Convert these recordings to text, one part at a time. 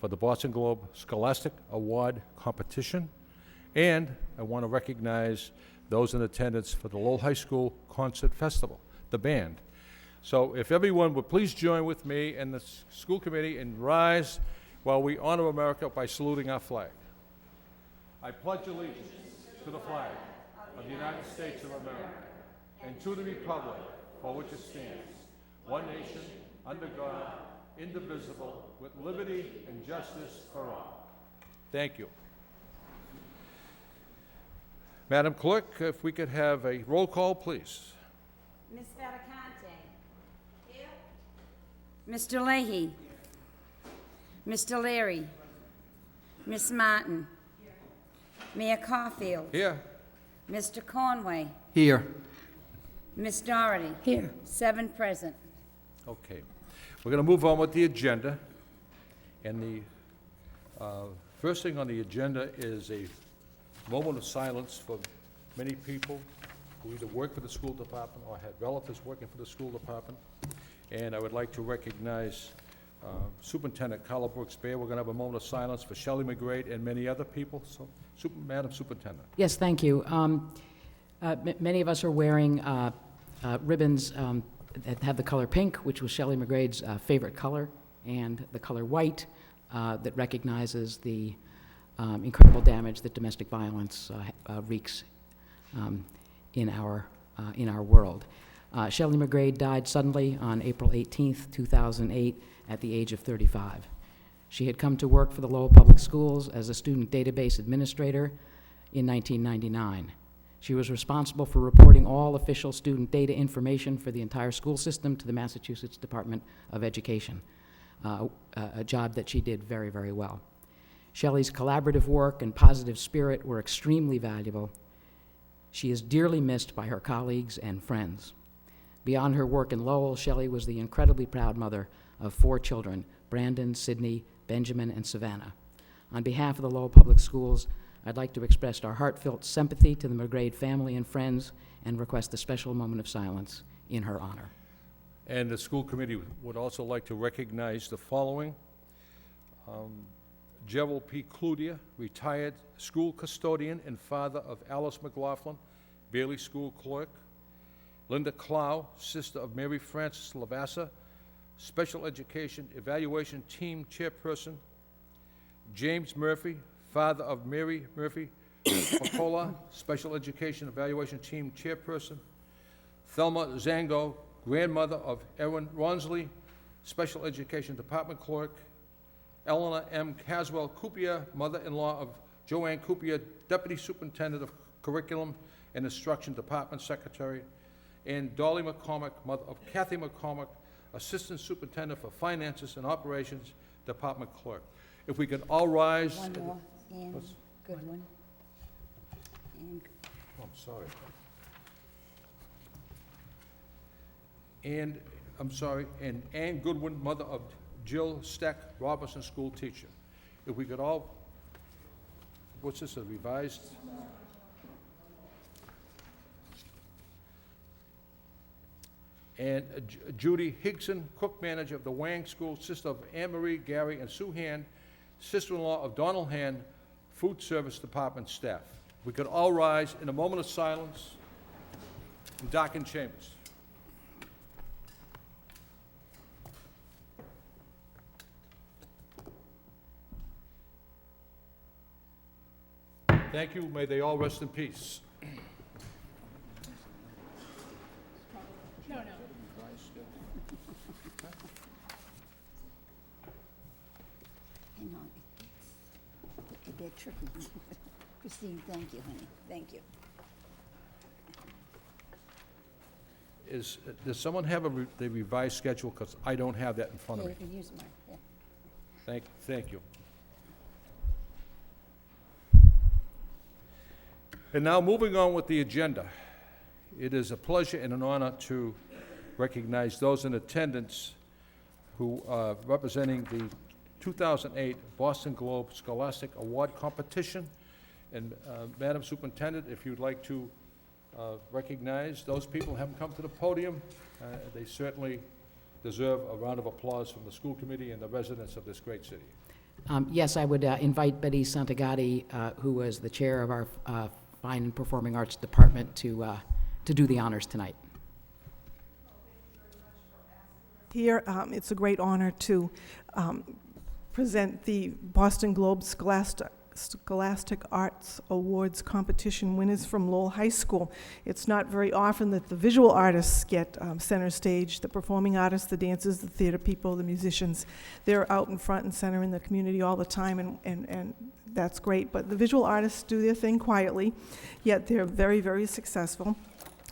for the Boston Globe Scholastic Award Competition. And I want to recognize those in attendance for the Lowell High School Concert Festival, the band. So if everyone would please join with me and the school committee and rise while we honor America by saluting our flag. I pledge allegiance to the flag of the United States of America and to the republic for which it stands, one nation, under God, indivisible, with liberty and justice for all. Thank you. Madam Clerk, if we could have a roll call, please. Ms. Fattacante. Here. Mr. Leahy. Mr. Leary. Ms. Martin. Here. Mayor Caulfield. Here. Mr. Conway. Here. Ms. Doherty. Here. 7 present. Okay. We're going to move on with the agenda. And the first thing on the agenda is a moment of silence for many people who either work for the school department or have relatives working for the school department. And I would like to recognize Superintendent Carla Brooks Bear. We're going to have a moment of silence for Shelley McGrade and many other people. So, Madam Superintendent. Yes, thank you. Many of us are wearing ribbons that have the color pink, which was Shelley McGrade's favorite color, and the color white that recognizes the incredible damage that domestic violence wreaks in our world. Shelley McGrade died suddenly on April 18th, 2008, at the age of 35. She had come to work for the Lowell Public Schools as a student database administrator in 1999. She was responsible for reporting all official student data information for the entire school system to the Massachusetts Department of Education, a job that she did very, very well. Shelley's collaborative work and positive spirit were extremely valuable. She is dearly missed by her colleagues and friends. Beyond her work in Lowell, Shelley was the incredibly proud mother of 4 children, Brandon, Sydney, Benjamin, and Savannah. On behalf of the Lowell Public Schools, I'd like to express our heartfelt sympathy to the McGrade family and friends and request a special moment of silence in her honor. And the school committee would also like to recognize the following. Gerald P. Cludier, retired school custodian and father of Alice McLaughlin, Bailey School clerk. Linda Clow, sister of Mary Frances Lavassa, special education evaluation team chairperson. James Murphy, father of Mary Murphy Pocola, special education evaluation team chairperson. Thelma Zango, grandmother of Erin Ronsley, special education department clerk. Eleanor M. Caswell Coopier, mother-in-law of Joanne Coopier, deputy superintendent of curriculum and instruction department secretary. And Dolly McCormick, mother of Kathy McCormick, assistant superintendent for finances and operations department clerk. If we could all rise. One more. And Goodwin. And Oh, I'm sorry. And, I'm sorry, and Ann Goodwin, mother of Jill Steck, Robertson school teacher. If we could all, what's this, a revised? And Judy Higson, cook manager of the Wang School, sister of Anne Marie, Gary, and Sue Hand, sister-in-law of Donald Hand, food service department staff. We could all rise in a moment of silence in darkened chambers. Thank you. May they all rest in peace. hang on. They're tricky. Christine, thank you, honey. Thank you. Does someone have the revised schedule? Because I don't have that in front of Yeah, me. you can use mine, yeah. Thank you. And now, moving on with the agenda. It is a pleasure and an honor to recognize those in attendance who are representing the 2008 Boston Globe Scholastic Award Competition. And Madam Superintendent, if you'd like to recognize those people who haven't come to the podium, they certainly deserve a round of applause from the school committee and the residents of this great city. Yes, I would invite Betty Santagati, who was the chair of our Fine and Performing Arts Department, to do the honors tonight. Here, it's a great honor to present the Boston Globe Scholastic Arts Awards competition winners from Lowell High School. It's not very often that the visual artists get center stage, the performing artists, the dancers, the theater people, the musicians. They're out in front and center in the community all the time, and that's great. But the visual artists do their thing quietly, yet they're very, very successful.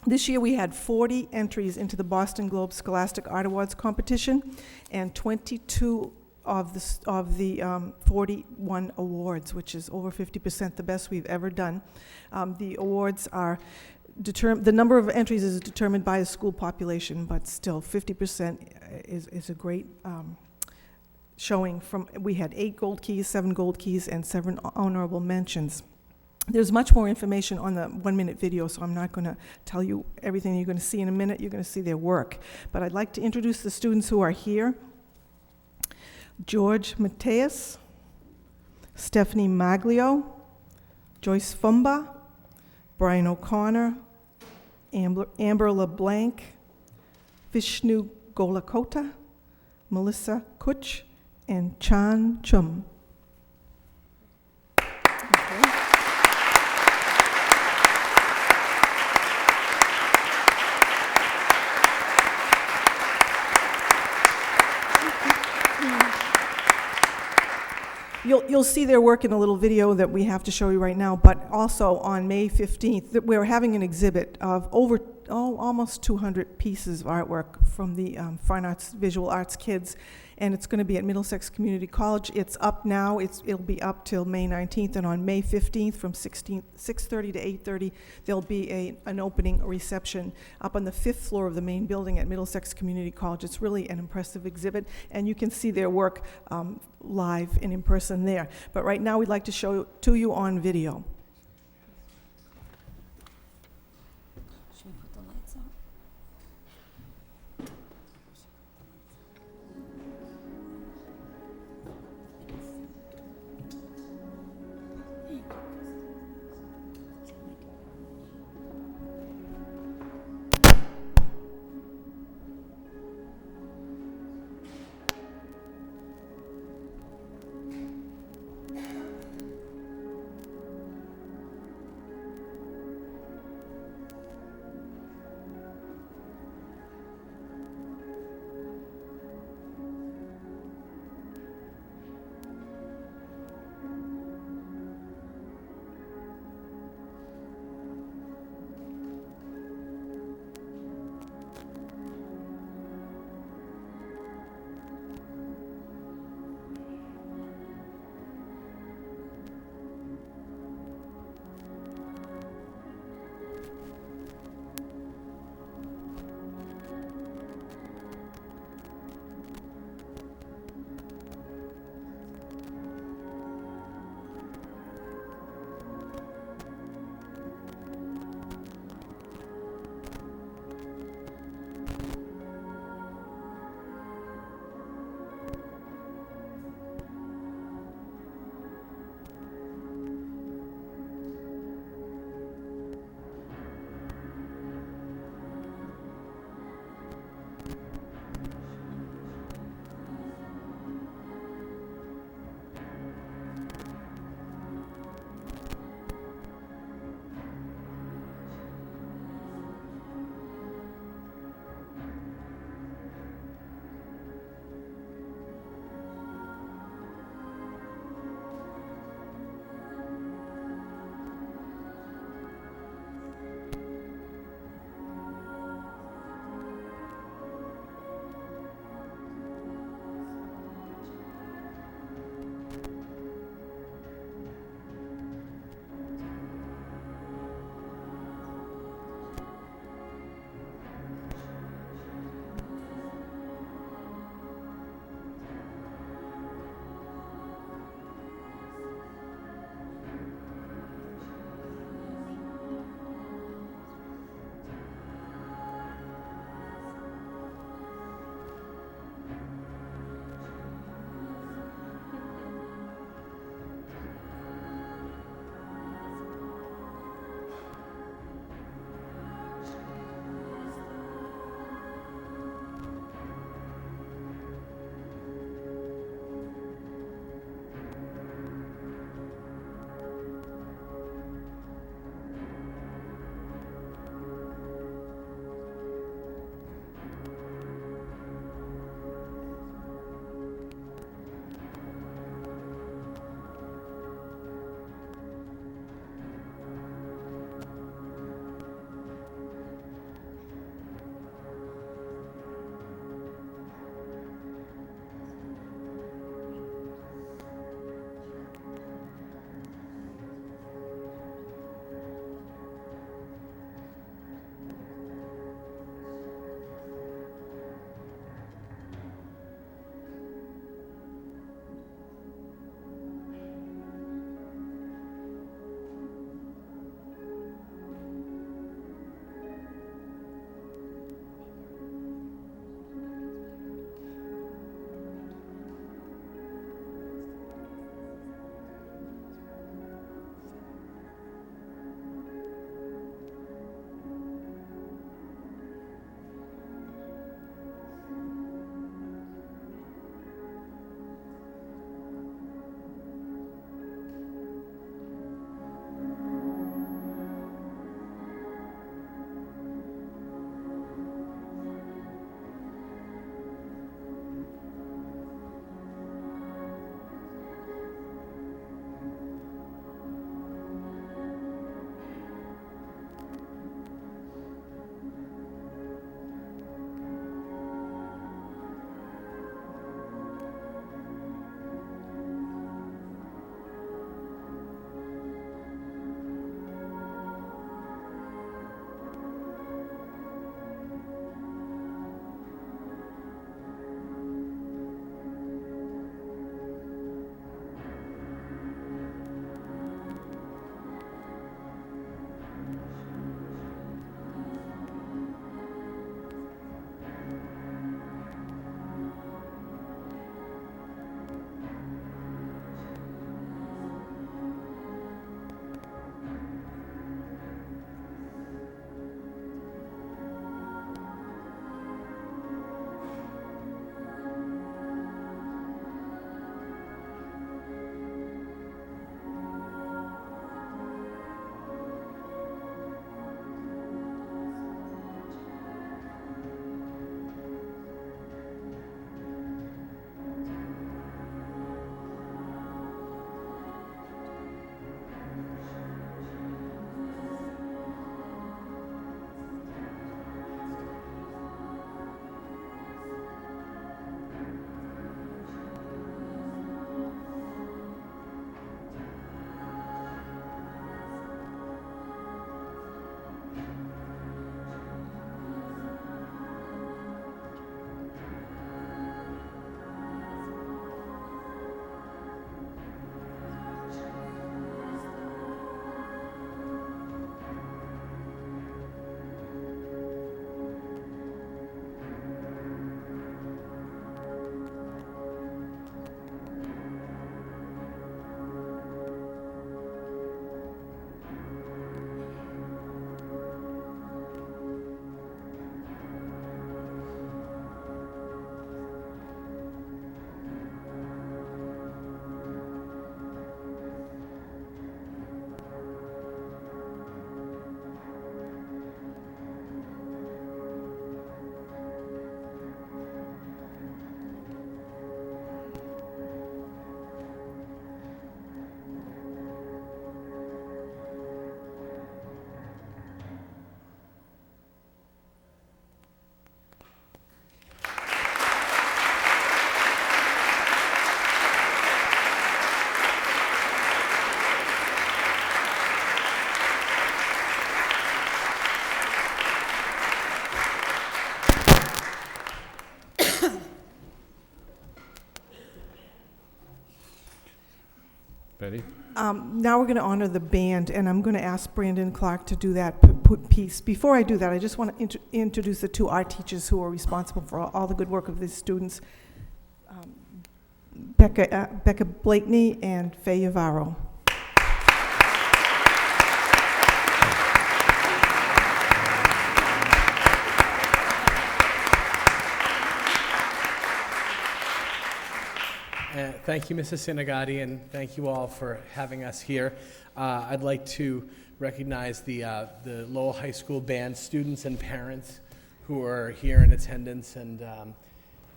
This year we had 40 entries into the Boston Globe Scholastic Art Awards competition, and 22 of the 41 awards, which is over 50%, the best we've ever done. The awards are the number of entries is determined by the school population, but still 50% is a great showing. We had 8 gold keys, 7 gold keys, and 7 honorable mentions. There's much more information on the 1-minute video, so I'm not going to tell you everything you're going to see in a minute. You're going to see their work. But I'd like to introduce the students who are here. George Mateus, Stephanie Maglio, Joyce Fumba, Brian O'Connor, Amber LeBlanc, Vishnu Golakota, Melissa Kutch, and Chan Chum. You'll see their work in a little video that we have to show you right now, but also on May 15th, we're having an exhibit of almost 200 pieces of artwork from the Fine Arts, Visual Arts kids, and it's going to be at Middlesex Community College. It's up now. It'll be up till May 19th, and on May 15th from 6:30 to 8:30, there'll be an opening reception up on the 5th floor of the main building at Middlesex Community College. It's really an impressive exhibit, and you can see their work live and in person there. But right now, we'd like to show it to you on video. Should we put the lights on? Betty? Now we're going to honor the band, and I'm going to ask Brandon Clark to do that piece. Before I do that, I just want to introduce the two art teachers who are responsible for all the good work of these students, Becca Blakeney and Faye Yavaro. Thank you, Mrs. Sinagati, and thank you all for having us here. I'd like to recognize the Lowell High School band students and parents who are here in attendance, and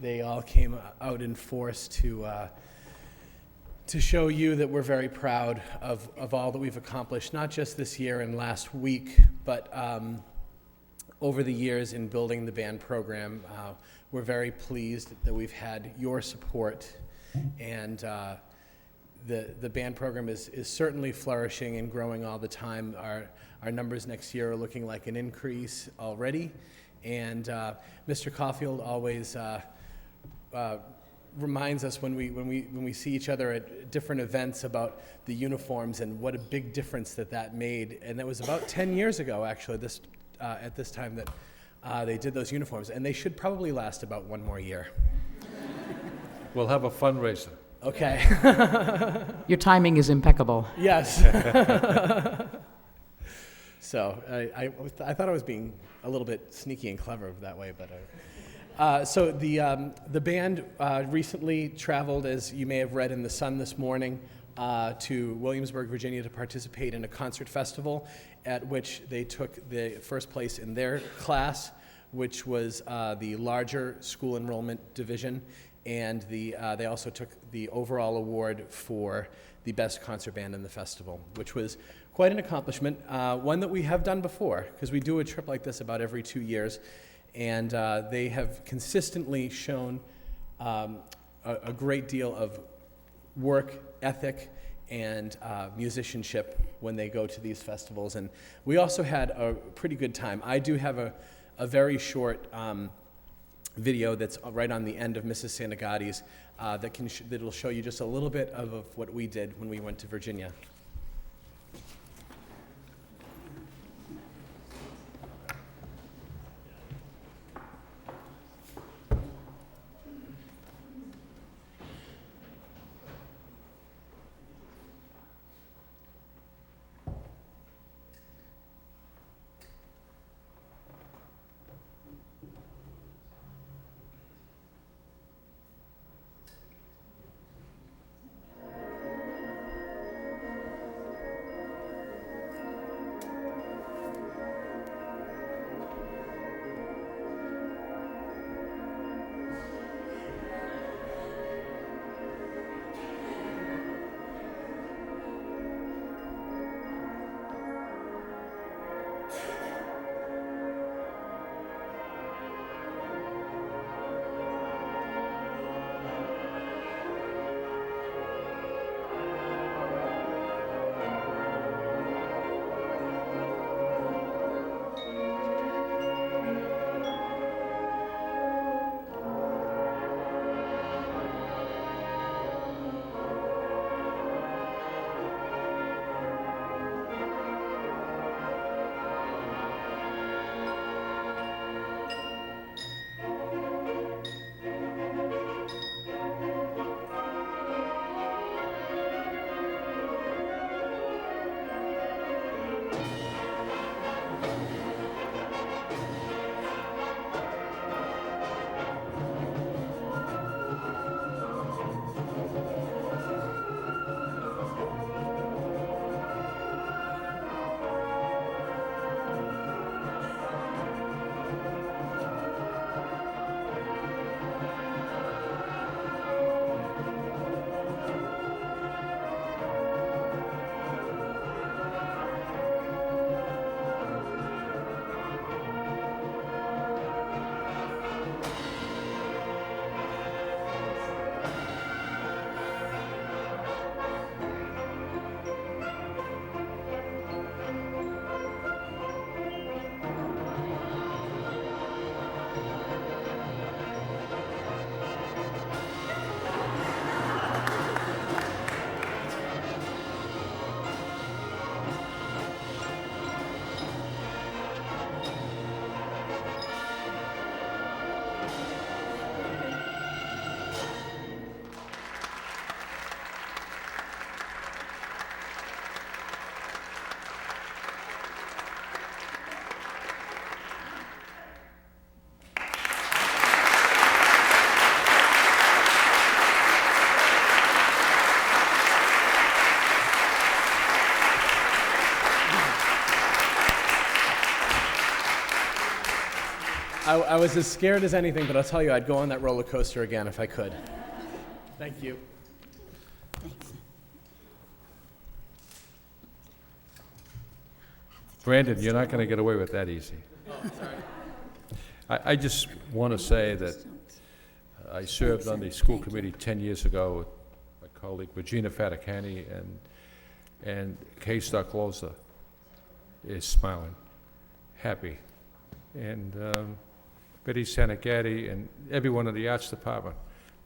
they all came out in force to show you that we're very proud of all that we've accomplished, not just this year and last week, but over the years in building the band program. We're very pleased that we've had your support, and the band program is certainly flourishing and growing all the time. Our numbers next year are looking like an increase already, and Mr. Caulfield always reminds us when we see each other at different events about the uniforms and what a big difference that made. And that was about 10 years ago, actually, at this time that they did those uniforms, and they should probably last about one more year. We'll have a fundraiser. Okay. Your timing is impeccable. Yes. So I thought I was being a little bit sneaky and clever that way, but so the band recently traveled, as you may have read in the Sun this morning, to Williamsburg, Virginia, to participate in a concert festival at which they took the first place in their class, which was the larger school enrollment division. And they also took the overall award for the best concert band in the festival, which was quite an accomplishment, one that we have done before, because we do a trip like this about every 2 years, and they have consistently shown a great deal of work ethic and musicianship when they go to these festivals. And we also had a pretty good time. I do have a very short video that's right on the end of Mrs. Sanagati's that'll show you just a little bit of what we did when we went to Virginia. I was as scared as anything, but I'll tell you, I'd go on that roller coaster again if I could. Thank you. Thanks. Brandon, you're not going to get away with that easy. Oh, sorry. I just want to say that I served on the school committee 10 years ago with my colleague Regina Faticani, and K-Star Closer is smiling, happy. And Betty Sanagatti and everyone in the arts department,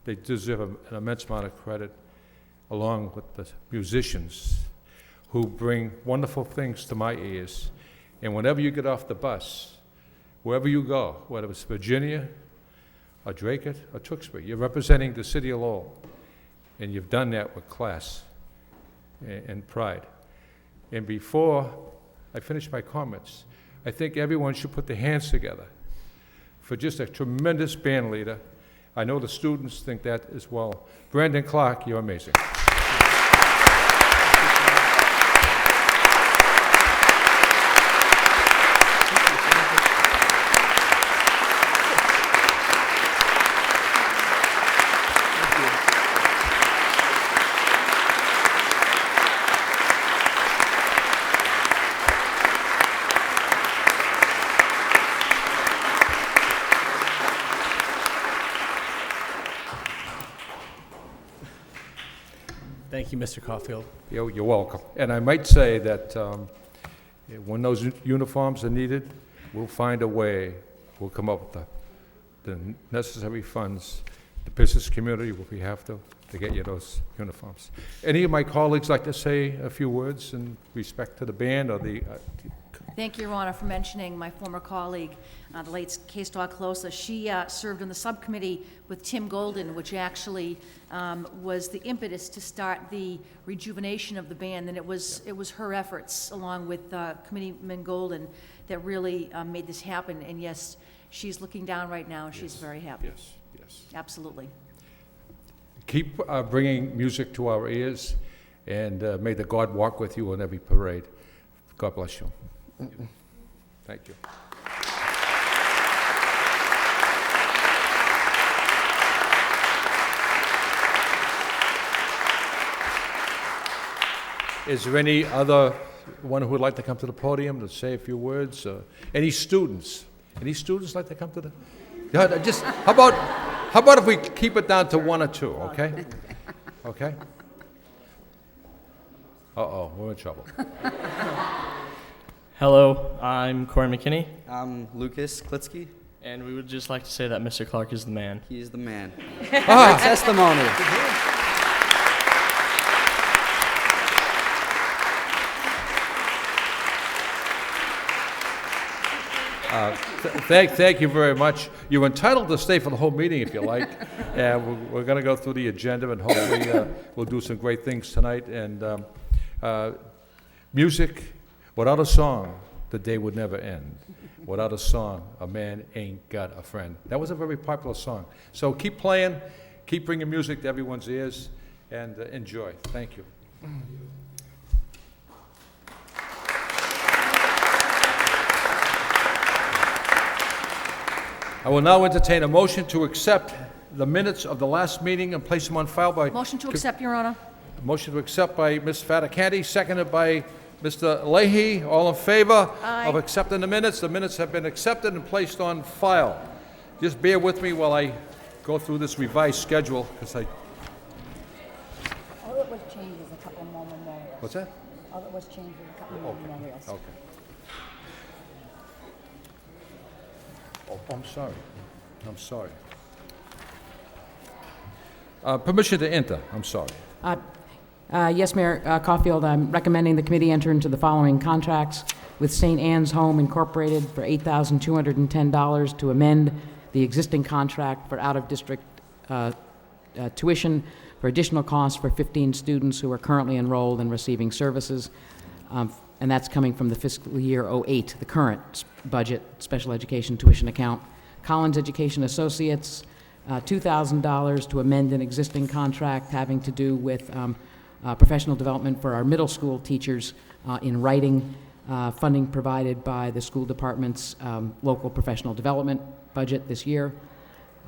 they deserve an immense amount of credit, along with the musicians who bring wonderful things to my ears. And whenever you get off the bus, wherever you go, whether it's Virginia, or Draycote, or Tewksbury, you're representing the city of Lowell, and you've done that with class and pride. And before I finish my comments, I think everyone should put their hands together for just a tremendous band leader. I know the students think that as well. Brandon Clark, you're amazing. Thank you, Mr. Caulfield. You're welcome. And I might say that when those uniforms are needed, we'll find a way. We'll come up with the necessary funds. The business community will be have to get you those uniforms. Any of my colleagues like to say a few words in respect to the band or the... Thank you, Your Honor, for mentioning my former colleague, the late K-Star Closer. She served on the subcommittee with Tim Golden, which actually was the impetus to start the rejuvenation of the band, and it was her efforts, along with Committeeman Golden, that really made this happen. And yes, she's looking down right now, and she's very happy. Yes, yes. Absolutely. Keep bringing music to our ears, and may the God walk with you on every parade. God bless you. Thank you. Is there any other one who would like to come to the podium to say a few words? Any students? Any students like to come to the? Yeah, just how about if we keep it down to one or two? Okay. Okay. Uh-oh, we're in trouble. Hello, I'm Corey McKinney, I'm Lucas Klitsky. and we would just like to say that Mr. Clark is the man. He's the man. Great testimony. Thank you very much. You're entitled to stay for the whole meeting if you like. We're going to go through the agenda, and hopefully we'll do some great things tonight. And music, without a song, the day would never end. Without a song, a man ain't got a friend. That was a very popular song. So keep playing, keep bringing music to everyone's ears, and enjoy. Thank you. I will now entertain a motion to accept the minutes of the last meeting and place them on file by... Motion to accept, Your Honor. Motion to accept by Ms. Faticandi, seconded by Mr. Leahy. All in favor of accepting the minutes? The minutes have been accepted and placed on file. Just bear with me while I go through this revised schedule, because I... All it was changed is a couple more memorials. What's that? All it was changed is a couple more memorials. Okay. Oh, I'm sorry. I'm sorry. Permission to enter. I'm sorry. Yes, Mayor Caulfield, I'm recommending the committee enter into the following contracts with St. Anne's Home Incorporated for $8,210 to amend the existing contract for out-of-district tuition for additional costs for 15 students who are currently enrolled and receiving services. And that's coming from the fiscal year 08, the current budget, special education tuition account. Collins Education Associates, $2,000 to amend an existing contract having to do with professional development for our middle school teachers in writing, funding provided by the school department's local professional development budget this year.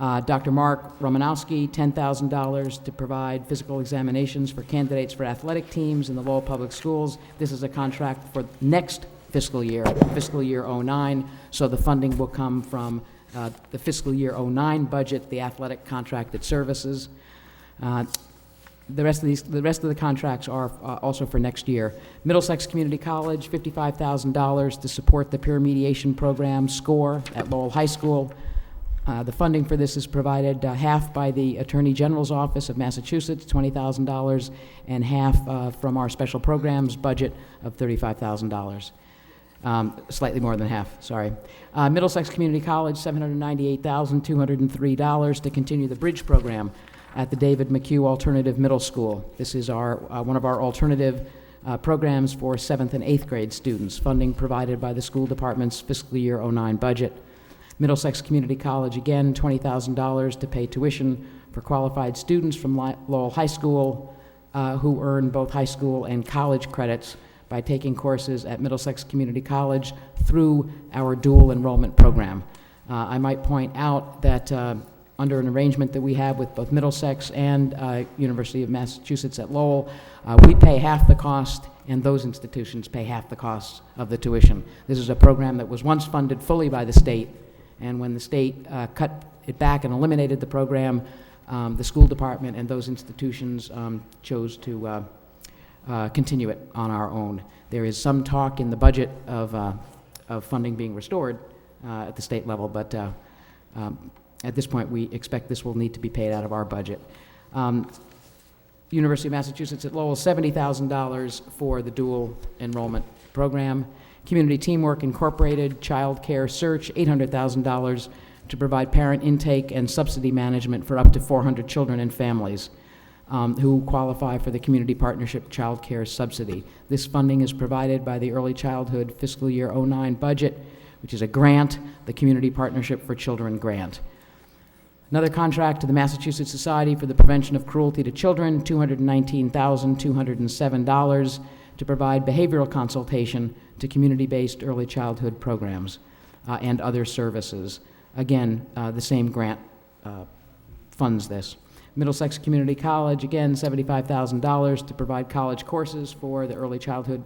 Dr. Mark Romanowski, $10,000 to provide physical examinations for candidates for athletic teams in the Lowell Public Schools. This is a contract for next fiscal year 09, so the funding will come from the fiscal year 09 budget, the athletic contracted services. The rest of the contracts are also for next year. Middlesex Community College, $55,000 to support the peer mediation program SCORE at Lowell High School. The funding for this is provided half by the Attorney General's Office of Massachusetts, $20,000, and half from our special programs budget of $35,000. Slightly more than half, sorry. Middlesex Community College, $798,203 to continue the bridge program at the David McHugh Alternative Middle School. This is one of our alternative programs for 7th and 8th grade students, funding provided by the school department's fiscal year 09 budget. Middlesex Community College, again, $20,000 to pay tuition for qualified students from Lowell High School who earn both high school and college credits by taking courses at Middlesex Community College through our dual enrollment program. I might point out that under an arrangement that we have with both Middlesex and University of Massachusetts at Lowell, we pay half the cost and those institutions pay half the cost of the tuition. This is a program that was once funded fully by the state, and when the state cut it back and eliminated the program, the school department and those institutions chose to continue it on our own. There is some talk in the budget of funding being restored at the state level, but at this point we expect this will need to be paid out of our budget. University of Massachusetts at Lowell, $70,000 for the dual enrollment program. Community Teamwork Incorporated, Child Care Search, $800,000 to provide parent intake and subsidy management for up to 400 children and families who qualify for the Community Partnership Child Care Subsidy. This funding is provided by the Early Childhood Fiscal Year 09 budget, which is a grant, the Community Partnership for Children grant. Another contract to the Massachusetts Society for the Prevention of Cruelty to Children, $219,207 to provide behavioral consultation to community-based early childhood programs and other services. Again, the same grant funds this. Middlesex Community College, again, $75,000 to provide college courses for the Early Childhood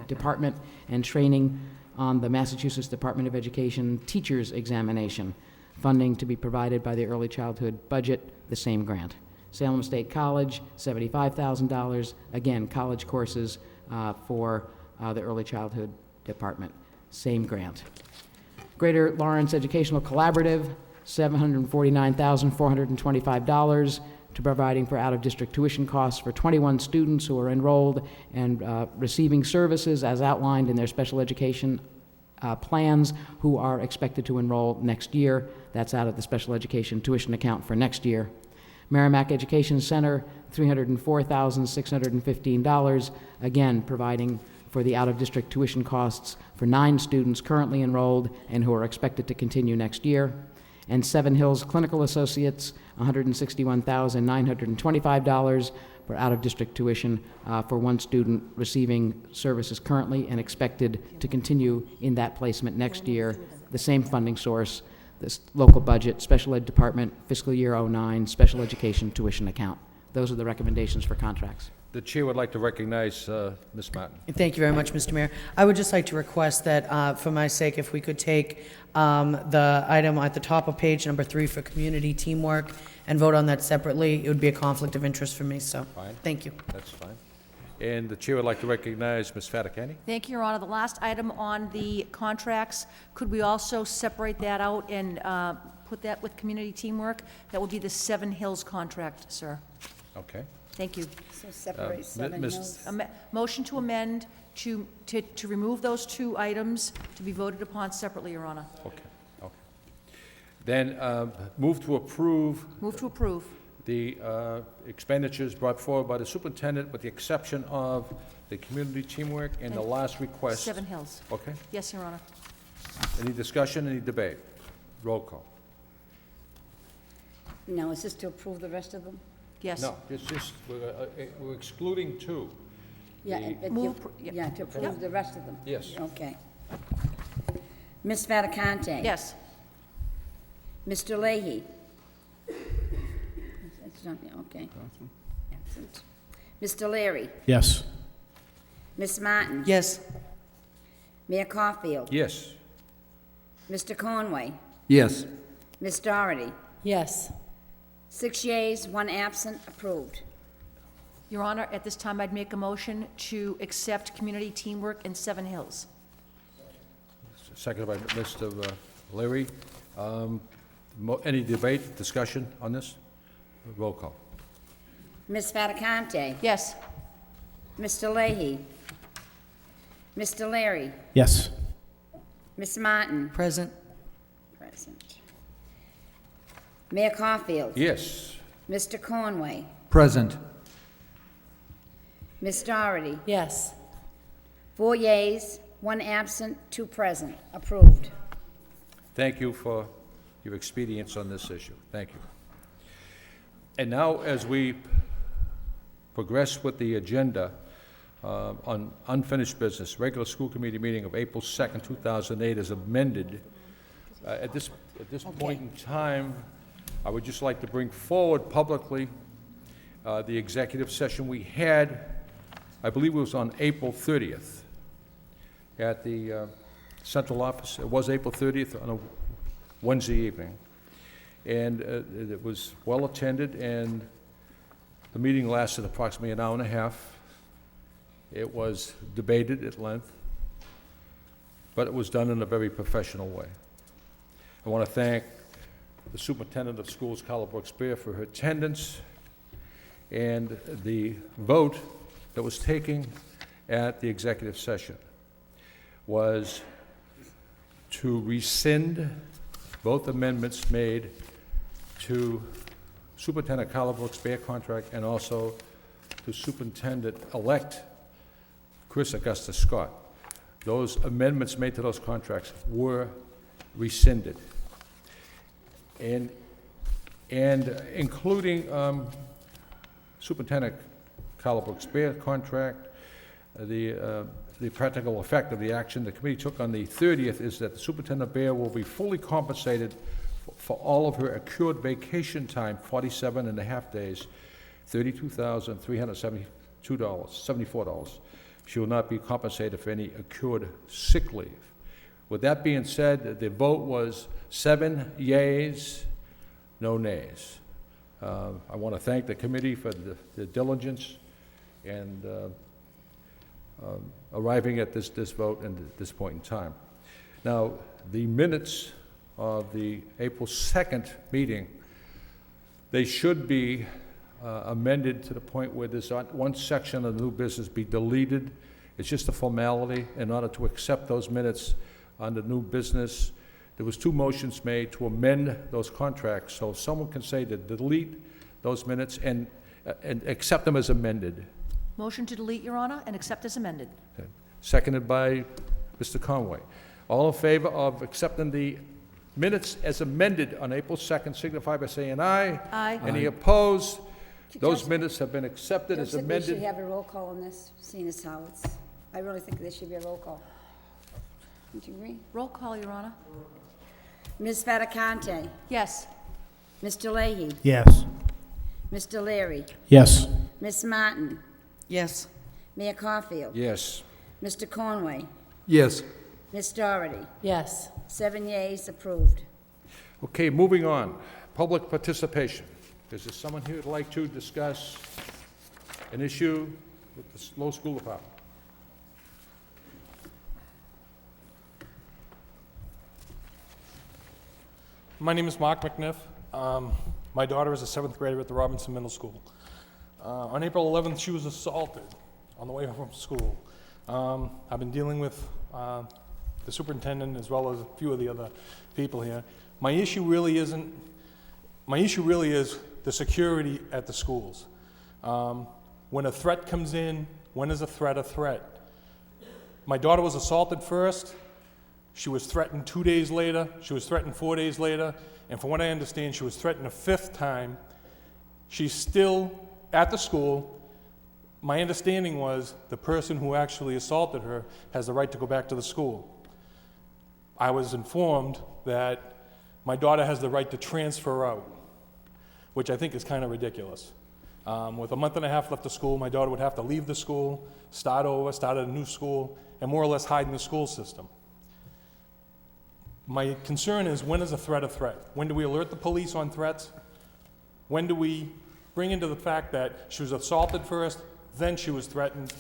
Department and training on the Massachusetts Department of Education Teachers Examination. Funding to be provided by the Early Childhood budget, the same grant. Salem State College, $75,000, again, college courses for the Early Childhood Department, same grant. Greater Lawrence Educational Collaborative, $749,425 to providing for out-of-district tuition costs for 21 students who are enrolled and receiving services as outlined in their special education plans who are expected to enroll next year. That's out of the special education tuition account for next year. Merrimack Education Center, $304,615, again providing for the out-of-district tuition costs for 9 students currently enrolled and who are expected to continue next year. And Seven Hills Clinical Associates, $161,925 for out-of-district tuition for 1 student receiving services currently and expected to continue in that placement next year. The same funding source, this local budget, special ed department, fiscal year 09, special education tuition account. Those are the recommendations for contracts. The chair would like to recognize Ms. Martin. Thank you very much, Mr. Mayor. I would just like to request that, for my sake, if we could take the item at the top of page number 3 for community teamwork and vote on that separately. It would be a conflict of interest for me, so Fine. thank you. That's fine. And the chair would like to recognize Ms. Faticani. Thank you, Your Honor. The last item on the contracts, could we also separate that out and put that with community teamwork? That would be the Seven Hills contract, sir. Okay. Thank you. So separate Seven Ms. Hills. Motion to amend to remove those 2 items to be voted upon separately, Your Honor. Okay. Then move to approve Move to approve. the expenditures brought forward by the superintendent with the exception of the community teamwork and the last request. Seven Hills. Okay. Yes, Your Honor. Any discussion, any debate? Roll call. Now, is this to approve the rest of them? Yes. No, it's just, we're excluding 2. Yeah, The- yeah, to approve the rest of them? Yes. Okay. Ms. Fattacante? Yes. Mr. Leahy? It's not- Okay. Absent. Mr. Leary? Yes. Miss Martin? Yes. Mayor Caulfield? Yes. Mr. Conway? Yes. Miss Doherty? Yes. 6 yeas, 1 absent, approved. Your Honor, at this time, I'd make a motion to accept community teamwork in Seven Hills. Seconded by Mr. Leary. Any debate, discussion on this? Roll call. Miss Fattacante? Yes. Mr. Leahy? Mr. Leary? Yes. Miss Martin? Present. Present. Mayor Caulfield? Yes. Mr. Conway? Present. Miss Doherty? Yes. 4 yeas, 1 absent, 2 present, approved. Thank you for your expedience on this issue. Thank you. And now, as we progress with the agenda on unfinished business, regular school committee meeting of April 2nd, 2008 is amended. At this point in time, I would just like to bring forward publicly the executive session we had, I believe it was on April 30th, at the central office. It was April 30th on a Wednesday evening. And it was well attended, and the meeting lasted approximately an hour and a half. It was debated at length, but it was done in a very professional way. I want to thank the superintendent of schools, Carla Brooks-Bear, for her attendance, and the vote that was taken at the executive session was to rescind both amendments made to Superintendent Carla Brooks-Bear contract and also to Superintendent-elect Chris Augustus Scott. Those amendments made to those contracts were rescinded. And including Superintendent Carla Brooks-Bear contract, the practical effect of the action the committee took on the 30th is that the Superintendent Bear will be fully compensated for all of her accrued vacation time, 47 and a half days, $32,374. She will not be compensated for any accrued sick leave. With that being said, the vote was 7 yeas, no nays. I want to thank the committee for the diligence and arriving at this vote and at this point in time. Now, the minutes of the April 2nd meeting, they should be amended to the point where there's one section of the new business be deleted. It's just a formality in order to accept those minutes on the new business. There was 2 motions made to amend those contracts, so someone can say to delete those minutes and accept them as amended. Motion to delete, Your Honor, and accept as amended. Okay. Seconded by Mr. Conway. All in favor of accepting the minutes as amended on April 2nd, signify by saying aye. Aye. Any opposed? Those minutes have been accepted as Don't think we should amended. have a roll call on this, seeing as how it's, I really think there should be a roll call. Don't you agree? Roll call, Your Honor. Ms. Fattacante? Yes. Mr. Leahy? Yes. Mr. Leary? Yes. Miss Martin? Yes. Mayor Caulfield? Yes. Mr. Conway? Yes. Miss Doherty? Yes. 7 yeas, approved. Okay, moving on. Public participation. Is there someone here who'd like to discuss an issue with the Lowell School Department? My name is Mark McNiff. My daughter is a 7th grader at the Robinson Middle School. On April 11th, she was assaulted on the way home from school. I've been dealing with the superintendent as well as a few of the other people here. My issue really is the security at the schools. When a threat comes in, when is a threat a threat? My daughter was assaulted first. She was threatened 2 days later. She was threatened 4 days later. And from what I understand, she was threatened a 5th time. She's still at the school. My understanding was the person who actually assaulted her has the right to go back to the school. I was informed that my daughter has the right to transfer out, which I think is kind of ridiculous. With a month and a half left of school, my daughter would have to leave the school, start over, start at a new school, and more or less hide in the school system. My concern is, when is a threat a threat? When do we alert the police on threats? When do we bring into the fact that she was assaulted first, then she was threatened?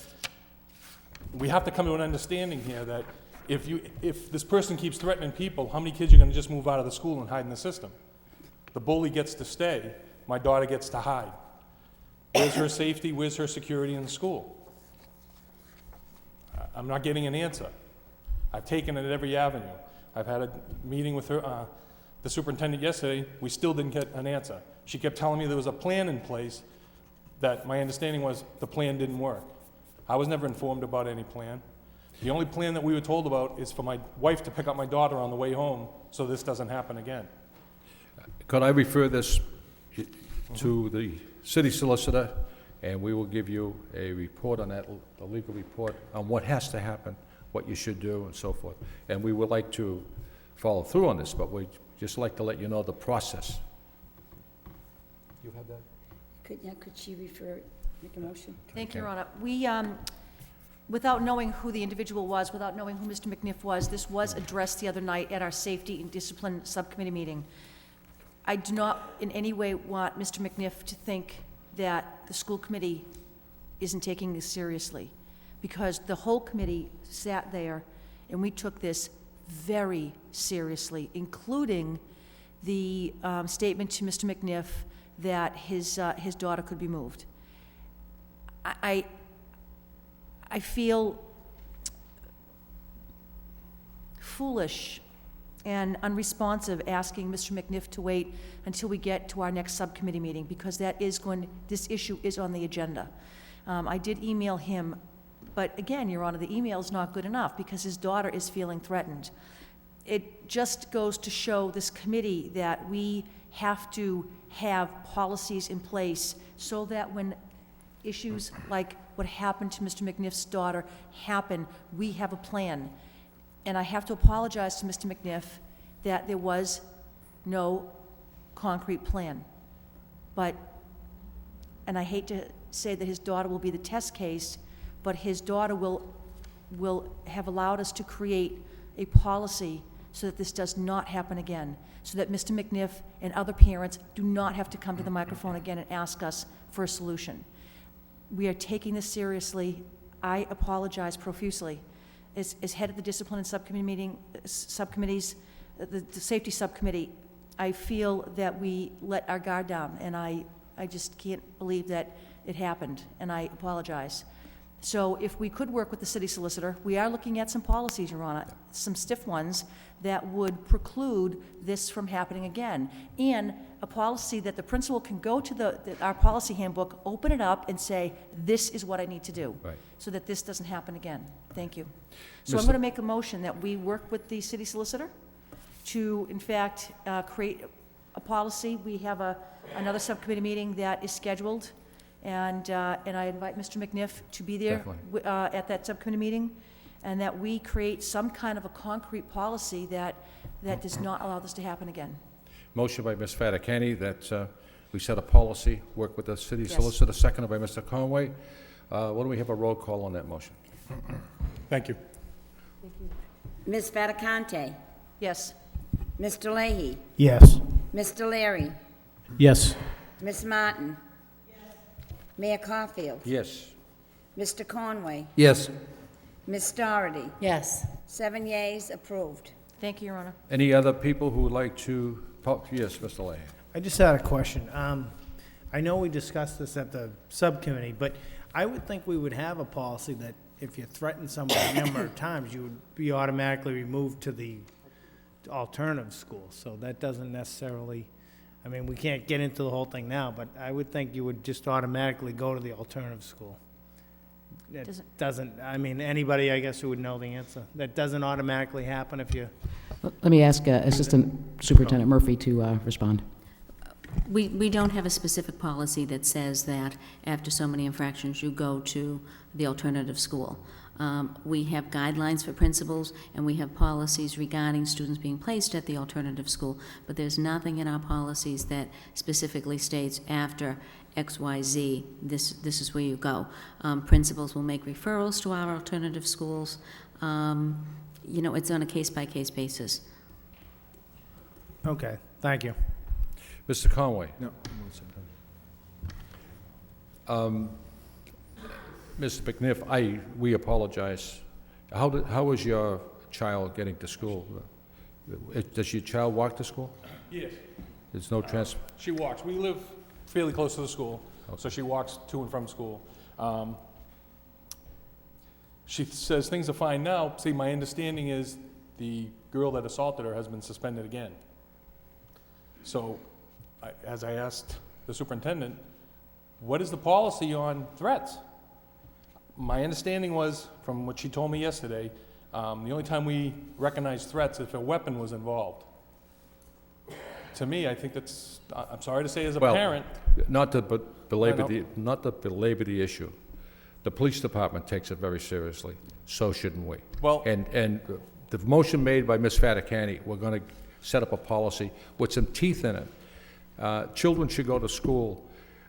We have to come to an understanding here that if this person keeps threatening people, how many kids are going to just move out of the school and hide in the system? The bully gets to stay, my daughter gets to hide. Where's her safety? Where's her security in the school? I'm not getting an answer. I've taken it at every avenue. I've had a meeting with her, the superintendent yesterday. We still didn't get an answer. She kept telling me there was a plan in place that my understanding was the plan didn't work. I was never informed about any plan. The only plan that we were told about is for my wife to pick up my daughter on the way home so this doesn't happen again. Could I refer this to the city solicitor, and we will give you a report on that, a legal report on what has to happen, what you should do, and so forth. And we would like to follow through on this, but we'd just like to let you know the process. You have that? Could she make a motion? Thank you, Your Honor. We, without knowing who the individual was, without knowing who Mr. McNiff was, this was addressed the other night at our Safety and Discipline Subcommittee meeting. I do not in any way want Mr. McNiff to think that the school committee isn't taking this seriously, because the whole committee sat there and we took this very seriously, including the statement to Mr. McNiff that his daughter could be moved. I feel foolish and unresponsive asking Mr. McNiff to wait until we get to our next subcommittee meeting, because this issue is on the agenda. I did email him, but again, Your Honor, the email is not good enough because his daughter is feeling threatened. It just goes to show this committee that we have to have policies in place so that when issues like what happened to Mr. McNiff's daughter happen, we have a plan. And I have to apologize to Mr. McNiff that there was no concrete plan. And I hate to say that his daughter will be the test case, but his daughter will have allowed us to create a policy so that this does not happen again, so that Mr. McNiff and other parents do not have to come to the microphone again and ask us for a solution. We are taking this seriously. I apologize profusely. As head of the discipline and subcommittees, the safety subcommittee, I feel that we let our guard down, and I just can't believe that it happened, and I apologize. So if we could work with the city solicitor, we are looking at some policies, Your Honor, some stiff ones that would preclude this from happening again, and a policy that the principal can go to our policy handbook, open it up, and say, this is what I need to do, Right. so that this doesn't happen again. Thank you. So I'm going to make a motion that we work with the city solicitor to, in fact, create a policy. We have another subcommittee meeting that is scheduled, and I invite Mr. McNiff to be there at that subcommittee meeting, and that we create some kind of a concrete policy that does not allow this to happen again. Motion by Ms. Fattacani that we set a policy, work with the city solicitor, seconded by Mr. Conway. Why don't we have a roll call on that motion? Thank you. Ms. Fattacante? Yes. Mr. Leahy? Yes. Mr. Larry? Yes. Ms. Martin? Mayor Caulfield? Yes. Mr. Conway? Yes. Ms. Doherty? Yes. 7 yeas, approved. Thank you, Your Honor. Any other people who would like to talk? Yes, Mr. Leahy. I just had a question. I know we discussed this at the subcommittee, but I would think we would have a policy that if you threaten somebody a number of times, you would be automatically removed to the alternative school. So that doesn't necessarily, I mean, we can't get into the whole thing now, but I would think you would just automatically go to the alternative school. That doesn't, I mean, anybody, I guess, who would know the answer. That doesn't automatically happen if you... Let me ask Assistant Superintendent Murphy to respond. We don't have a specific policy that says that after so many infractions, you go to the alternative school. We have guidelines for principals, and we have policies regarding students being placed at the alternative school, but there's nothing in our policies that specifically states after XYZ, this is where you go. Principals will make referrals to our alternative schools. You know, it's on a case-by-case basis. Okay, thank you. Mr. Conway? No. Mr. McNiff, we apologize. How is your child getting to school? Does your child walk to school? Yes. There's no She walks. We live fairly close to the school, so she walks to and from school. She says things are fine now. See, my understanding is the girl that assaulted her has been suspended again. So, as I asked the superintendent, what is the policy on threats? My understanding was, from what she told me yesterday, the only time we recognize threats is if a weapon was involved. To me, I think that's, I'm sorry to say as a parent. Not to belabor the issue. The police department takes it very seriously. So shouldn't we? Well, And the motion made by Ms. Faticani, we're going to set up a policy with some teeth in it. Children should go to school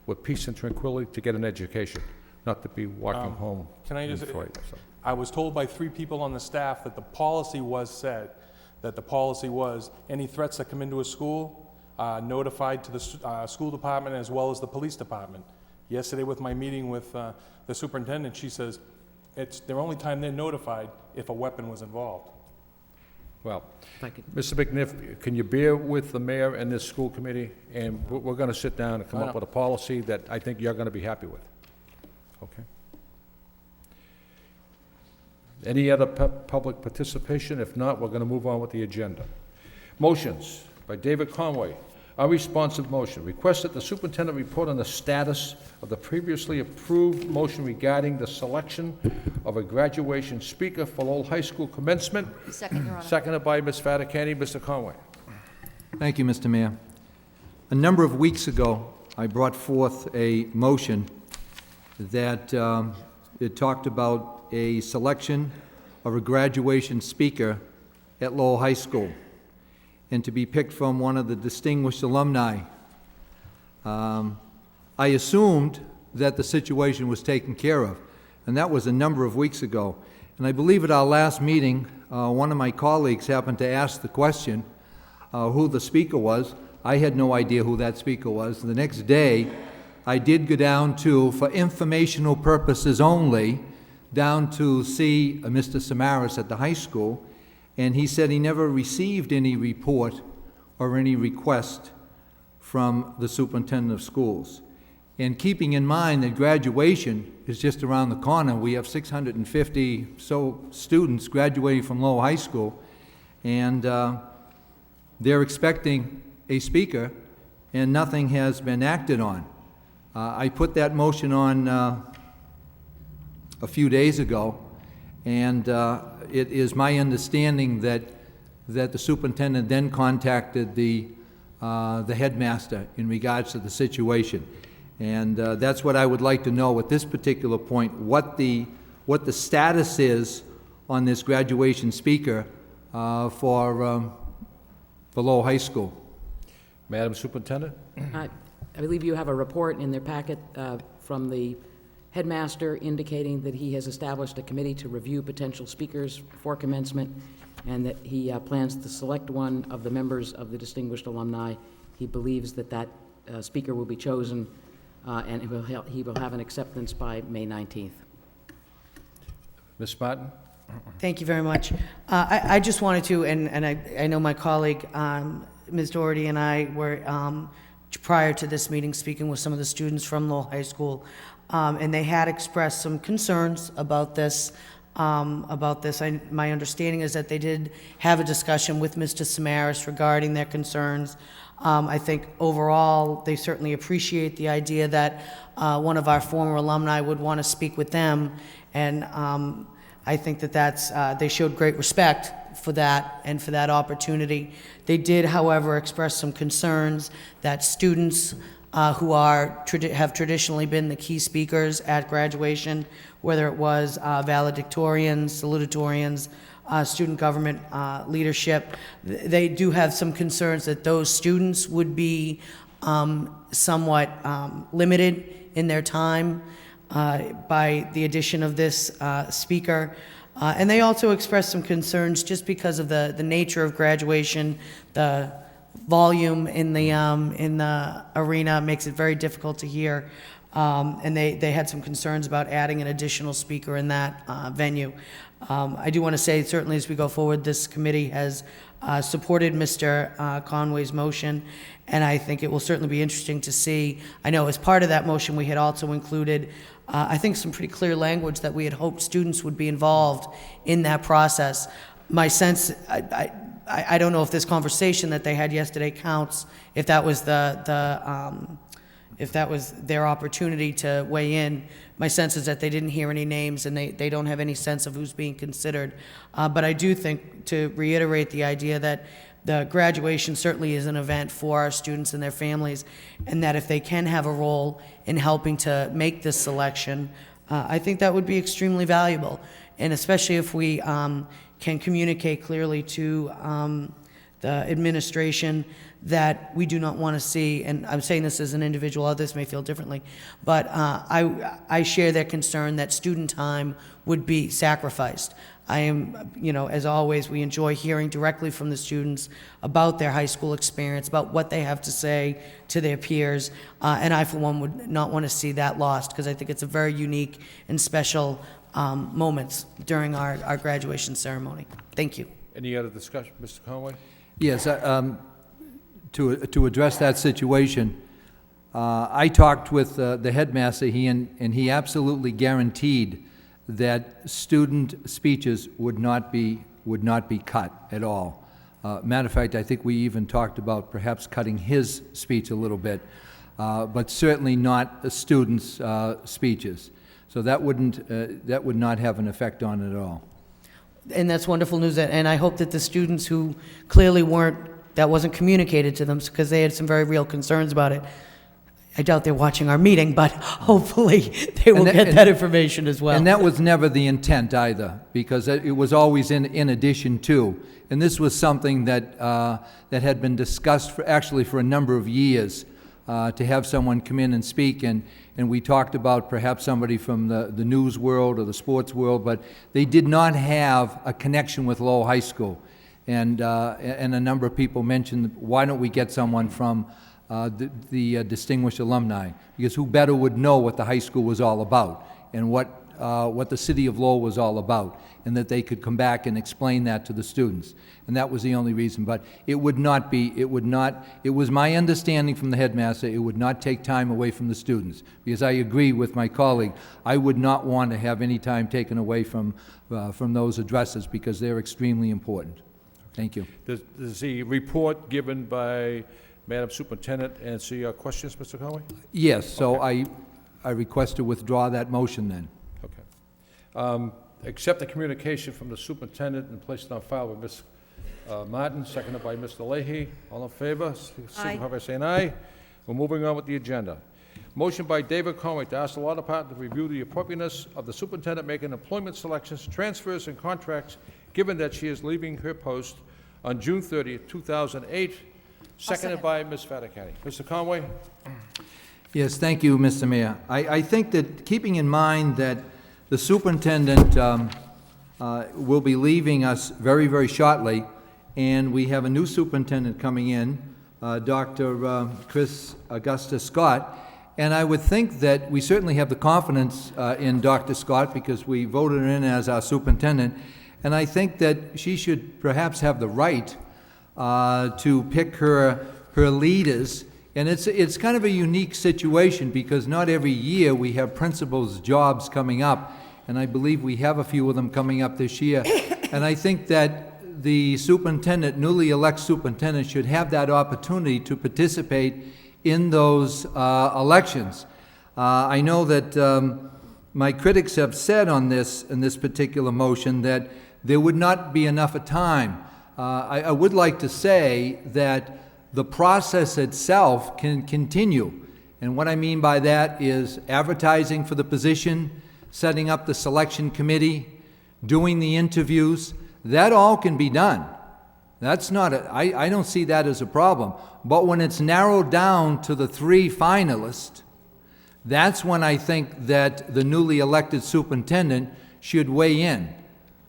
with peace and tranquility to get an education, not to be walking home. Can I in just, fright, so. I was told by 3 people on the staff that the policy was set, that the policy was any threats that come into a school, notified to the school department as well as the police department. Yesterday with my meeting with the superintendent, she says it's the only time they're notified if a weapon was involved. Well, If I could- Mr. McNiff, can you bear with the mayor and this school committee? And we're going to sit down and come up with a policy that I think you're going to be happy with. Okay? Any other public participation? If not, we're going to move on with the agenda. Motions by David Conway. Unresponsive motion. Request that the superintendent report on the status of the previously approved motion regarding the selection of a graduation speaker for Lowell High School commencement. Second, Your Honor. Seconded by Ms. Faticani. Mr. Conway. Thank you, Mr. Mayor. A number of weeks ago, I brought forth a motion that it talked about a selection of a graduation speaker at Lowell High School, and to be picked from one of the distinguished alumni. I assumed that the situation was taken care of, and that was a number of weeks ago. And I believe at our last meeting, one of my colleagues happened to ask the question who the speaker was. I had no idea who that speaker was. The next day, I did go down to, for informational purposes only, down to see Mr. Samaras at the high school, and he said he never received any report or any request from the superintendent of schools. And keeping in mind that graduation is just around the corner, we have 650 so students graduating from Lowell High School, and they're expecting a speaker, and nothing has been acted on. I put that motion on a few days ago, and it is my understanding that the superintendent then contacted the headmaster in regards to the situation. And that's what I would like to know at this particular point, what the status is on this graduation speaker for Lowell High School. Madam Superintendent? I believe you have a report in their packet from the headmaster indicating that he has established a committee to review potential speakers for commencement, and that he plans to select one of the members of the distinguished alumni. He believes that that speaker will be chosen, and he will have an acceptance by May 19th. Ms. Martin? Thank you very much. I just wanted to, and I know my colleague, Ms. Doherty, and I were, prior to this meeting, speaking with some of the students from Lowell High School, and they had expressed some concerns about this. My understanding is that they did have a discussion with Mr. Samaras regarding their concerns. I think overall, they certainly appreciate the idea that one of our former alumni would want to speak with them, and I think that they showed great respect for that and for that opportunity. They did, however, express some concerns that students who have traditionally been the key speakers at graduation, whether it was valedictorians, salutatorians, student government leadership. They do have some concerns that those students would be somewhat limited in their time by the addition of this speaker. And they also expressed some concerns just because of the nature of graduation. The volume in the arena makes it very difficult to hear. And they had some concerns about adding an additional speaker in that venue. I do want to say, certainly as we go forward, this committee has supported Mr. Conway's motion, and I think it will certainly be interesting to see. I know as part of that motion, we had also included, I think, some pretty clear language that we had hoped students would be involved in that process. My sense, I don't know if this conversation that they had yesterday counts, if that was if that was their opportunity to weigh in. My sense is that they didn't hear any names and they don't have any sense of who's being considered. But I do think, to reiterate the idea that the graduation certainly is an event for our students and their families, and that if they can have a role in helping to make this selection, I think that would be extremely valuable. And especially if we can communicate clearly to the administration that we do not want to see, and I'm saying this as an individual, others may feel differently, but I share their concern that student time would be sacrificed. I am, as always, we enjoy hearing directly from the students about their high school experience, about what they have to say to their peers, and I, for one, would not want to see that lost, because I think it's a very unique and special moments during our graduation ceremony. Thank you. Any other discussion, Mr. Conway? Yes, to address that situation, I talked with the headmaster, and he absolutely guaranteed that student speeches would not be cut at all. Matter of fact, I think we even talked about perhaps cutting his speech a little bit, but certainly not the students' speeches. So that would not have an effect on it at all. And that's wonderful news, and I hope that the students who clearly that wasn't communicated to them, because they had some very real concerns about it. I doubt they're watching our meeting, but hopefully they will get that information as well. And that was never the intent either, because it was always in addition to. And this was something that had been discussed for a number of years, to have someone come in and speak. And we talked about perhaps somebody from the news world or the sports world, but they did not have a connection with Lowell High School. And a number of people mentioned, why don't we get someone from the distinguished alumni? Because who better would know what the high school was all about and what the city of Lowell was all about, and that they could come back and explain that to the students. And that was the only reason. But it was my understanding from the headmaster, it would not take time away from the students. Because I agree with my colleague, I would not want to have any time taken away from those addresses, because they're extremely important. Thank you. Does the report given by Madam Superintendent answer your questions, Mr. Conway? Yes, so I request to withdraw that motion then. Okay. Accept the communication from the superintendent and place it on file with Ms. Martin, seconded by Mr. Leahy. All in favor? Signify by saying aye. We're moving on with the agenda. Motion by David Conway to ask the law department to review the appropriateness of the superintendent making employment selections, transfers, and contracts, given that she is leaving her post on June 30th, 2008, seconded by Ms. Fattacani. Mr. Conway? Yes, thank you, Mr. Mayor. I think that, keeping in mind that the superintendent will be leaving us very, very shortly, and we have a new superintendent coming in, Dr. Chris Augusta Scott, and I would think that we certainly have the confidence in Dr. Scott, because we voted her in as our superintendent, and I think that she should perhaps have the right to pick her leaders. And it's kind of a unique situation, because not every year we have principals' jobs coming up, and I believe we have a few of them coming up this year. And I think that the superintendent, newly elected superintendent, should have that opportunity to participate in those elections. I know that my critics have said on this, in this particular motion, that there would not be enough time. I would like to say that the process itself can continue, And what I mean by that is advertising for the position, setting up the selection committee, doing the interviews. That all can be done. That's not I don't see that as a problem. But when it's narrowed down to the 3 finalists, that's when I think that the newly elected superintendent should weigh in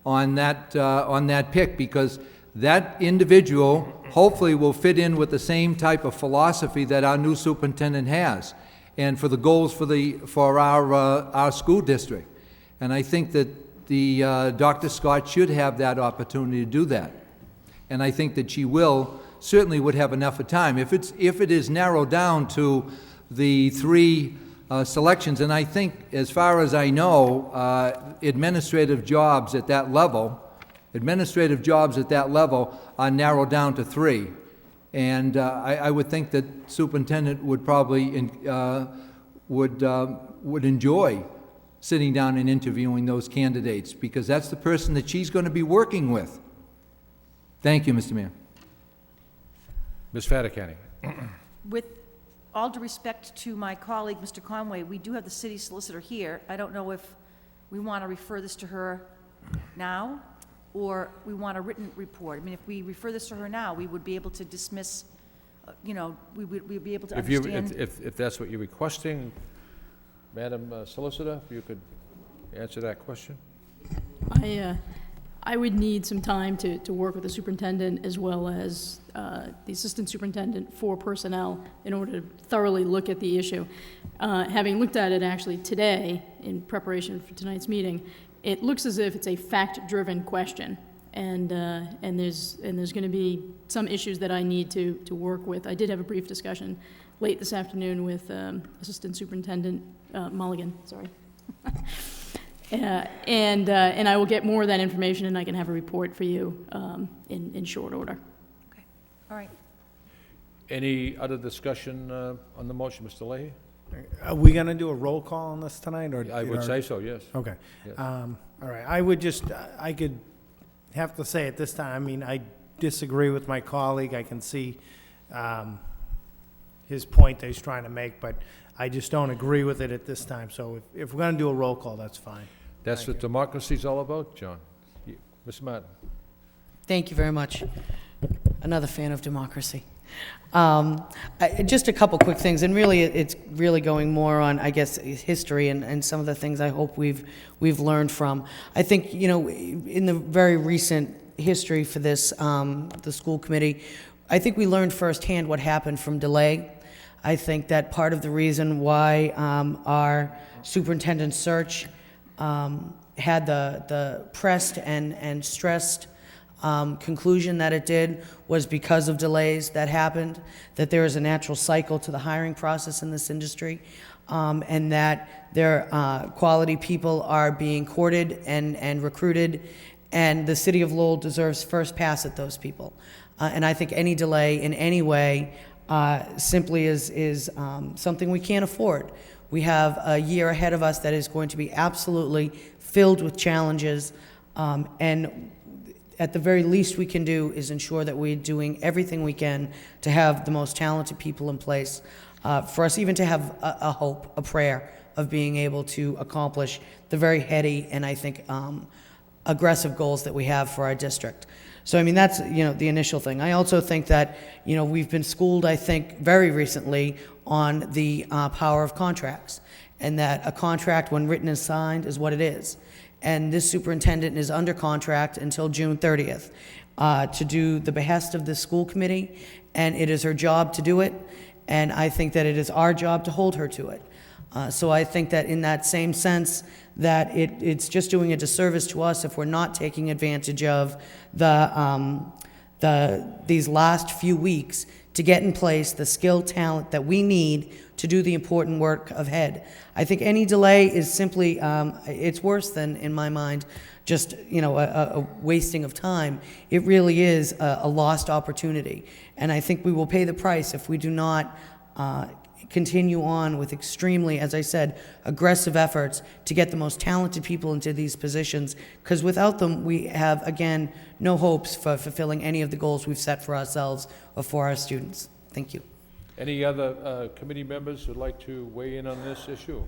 on that pick, because that individual hopefully will fit in with the same type of philosophy that our new superintendent has, and for the goals for our school district. And I think that Dr. Scott should have that opportunity to do that. And I think that she certainly would have enough of time. If it is narrowed down to the 3 selections, and I think, as far as I know, administrative jobs at that level are narrowed down to 3. And I would think that superintendent would probably would enjoy sitting down and interviewing those candidates, because that's the person that she's going to be working with. Thank you, Mr. Mayor. Ms. Fattacani. With all due respect to my colleague, Mr. Conway, we do have the city solicitor here. I don't know if we want to refer this to her now, or we want a written report. I mean, if we refer this to her now, we would be able to dismiss, we'd be able to understand. If that's what you're requesting, Madam Solicitor, if you could answer that question. I would need some time to work with the superintendent as well as the assistant superintendent for personnel in order to thoroughly look at the issue. Having looked at it actually today in preparation for tonight's meeting, it looks as if it's a fact-driven question, and there's going to be some issues that I need to work with. I did have a brief discussion late this afternoon with Assistant Superintendent Mulligan. Sorry. And I will get more of that information, and I can have a report for you in short order. Okay. All right. Any other discussion on the motion, Mr. Leahy? Are we going to do a roll call on this tonight? Or I would say so, yes. Okay. Yes. All right. I could have to say at this time, I mean, I disagree with my colleague. I can see his point that he's trying to make, but I just don't agree with it at this time. So if we're going to do a roll call, that's fine. That's what democracy's all about, John. Ms. Martin. Thank you very much. Another fan of democracy. Just a couple quick things, and really it's really going more on, I guess, history and some of the things I hope we've learned from. I think, in the very recent history for this, the school committee, I think we learned firsthand what happened from delay. I think that part of the reason why our superintendent search had the pressed and stressed conclusion that it did was because of delays that happened, that there is a natural cycle to the hiring process in this industry, and that their quality people are being courted and recruited, and the city of Lowell deserves first pass at those people. And I think any delay in any way simply is something we can't afford. We have a year ahead of us that is going to be absolutely filled with challenges, and at the very least we can do is ensure that we're doing everything we can to have the most talented people in place, for us even to have a hope, a prayer of being able to accomplish the very heady and I think aggressive goals that we have for our district. So, I mean, that's, the initial thing. I also think that, we've been schooled, I think, very recently on the power of contracts, and that a contract, when written and signed, is what it is. And this superintendent is under contract until June 30th to do the behest of this school committee, and it is her job to do it, and I think that it is our job to hold her to it. So I think that in that same sense, that it's just doing a disservice to us if we're not taking advantage of these last few weeks to get in place the skilled talent that we need to do the important work ahead. I think any delay is simply, it's worse than, in my mind, just a wasting of time. It really is a lost opportunity, and I think we will pay the price if we do not continue on with extremely, as I said, aggressive efforts to get the most talented people into these positions, because without them, we have, again, no hopes for fulfilling any of the goals we've set for ourselves or for our students. Thank you. Any other committee members who'd like to weigh in on this issue?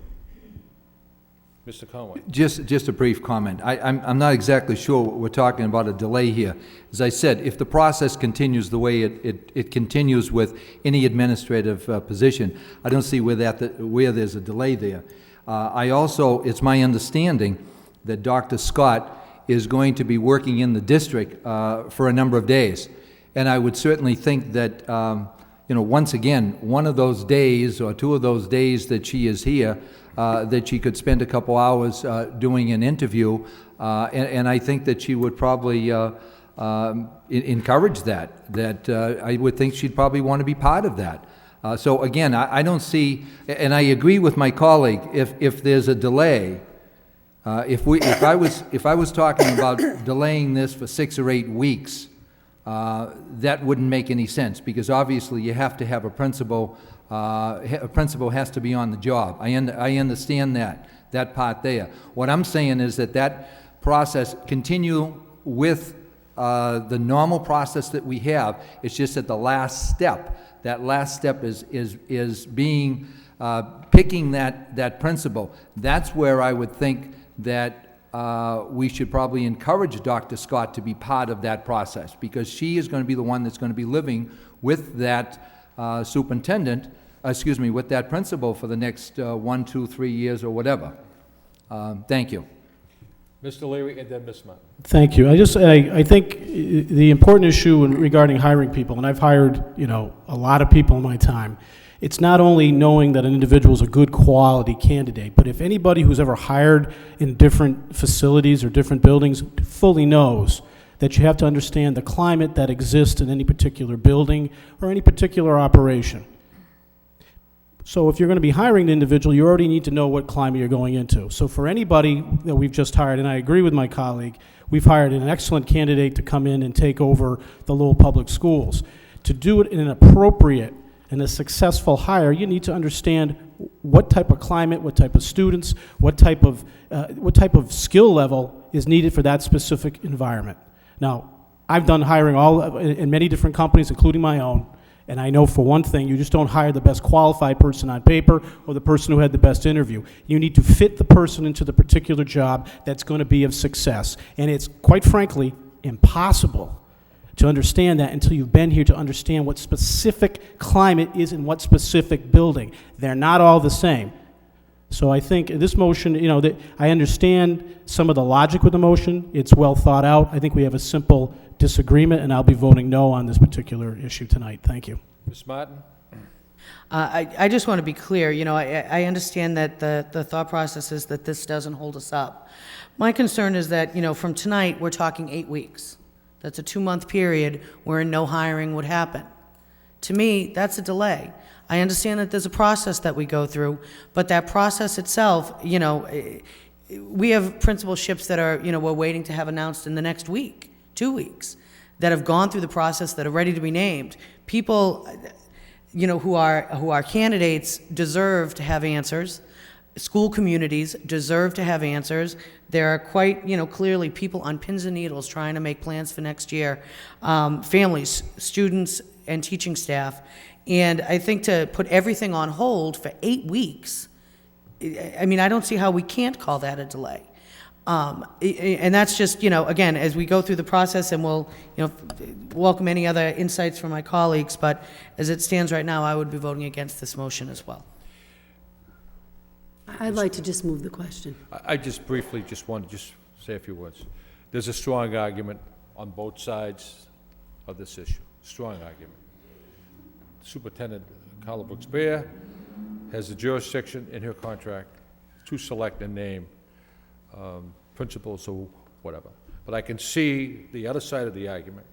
Mr. Conway. Just a brief comment. I'm not exactly sure what we're talking about, a delay here. As I said, if the process continues the way it continues with any administrative position, I don't see where there's a delay there. It's my understanding that Dr. Scott is going to be working in the district for a number of days. And I would certainly think that, once again, one of those days or two of those days that she is here, that she could spend a couple hours doing an interview, and I think that she would probably encourage that I would think she'd probably want to be part of that. So again, I don't see, and I agree with my colleague, if there's a delay, if I was talking about delaying this for 6 or 8 weeks, that wouldn't make any sense, because obviously you have to have a principal. A principal has to be on the job. I understand that part there. What I'm saying is that process continue with the normal process that we have. It's just at the last step. That last step is being picking that principal. That's where I would think that we should probably encourage Dr. Scott to be part of that process, because she is going to be the one that's going to be living with that with that principal for the next 1, 2, 3 years or whatever. Thank you. Mr. Leary and then Ms. Martin. Thank you. I think the important issue regarding hiring people, and I've hired, a lot of people in my time, it's not only knowing that an individual is a good quality candidate, but if anybody who's ever hired in different facilities or different buildings fully knows that you have to understand the climate that exists in any particular building or any particular operation. So if you're going to be hiring an individual, you already need to know what climate you're going into. So for anybody that we've just hired, and I agree with my colleague, we've hired an excellent candidate to come in and take over the Lowell Public Schools. To do it in an appropriate and a successful hire, you need to understand what type of climate, what type of students, what type of skill level is needed for that specific environment. Now, I've done hiring in many different companies, including my own. And I know for one thing, you just don't hire the best qualified person on paper or the person who had the best interview. You need to fit the person into the particular job that's going to be of success. And it's, quite frankly, impossible to understand that until you've been here to understand what specific climate is in what specific building. They're not all the same. So I think this motion, that I understand some of the logic with the motion. It's well thought out. I think we have a simple disagreement, and I'll be voting no on this particular issue tonight. Thank you. Ms. Martin? I just want to be clear. I understand that the thought process is that this doesn't hold us up. My concern is that, from tonight, we're talking 8 weeks. That's a 2-month period where no hiring would happen. To me, that's a delay. I understand that there's a process that we go through, but that process itself, we have principalships that are, we're waiting to have announced in the next week, 2 weeks, that have gone through the process, that are ready to be named. People, who are candidates deserve to have answers. School communities deserve to have answers. There are quite, clearly people on pins and needles trying to make plans for next year. Families, students, and teaching staff. And I think to put everything on hold for 8 weeks, I don't see how we can't call that a delay. And that's just, again, as we go through the process, and we'll, welcome any other insights from my colleagues, but as it stands right now, I would be voting against this motion as well. I'd like to just move the question. I just briefly want to say a few words. There's a strong argument on both sides of this issue, strong argument. Superintendent Carla Brooks-Bear has the jurisdiction in her contract to select and name principals or whatever. But I can see the other side of the argument,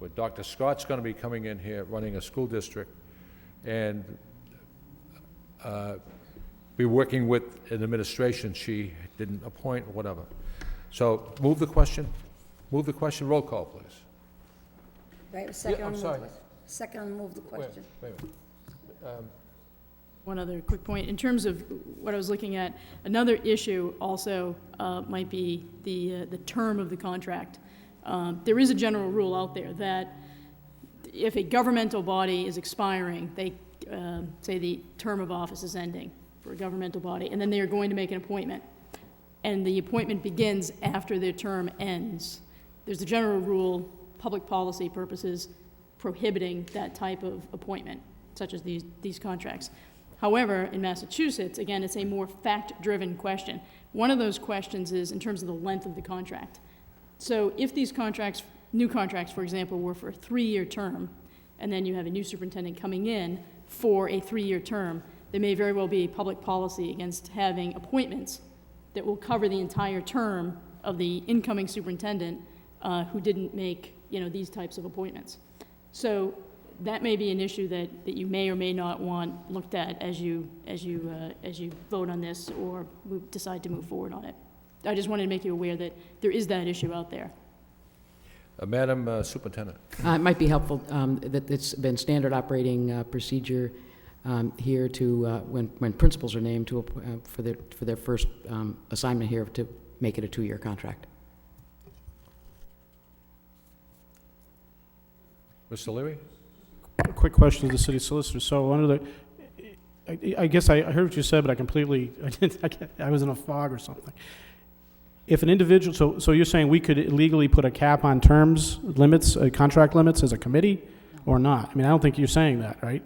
where Dr. Scott's going to be coming in here, running a school district, and be working with an administration she didn't appoint or whatever. So move the question. Move the question. Roll call, please. Right, second Yeah, on I'm the sorry. move. Second on the move the question. Wait a minute. One other quick point. In terms of what I was looking at, another issue also might be the term of the contract. There is a general rule out there that if a governmental body is expiring, say the term of office is ending for a governmental body, and then they are going to make an appointment, and the appointment begins after their term ends, there's a general rule, public policy purposes, prohibiting that type of appointment, such as these contracts. However, in Massachusetts, again, it's a more fact-driven question. One of those questions is in terms of the length of the contract. So if these contracts, new contracts, for example, were for a 3-year term, and then you have a new superintendent coming in for a 3-year term, there may very well be a public policy against having appointments that will cover the entire term of the incoming superintendent who didn't make, these types of appointments. So that may be an issue that you may or may not want looked at as you vote on this or decide to move forward on it. I just wanted to make you aware that there is that issue out there. Madam Superintendent. It might be helpful that it's been standard operating procedure here to, when principals are named to, for their first assignment here, to make it a 2-year contract. Mr. Leary? A quick question to the city solicitor. So under the, I guess I heard what you said, but I was in a fog or something. If an individual, so you're saying we could legally put a cap on terms, limits, contract limits as a committee, or not? I mean, I don't think you're saying that, right?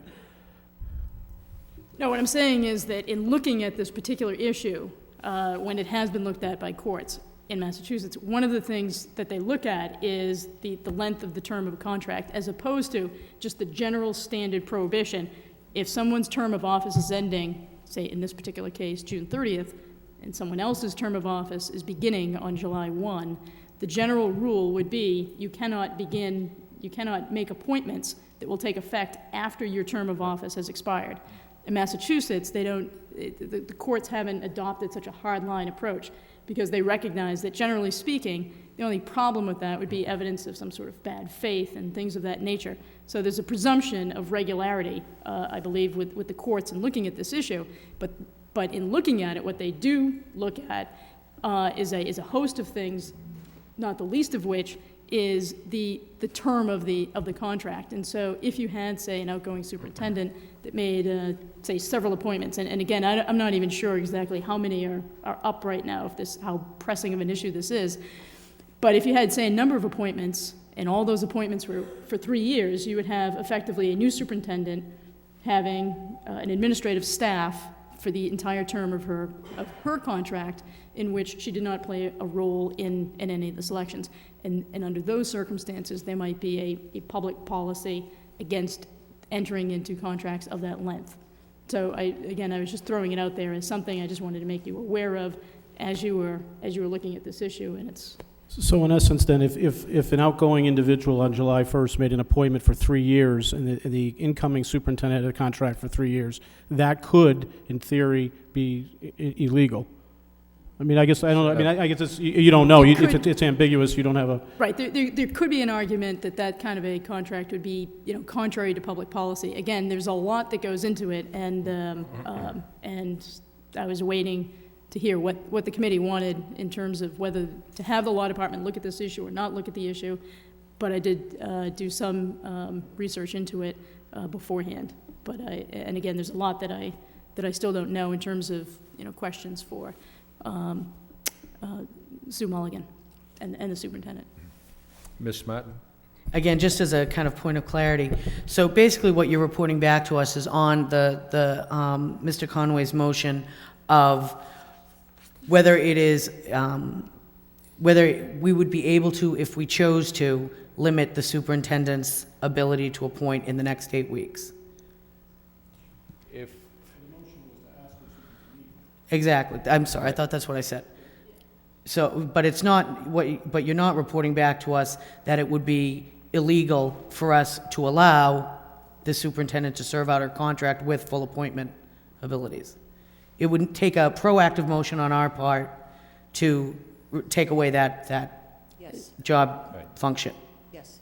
No, what I'm saying is that in looking at this particular issue, when it has been looked at by courts in Massachusetts, one of the things that they look at is the length of the term of a contract, as opposed to just the general standard prohibition. If someone's term of office is ending, say in this particular case, June 30th, and someone else's term of office is beginning on July 1, the general rule would be you cannot make appointments that will take effect after your term of office has expired. In Massachusetts, the courts haven't adopted such a hard-line approach because they recognize that, generally speaking, the only problem with that would be evidence of some sort of bad faith and things of that nature. So there's a presumption of regularity, I believe, with the courts in looking at this issue. But in looking at it, what they do look at is a host of things, not the least of which is the term of the contract. And so if you had, say, an outgoing superintendent that made, say, several appointments, and again, I'm not even sure exactly how many are up right now, how pressing of an issue this is, but if you had, say, a number of appointments, and all those appointments were for 3 years, you would have effectively a new superintendent having an administrative staff for the entire term of her contract, in which she did not play a role in any of the selections. And under those circumstances, there might be a public policy against entering into contracts of that length. So I was just throwing it out there as something I just wanted to make you aware of as you were looking at this issue, and it's... So in essence, then, if an outgoing individual on July 1st made an appointment for 3 years and the incoming superintendent had a contract for 3 years, that could, in theory, be illegal. I mean, I guess, I don't know, I mean, I guess it's, you don't know, it's ambiguous, you don't have a... Right, there could be an argument that kind of a contract would be, contrary to public policy. Again, there's a lot that goes into it, and I was waiting to hear what the committee wanted in terms of whether to have the law department look at this issue or not look at the issue, but I did do some research into it beforehand. And again, there's a lot that I still don't know in terms of questions for Sue Mulligan and the superintendent. Ms. Martin? Again, just as a kind of point of clarity, so basically what you're reporting back to us is on the Mr. Conway's motion of whether it is, whether we would be able to, if we chose to, limit the ability to appoint in the next 8 weeks. If Exactly. I'm sorry, I thought that's what I said. So, but it's not, but you're not reporting back to us that it would be illegal for us to allow the superintendent to serve out her contract with full appointment abilities. It would take a proactive motion on our part to take away that Yes. job Right. function. Yes.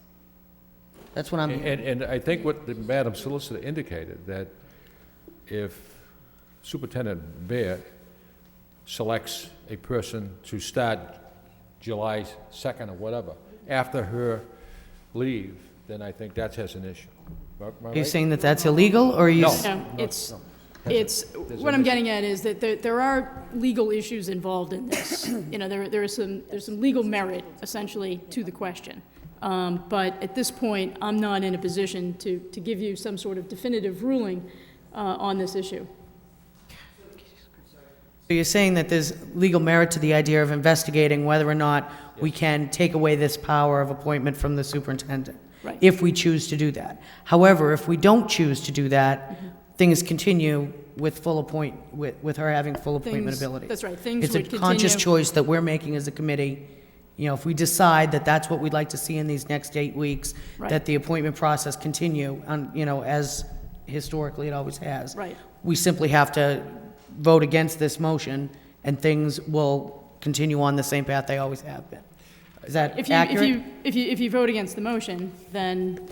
That's what I'm hearing. And I think what the Madam Solicitor indicated, that if Superintendent Bear selects a person to start July 2nd or whatever, after her leave, then I think that has an issue. Am I Are you right? saying that that's illegal, or are you? No. No, it's, There's what an I'm issue. getting at is that there are legal issues involved in this. You know, there's some legal merit, essentially, to the question. But at this point, I'm not in a position to give you some sort of definitive ruling on this issue. So you're saying that there's legal merit to the idea of investigating whether or not we can take away this power of appointment from the superintendent? Right. If we choose to do that. However, if we don't choose to do that, things continue with with her having full appointment Things- ability. that's right, things It's a would conscious continue. choice that we're making as a committee. You know, if we decide that that's what we'd like to see in these next 8 weeks, Right. that the appointment process continue on, you know, as historically it always has. Right. We simply have to vote against this motion, and things will continue on the same path they always have been. Is that accurate? If you vote against the motion, then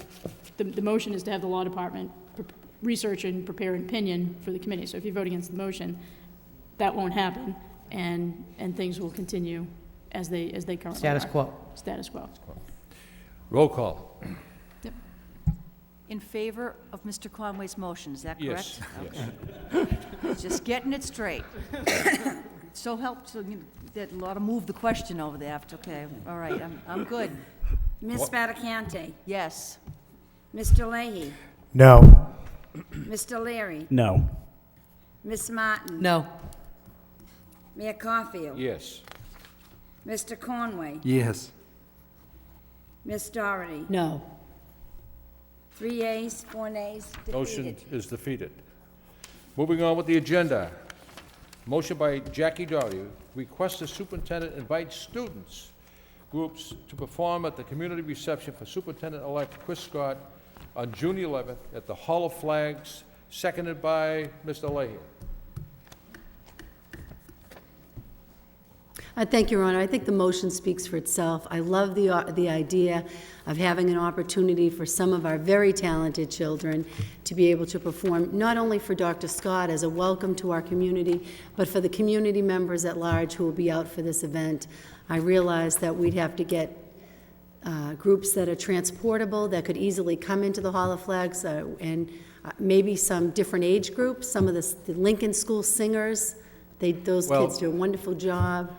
the motion is to have the law department research and prepare an opinion for the committee. So if you vote against the motion, that won't happen, and things will continue as they currently are. Status quo. Status quo. Roll call. In favor of Mr. Conway's motion, is that correct? Yes, Okay. Just getting it straight. So helped, so, you know, that a lot of move the question over there after, okay, all right, I'm good. Ms. Spadacante? Yes. Mr. Leahy? No. Mr. Leary? No. Ms. Martin? No. Mayor Caulfield? Yes. Mr. Conway? Yes. Ms. Doherty? No. 3 yeas, 4 nays, Motion defeated. is defeated. Moving on with the agenda. Motion by Jackie Doherty, request the superintendent invite students groups to perform at the community reception for Superintendent-elect Chris Scott on June 11th at the Hall of Flags, seconded by Mr. Leahy. Thank you, Your Honor. I think the motion speaks for itself. I love the idea of having an opportunity for some of our very talented children to be able to perform, not only for Dr. Scott as a welcome to our community, but for the community members at large who will be out for this event. I realize that we'd have to get groups that are transportable, that could easily come into the Hall of Flags, and maybe some different age groups, some of the Lincoln School singers. Those Well, kids do a wonderful job.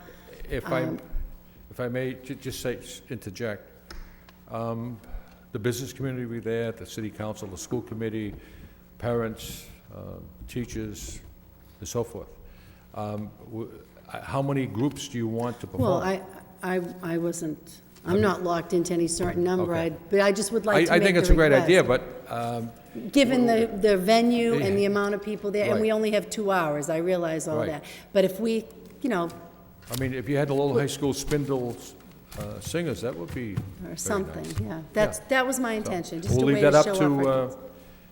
If I may just say, interject, the business community will be there, the city council, the school committee, parents, teachers, and so forth. How many groups do you want to perform? Well, I wasn't, I'm not locked into any certain number, Okay. but I just would like to make the I think it's a great request. idea, but Given the venue and the amount of people there, and Right. we only have 2 hours, I realize all Right. that. But if we, you know, I mean, if you had the Lowell High School Spindles singers, that would be or very something, nice. yeah. That was my intention, just we'll a leave way that to up show to, our,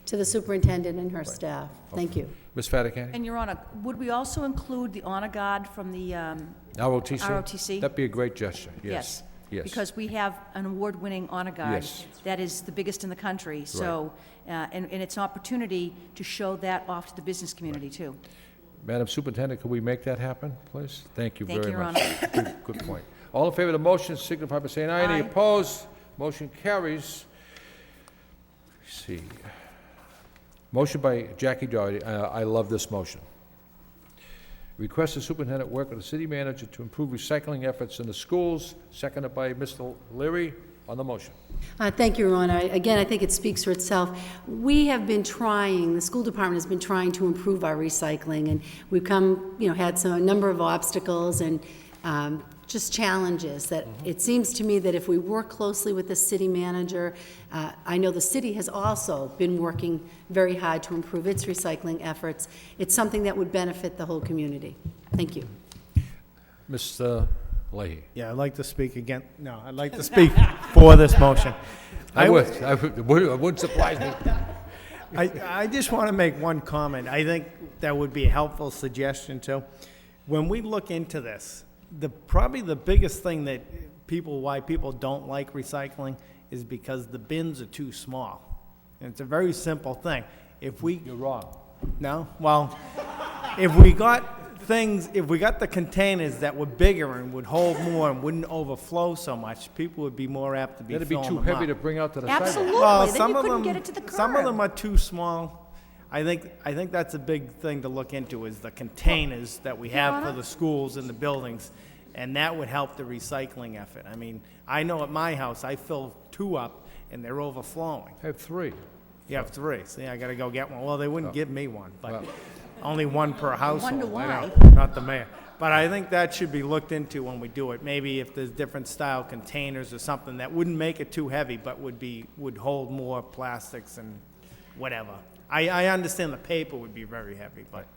to the superintendent and her staff. Thank you. Ms. Fatacani? And, Your Honor, would we also include the honor guard from the ROTC? ROTC? That'd be a great gesture, yes. Yes. Because we have an award-winning honor guard. Yes. That is the biggest in the country. So, and it's an opportunity to show that off to the business community, too. Madam Superintendent, could we make that happen, please? Thank you Thank very you, Your much. Good point. All in favor of the motion signify by saying aye. Any Aye. opposed? Motion carries. Let's see. Motion by Jackie Doherty. I love this motion. Request the superintendent work with the city manager to improve recycling efforts in the schools, seconded by Mr. Leary on the motion. Thank you, Your Honor. Again, I think it speaks for itself. We have been trying, the school department has been trying to improve our recycling, and we've had a number of obstacles and just challenges that it seems to me that if we work closely with the city manager, I know the city has also been working very hard to improve its recycling efforts. It's something that would benefit the whole community. Thank you. Mr. Leahy. Yeah, I'd like to speak again. No, I'd like to speak for this motion. I wouldn't surprise me. I just want to make one comment. I think that would be a helpful suggestion too. When we look into this, probably the biggest thing that why people don't like recycling is because the bins are too small. And it's a very simple thing. You're wrong. No? Well, if we got things, if we got the containers that were bigger and would hold more and wouldn't overflow so much, people would be more apt to be That'd filling be them too up. heavy to bring out to the sidewalk. Absolutely, Well, then some you of couldn't them, get it to the curb. some of them are too small. I think that's a big thing to look into, is the containers that we have for the schools and the buildings, and that would help the recycling effort. I mean, I know at my house, I fill 2 up, and they're overflowing. I have 3. You have 3, see, I gotta go get one. Well, they wouldn't give me one, but Well. only 1 per household. Wonder I know, why. not the mayor. But I think that should be looked into when we do it. Maybe if there's different style containers or something that wouldn't make it too heavy, but would hold more plastics and whatever. I understand the paper would be very heavy, but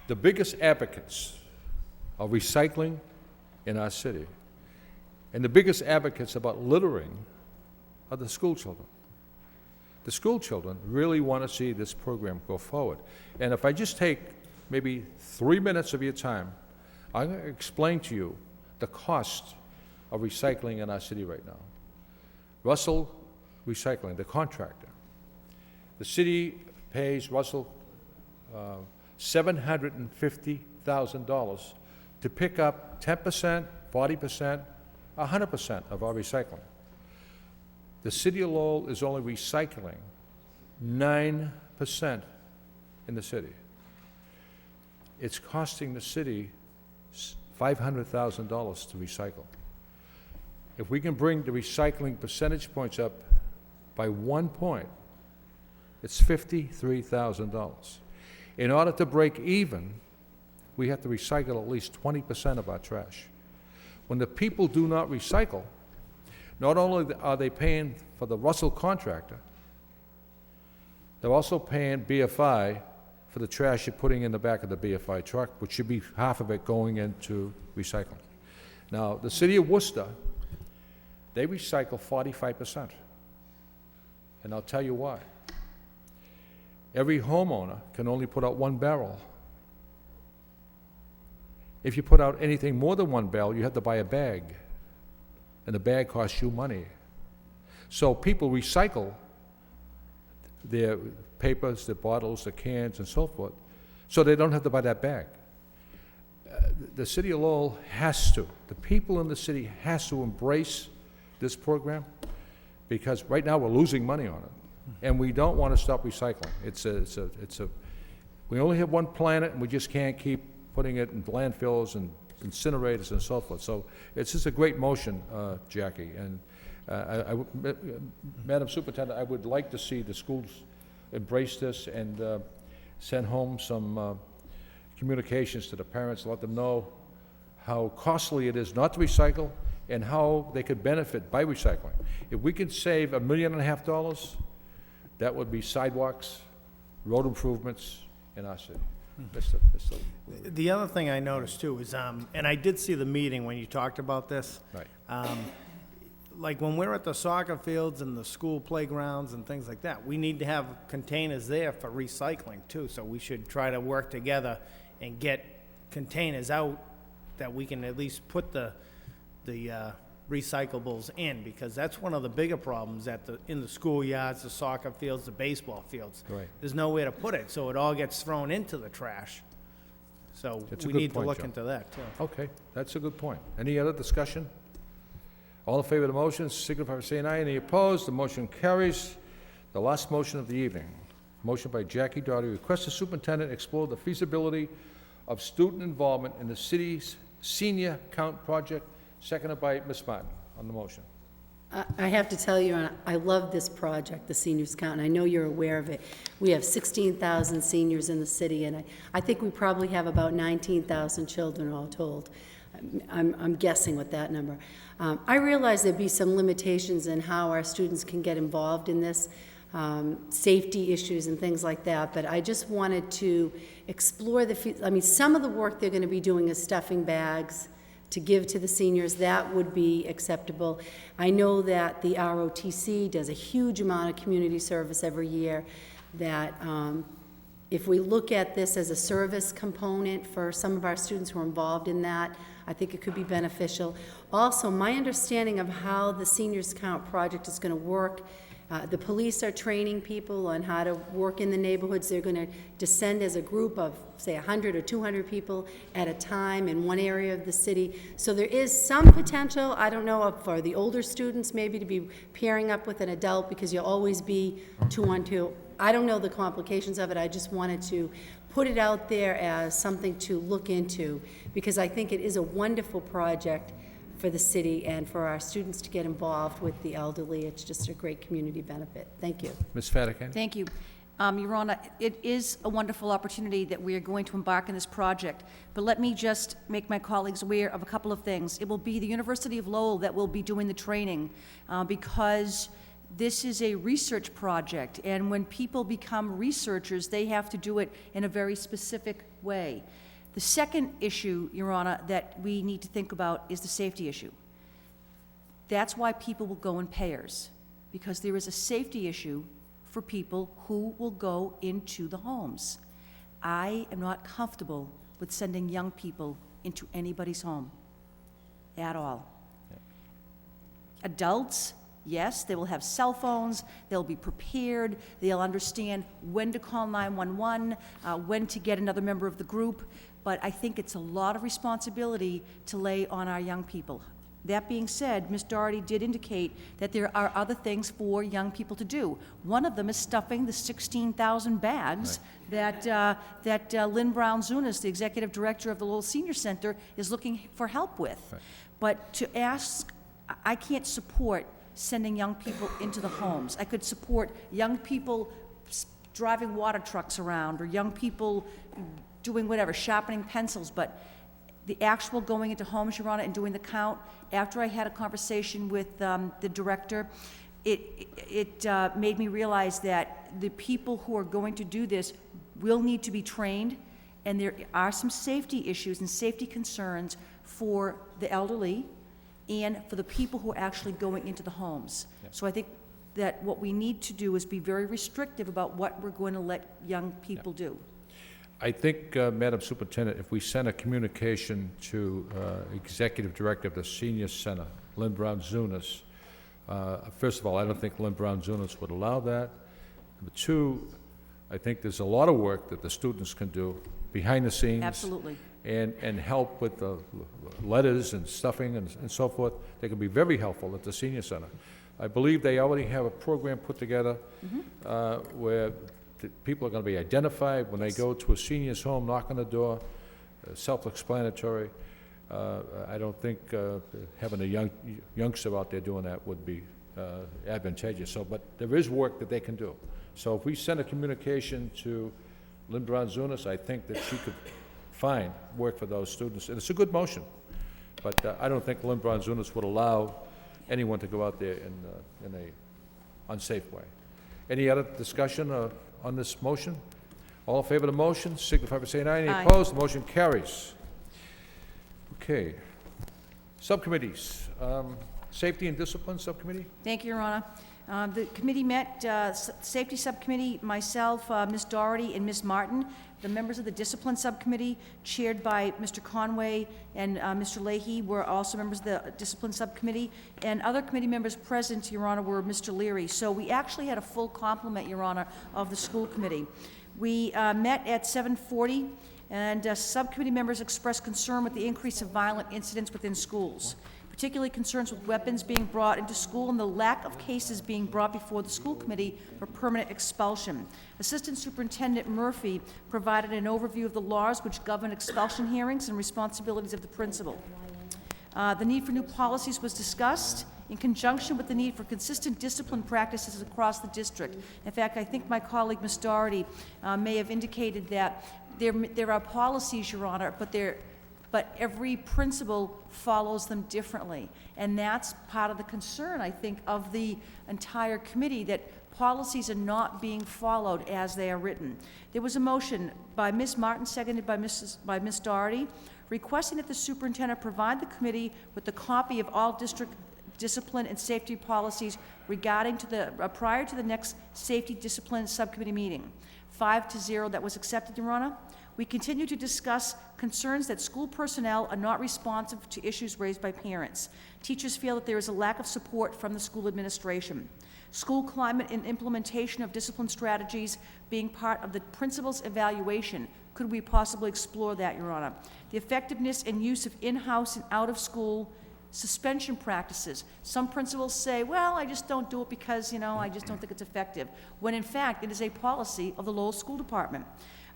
The biggest advocates of recycling in our city, and the biggest advocates about littering, are the school children. The school children really want to see this program go forward. And if I just take maybe 3 minutes of your time, I'm going to explain to you the cost of recycling in our city right now. Russell Recycling, the contractor, the city pays Russell $750,000 to pick up 10%, 40%, 100% of our recycling. The city of Lowell is only recycling 9% in the city. It's costing the city $500,000 to recycle. If we can bring the recycling percentage points up by 1 point, it's $53,000. In order to break even, we have to recycle at least 20% of our trash. When the people do not recycle, not only are they paying for the Russell contractor, they're also paying BFI for the trash you're putting in the back of the BFI truck, which should be half of it going into recycling. Now, the city of Worcester, they recycle 45%. And I'll tell you why. Every homeowner can only put out 1 barrel. If you put out anything more than 1 barrel, you have to buy a bag. And the bag costs you money. So people recycle their papers, their bottles, their cans, and so forth, so they don't have to buy that bag. The city of Lowell has to, the people in the city has to embrace this program, because right now we're losing money on it, and we don't want to stop recycling. We only have one planet, and we just can't keep putting it in landfills and incinerators and so forth. So it's just a great motion, Jackie, and Madam Superintendent, I would like to see the schools embrace this and send home some communications to the parents, let them know how costly it is not to recycle and how they could benefit by recycling. If we could save $1.5 million, that would be sidewalks, road improvements in our city. the other thing I noticed too is, and I did see the meeting when you talked about this. Right. Like when we're at the soccer fields and the school playgrounds and things like that, we need to have containers there for recycling too. So we should try to work together and get containers out that we can at least put the recyclables in, because that's one of the bigger problems in the schoolyards, the soccer fields, the baseball fields. Right. There's nowhere to put it, so it all gets thrown into the trash. So That's a we good need to point, look Joe. into that too. Okay, that's a good point. Any other discussion? All in favor of the motion, signify by saying aye. Any opposed? The motion carries. The last motion of the evening. Motion by Jackie Doughty, request the superintendent explore the feasibility of student involvement in the city's senior count project, seconded by Ms. Martin on the motion. I have to tell you, I love this project, the Seniors Count, and I know you're aware of it. We have 16,000 seniors in the city, and I think we probably have about 19,000 children all told. I'm guessing with that number. I realize there'd be some limitations in how our students can get involved in this, safety issues and things like that, but I just wanted to explore some of the work they're going to be doing is stuffing bags to give to the seniors. That would be acceptable. I know that the ROTC does a huge amount of community service every year, that if we look at this as a service component for some of our students who are involved in that, I think it could be beneficial. Also, my understanding of how the Seniors Count project is going to work The police are training people on how to work in the neighborhoods. They're going to descend as a group of, say, 100 or 200 people at a time in one area of the city. So there is some potential, I don't know, for the older students maybe to be pairing up with an adult, because you'll always be 2-on-2. I don't know the complications of it. I just wanted to put it out there as something to look into, because I think it is a wonderful project for the city and for our students to get involved with the elderly. It's just a great community benefit. Thank you. Ms. Fatican? Thank you. Your Honor, it is a wonderful opportunity that we are going to embark on this project, but let me just make my colleagues aware of a couple of things. It will be the University of Lowell that will be doing the training, because this is a research project, and when people become researchers, they have to do it in a very specific way. The second issue, Your Honor, that we need to think about is the safety issue. That's why people will go in pairs, because there is a safety issue for people who will go into the homes. I am not comfortable with sending young people into anybody's home at all. Adults, yes, they will have cell phones, they'll be prepared, they'll understand when to call 911, when to get another member of the group, but I think it's a lot of responsibility to lay on our young people. That being said, Ms. Doherty did indicate that there are other things for young people to do. One of them is stuffing the 16,000 bags that Lynn Brown-Zunas, the executive director of the Lowell Senior Center, is looking for help with. Right. But to ask, I can't support sending young people into the homes. I could support young people driving water trucks around, or young people doing whatever, sharpening pencils, but the actual going into homes, Your Honor, and doing the count, after I had a conversation with the director, it made me realize that the people who are going to do this will need to be trained, and there are some safety issues and safety concerns for the elderly and for the people who are actually going into the homes. Yeah. So I think that what we need to do is be very restrictive about what we're going to let young people do. I think, Madam Superintendent, if we send a communication to Executive Director of the Senior Center, Lynn Brown-Zunas, first of all, I don't think Lynn Brown-Zunas would allow that. Number two, I think there's a lot of work that the students can do behind the scenes. Absolutely. And help with the letters and stuffing and so forth. They can be very helpful at the Senior Center. I believe they already have a program put together where people are going to be identified when they go to a senior's home, knock on the door, self-explanatory. I don't think having a youngster out there doing that would be advantageous. So, but there is work that they can do. So if we send a communication to Lynn Brown-Zunas, I think that she could find work for those students. And it's a good motion. But I don't think Lynn Brown-Zunas would allow anyone to go out there in a unsafe way. Any other discussion on this motion? All in favor of the motion, signify by saying aye. Any Aye. opposed? The motion carries. Okay. Subcommittees. Safety and Discipline Subcommittee? Thank you, Your Honor. The committee met, Safety Subcommittee, myself, Ms. Doherty, and Ms. Martin. The members of the Discipline Subcommittee, chaired by Mr. Conway and Mr. Leahy, were also members of the Discipline Subcommittee. And other committee members present, Your Honor, were Mr. Leary. So we actually had a full complement, Your Honor, of the school committee. We met at 7:40, and subcommittee members expressed concern with the increase of violent incidents within schools, particularly concerns with weapons being brought into school and the lack of cases being brought before the school committee for permanent expulsion. Assistant Superintendent Murphy provided an overview of the laws which govern expulsion hearings and responsibilities of the principal. The need for new policies was discussed in conjunction with the need for consistent discipline practices across the district. In fact, I think my colleague, Ms. Doherty, may have indicated that there are policies, Your Honor, but every principal follows them differently. And that's part of the concern, I think, of the entire committee, that policies are not being followed as they are written. There was a motion by Ms. Martin, seconded by Ms. Doherty, requesting that the superintendent provide the committee with a copy of all district discipline and safety policies regarding to the, prior to the next safety discipline subcommittee meeting. 5-0, that was accepted, Your Honor. We continue to discuss concerns that school personnel are not responsive to issues raised by parents. Teachers feel that there is a lack of support from the school administration. School climate and implementation of discipline strategies being part of the principal's evaluation. Could we possibly explore that, Your Honor? The effectiveness and use of in-house and out-of-school suspension practices. Some principals say, well, I just don't do it because, I just don't think it's effective, when in fact it is a policy of the Lowell School Department.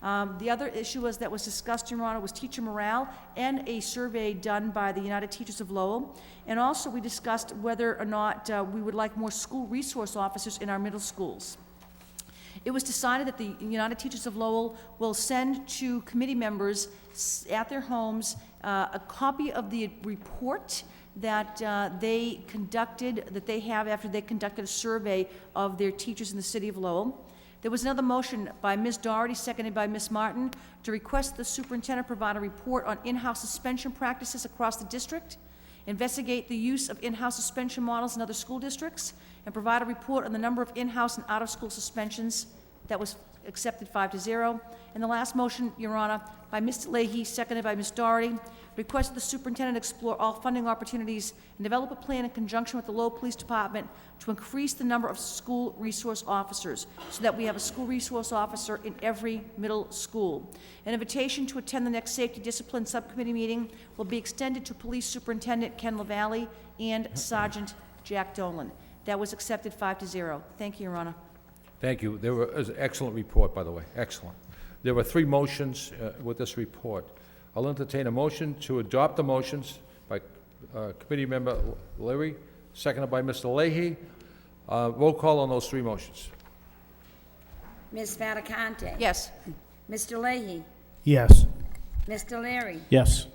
The other issue that was discussed, Your Honor, was teacher morale and a survey done by the United Teachers of Lowell. And also we discussed whether or not we would like more school resource officers in our middle schools. It was decided that the United Teachers of Lowell will send to committee members at their homes a copy of the report that they have after they conducted a survey of their teachers in the city of Lowell. There was another motion by Ms. Doherty, seconded by Ms. Martin, to request the superintendent provide a report on in-house suspension practices across the district, investigate the use of in-house suspension models in other school districts, and provide a report on the number of in-house and out-of-school suspensions. That was accepted 5-0. And the last motion, Your Honor, by Mr. Leahy, seconded by Ms. Doherty, requested the superintendent explore all funding opportunities and develop a plan in conjunction with the Lowell Police Department to increase the number of school resource officers so that we have a school resource officer in every middle school. An invitation to attend the next Safety Discipline Subcommittee meeting will be extended to Police Superintendent Ken LaValle and Sergeant Jack Dolan. That was accepted 5-0. Thank you, Your Honor. Thank you. It was an excellent report, by the way, excellent. There were 3 motions with this report. I'll entertain a motion to adopt the motions by Committee Member Leary, seconded by Mr. Leahy. Roll call on those 3 motions. Ms. Fattacante? Yes. Mr. Leahy? Yes. Mr. Leary? Yes.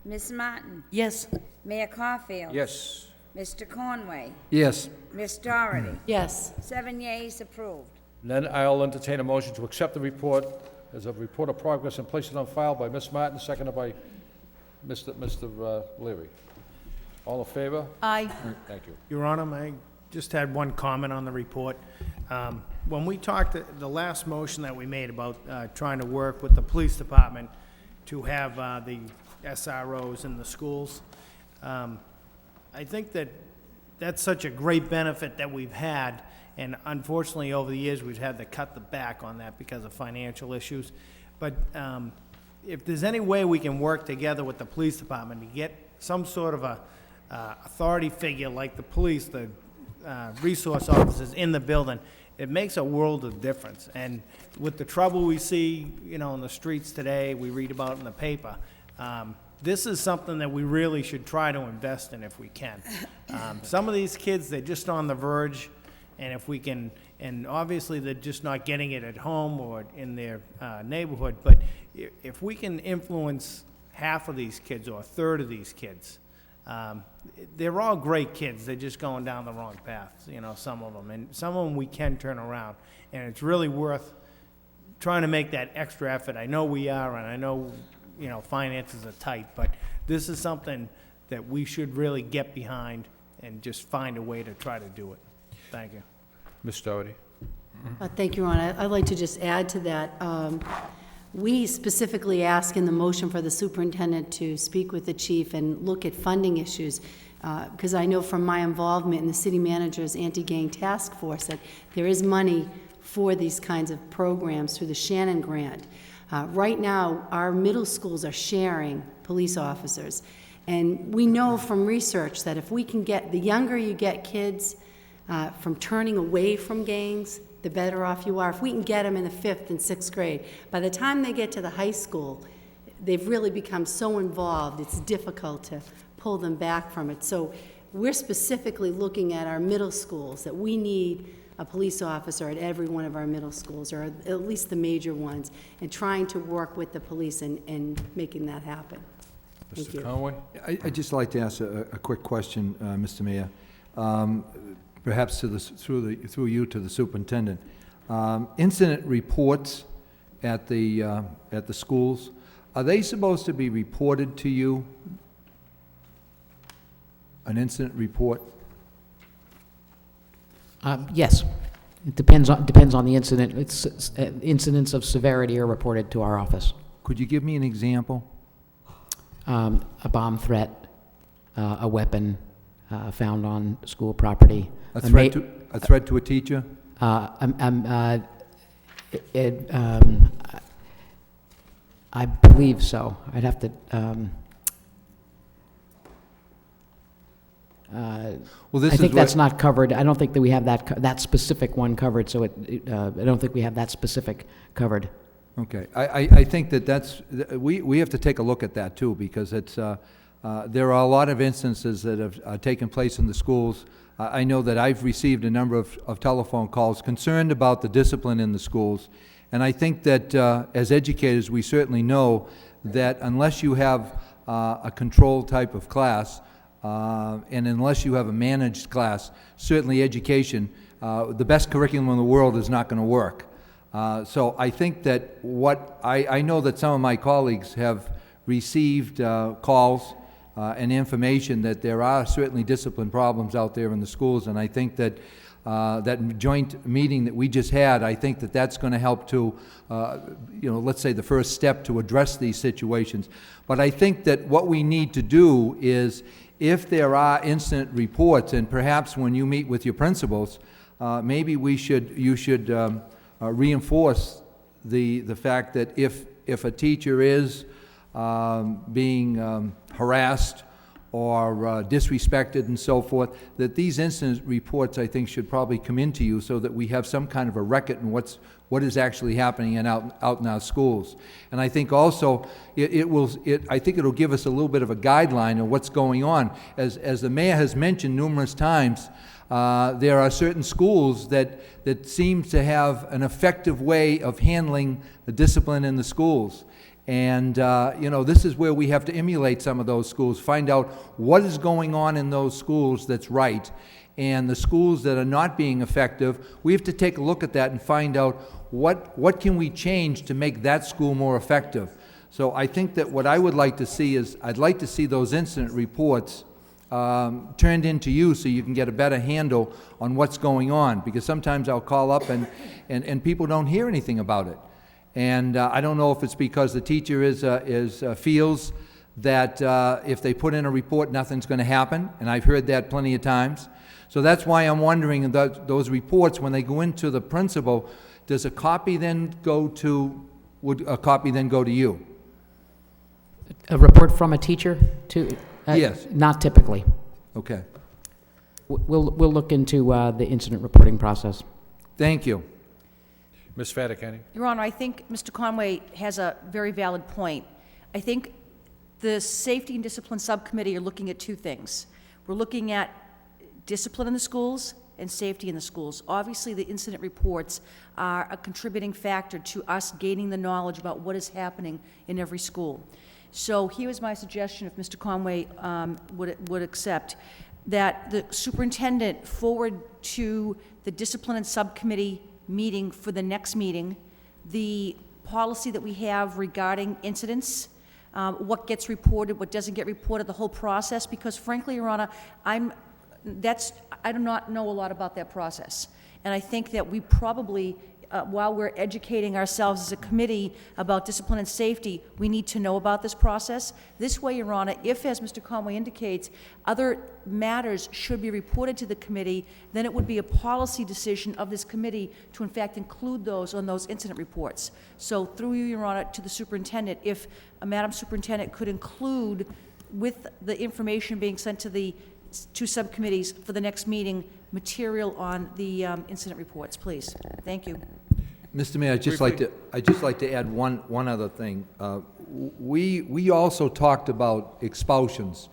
Ms. Martin? Yes. Mayor Caulfield? Yes. Mr. Conway? Yes. Ms. Doherty? Yes. 7 yeas, approved. Then I'll entertain a motion to accept the report as a report of progress and place it on file by Ms. Martin, seconded by Mr. Leary. All in favor? Aye. Thank you. Your Honor, I just had one comment on the report. When we talked, the last motion that we made about trying to work with the police department to have the SROs in the schools, I think that that's such a great benefit that we've had, and unfortunately over the years we've had to cut the back on that because of financial issues. But if there's any way we can work together with the police department to get some sort of a authority figure like the police, the resource officers in the building, it makes a world of difference. And with the trouble we see, in the streets today, we read about in the paper, this is something that we really should try to invest in if we can. Some of these kids, they're just on the verge, and if we can, and obviously they're just not getting it at home or in their neighborhood, but if we can influence half of these kids or a third of these kids, they're all great kids, they're just going down the wrong path, some of them. And some of them we can turn around, and it's really worth trying to make that extra effort. I know we are, and I know, finances are tight, but this is something that we should really get behind and just find a way to try to do it. Thank you. Ms. Doherty. Thank you, Ron. I'd like to just add to that. We specifically ask in the motion for the superintendent to speak with the chief and look at funding issues, because I know from my involvement in the city manager's anti-gang task force that there is money for these kinds of programs through the Shannon Grant. Right now, our middle schools are sharing police officers, and we know from research that if we can get, the younger you get kids from turning away from gangs, the better off you are. If we can get them in the 5th and 6th grade, by the time they get to the high school, they've really become so involved, it's difficult to pull them back from it. So we're specifically looking at our middle schools, that we need a police officer at every one of our middle schools, or at least the major ones, and trying to work with the police and making that happen. Thank you. Mr. Conway? I'd just like to ask a quick question, Mr. Mayor. Perhaps through you to the superintendent. Incident reports at the schools, are they supposed to be reported to you? An incident report? Yes. It depends on the incident. Incidents of severity are reported to our office. Could you give me an example? A bomb threat, a weapon found on school property. A threat to a teacher? I believe so. I'd have to. Well, this I think is that's what- not covered. I don't think that we have that specific one covered. So I don't think we have that specific covered. Okay, I think that's, we have to take a look at that too, because it's, there are a lot of instances that have taken place in the schools. I know that I've received a number of telephone calls concerned about the discipline in the schools, and I think that as educators, we certainly know that unless you have a controlled type of class, and unless you have a managed class, certainly education, the best curriculum in the world is not going to work. So I think that I know that some of my colleagues have received calls and information that there are certainly discipline problems out there in the schools, and I think that that joint meeting that we just had, I think that that's going to help to, let's say the first step to address these situations. But I think that what we need to do is, if there are incident reports, and perhaps when you meet with your principals, maybe you should reinforce the fact that if a teacher is being harassed or disrespected and so forth, that these incident reports, I think, should probably come into you so that we have some kind of a record in what is actually happening out in our schools. And I think also I think it'll give us a little bit of a guideline of what's going on. As the mayor has mentioned numerous times, there are certain schools that seem to have an effective way of handling the discipline in the schools. And, this is where we have to emulate some of those schools, find out what is going on in those schools that's right. And the schools that are not being effective, we have to take a look at that and find out what can we change to make that school more effective. So I think that what I would like to see is, I'd like to see those incident reports turned into you so you can get a better handle on what's going on. Because sometimes I'll call up and people don't hear anything about it. And I don't know if it's because the teacher feels that if they put in a report, nothing's going to happen, and I've heard that plenty of times. So that's why I'm wondering, those reports, when they go into the principal, does a copy then go to, would a copy then go to you? A report from a teacher to? Yes. Not typically. Okay. We'll look into the incident reporting process. Thank you. Ms. Fatacani? Your Honor, I think Mr. Conway has a very valid point. I think the Safety and Discipline Subcommittee are looking at two things. We're looking at discipline in the schools and safety in the schools. Obviously, the incident reports are a contributing factor to us gaining the knowledge about what is happening in every school. So here's my suggestion, if Mr. Conway would accept, that the superintendent forward to the Discipline and Subcommittee meeting for the next meeting the policy that we have regarding incidents, what gets reported, what doesn't get reported, the whole process, because frankly, Your Honor, I do not know a lot about that process. And I think that we probably, while we're educating ourselves as a committee about discipline and safety, we need to know about this process. This way, Your Honor, if, as Mr. Conway indicates, other matters should be reported to the committee, then it would be a policy decision of this committee to in fact include those on those incident reports. So through you, Your Honor, to the superintendent, if Madam Superintendent could include with the information being sent to the two subcommittees for the next meeting material on the incident reports, please. Thank you. Mr. Mayor, I'd just like to add one other thing. We also talked about expulsions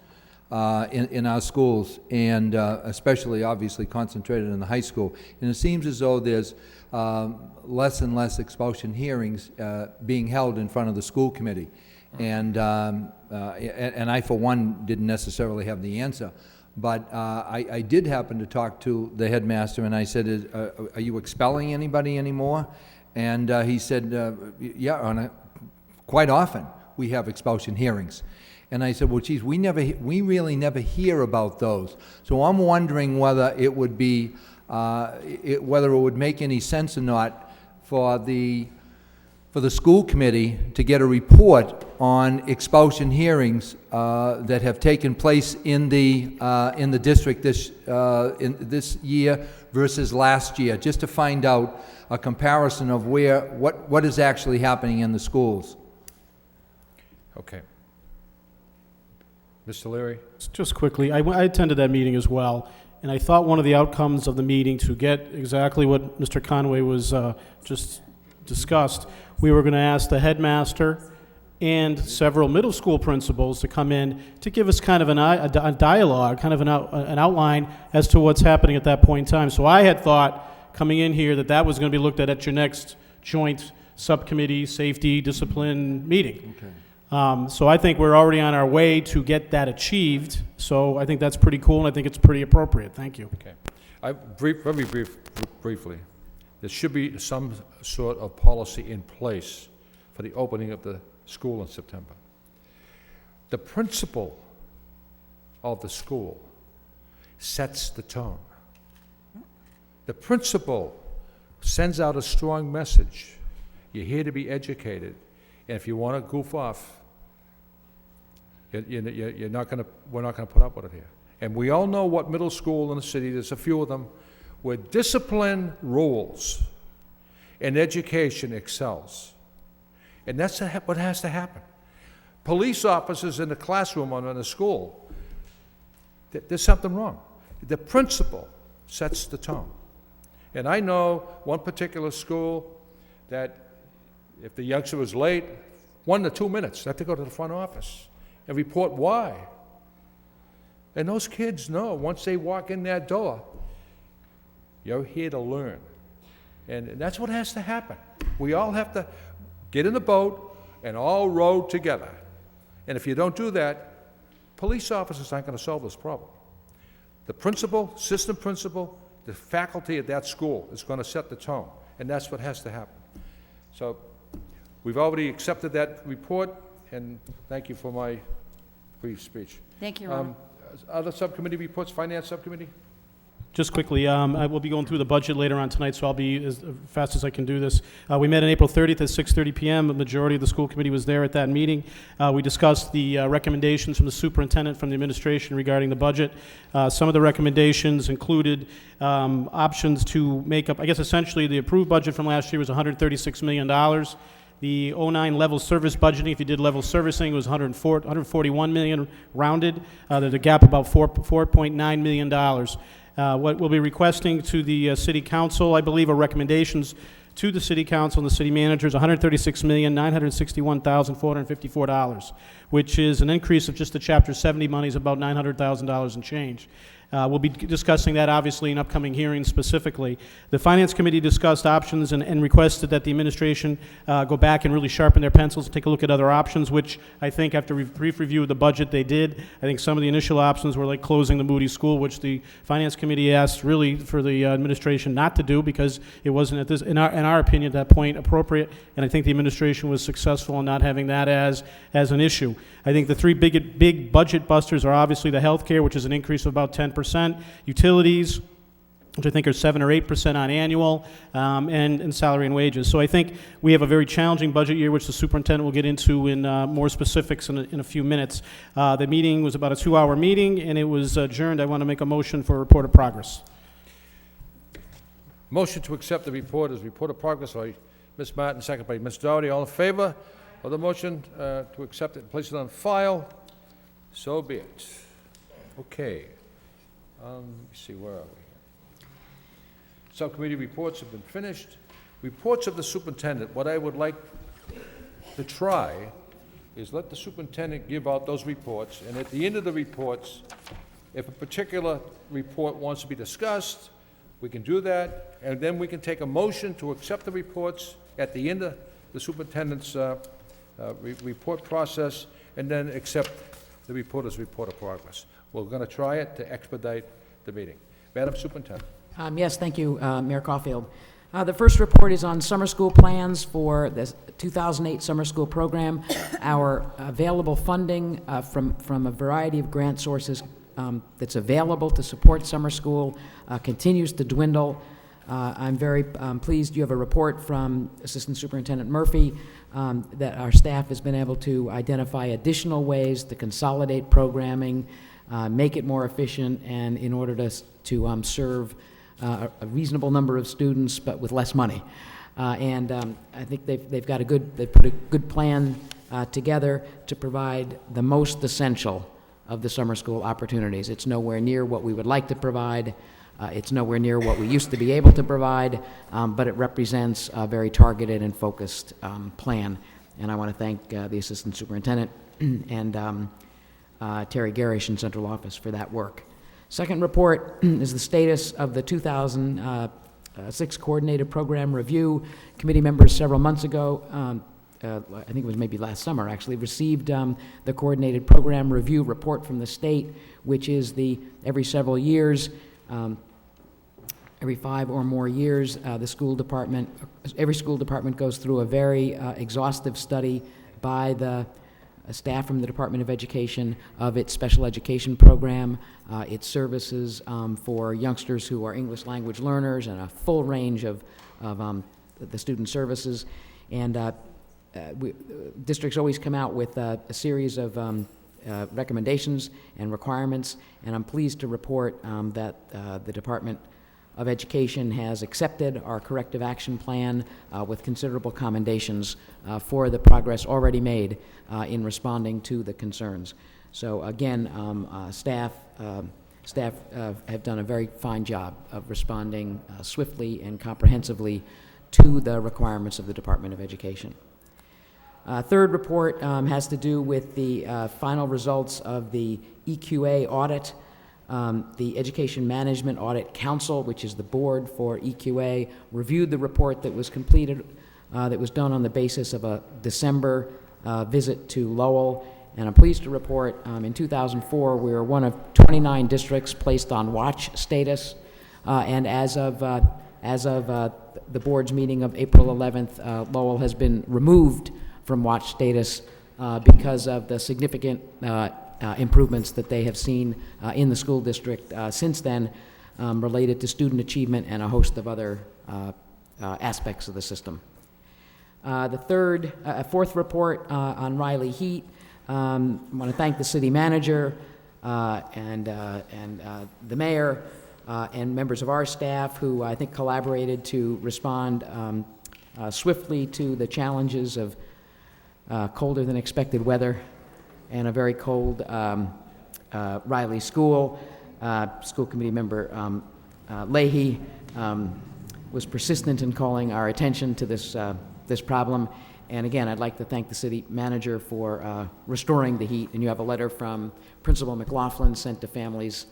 in our schools, and especially obviously concentrated in the high school. And it seems as though there's less and less expulsion hearings being held in front of the school committee. And I, for one, didn't necessarily have the answer. But I did happen to talk to the headmaster, and I said, are you expelling anybody anymore? And he said, yeah, quite often we have expulsion hearings. And I said, well, geez, we really never hear about those. So I'm wondering whether it would be, whether it would make any sense or not for the for the school committee to get a report on expulsion hearings that have taken place in the district this year versus last year, just to find out a comparison of what is actually happening in the schools. Okay. Mr. Leary? Just quickly, I attended that meeting as well, and I thought one of the outcomes of the meeting, to get exactly what Mr. Conway was just discussed, we were going to ask the headmaster and several middle school principals to come in to give us kind of a dialogue, kind of an outline as to what's happening at that point in time. So I had thought, coming in here, that was going to be looked at your next joint subcommittee, safety, discipline meeting. Okay. So I think we're already on our way to get that achieved. So I think that's pretty cool, and I think it's pretty appropriate. Thank you. Okay. Very briefly, there should be some sort of policy in place for the opening of the school in September. The principal of the school sets the tone. The principal sends out a strong message. You're here to be educated, and if you want to goof off, we're not going to put up with it here. And we all know what middle school in the city, there's a few of them, where discipline rules and education excels. And that's what has to happen. Police officers in the classroom or in the school, there's something wrong. The principal sets the tone. And I know one particular school that if the youngster was late, 1 to 2 minutes, they have to go to the front office and report why. And those kids know once they walk in that door, you're here to learn. And that's what has to happen. We all have to get in the boat and all row together. And if you don't do that, police officers aren't going to solve this problem. The principal, system principal, the faculty at that school is going to set the tone, and that's what has to happen. So we've already accepted that report, and thank you for my brief speech. Thank you, Ron. Other subcommittee reports, Finance Subcommittee? Just quickly, I will be going through the budget later on tonight, so I'll be as fast as I can do this. We met on April 30th at 6:30 p.m. The majority of the school committee was there at that meeting. We discussed the recommendations from the superintendent, from the administration regarding the budget. Some of the recommendations included options to make up, I guess essentially the approved budget from last year was $136 million. The 09 level service budgeting, if you did level servicing, was $141 million rounded. There's a gap about $4.9 million. What we'll be requesting to the City Council, I believe, are recommendations to the City Council and the City Managers, $136,961,454, which is an increase of just the Chapter 70 monies, about $900,000 and change. We'll be discussing that, obviously, in upcoming hearings specifically. The Finance Committee discussed options and requested that the administration go back and really sharpen their pencils and take a look at other options, which I think after a brief review of the budget they did. I think some of the initial options were like closing the Moody School, which the Finance Committee asked really for the administration not to do because it wasn't, in our opinion, at that point appropriate, and I think the administration was successful in not having that as an issue. I think the three big budget busters are obviously the health care, which is an increase of about 10%, utilities, which I think are 7 or 8% on annual, and salary and wages. So I think we have a very challenging budget year, which the superintendent will get into in more specifics in a few minutes. The meeting was about a 2-hour meeting, and it was adjourned. I want to make a motion for a report of progress. Motion to accept the report as report of progress by Ms. Martin, second by Ms. Doherty. All in favor of the motion to accept it and place it on file? So be it. Okay. Let me see, where are we? Subcommittee reports have been finished. Reports of the superintendent. What I would like to try is let the superintendent give out those reports, and at the end of the reports, if a particular report wants to be discussed, we can do that, and then we can take a motion to accept the reports at the end of the superintendent's report process, and then accept the reporter's report of progress. We're going to try it to expedite the meeting. Madam Superintendent. Yes, thank you, Mayor Caulfield. The first report is on summer school plans for the 2008 summer school program. Our available funding from a variety of grant sources that's available to support summer school continues to dwindle. I'm very pleased you have a report from Assistant Superintendent Murphy that our staff has been able to identify additional ways to consolidate programming, make it more efficient, and in order to serve a reasonable number of students, but with less money. And I think they've put a good plan together to provide the most essential of the summer school opportunities. It's nowhere near what we would like to provide. It's nowhere near what we used to be able to provide, but it represents a very targeted and focused plan. And I want to thank the Assistant Superintendent and Terry Garish in Central Office for that work. Second report is the status of the 2006 Coordinated Program Review. Committee members several months ago, I think it was maybe last summer actually, received the Coordinated Program Review report from the state, which is every several years, every 5 or more years, every school department goes through a very exhaustive study by the staff from the Department of Education of its special education program, its services for youngsters who are English language learners, and a full range of the student services. And districts always come out with a series of recommendations and requirements, and I'm pleased to report that the Department of Education has accepted our corrective action plan with considerable commendations for the progress already made in responding to the concerns. So again, staff have done a very fine job of responding swiftly and comprehensively to the requirements of the Department of Education. Third report has to do with the final results of the EQA audit. The Education Management Audit Council, which is the board for EQA, reviewed the report that was completed, that was done on the basis of a December visit to Lowell. And I'm pleased to report in 2004, we were one of 29 districts placed on watch status. And as of the board's meeting of April 11th, Lowell has been removed from watch status because of the significant improvements that they have seen in the school district since then, related to student achievement and a host of other aspects of the system. The fourth report on Riley Heat. I want to thank the city manager and the mayor and members of our staff who I think collaborated to respond swiftly to the challenges of colder than expected weather and a very cold Riley School. School committee member Leahy was persistent in calling our attention to this problem. And again, I'd like to thank the city manager for restoring the heat. And you have a letter from Principal McLaughlin sent to families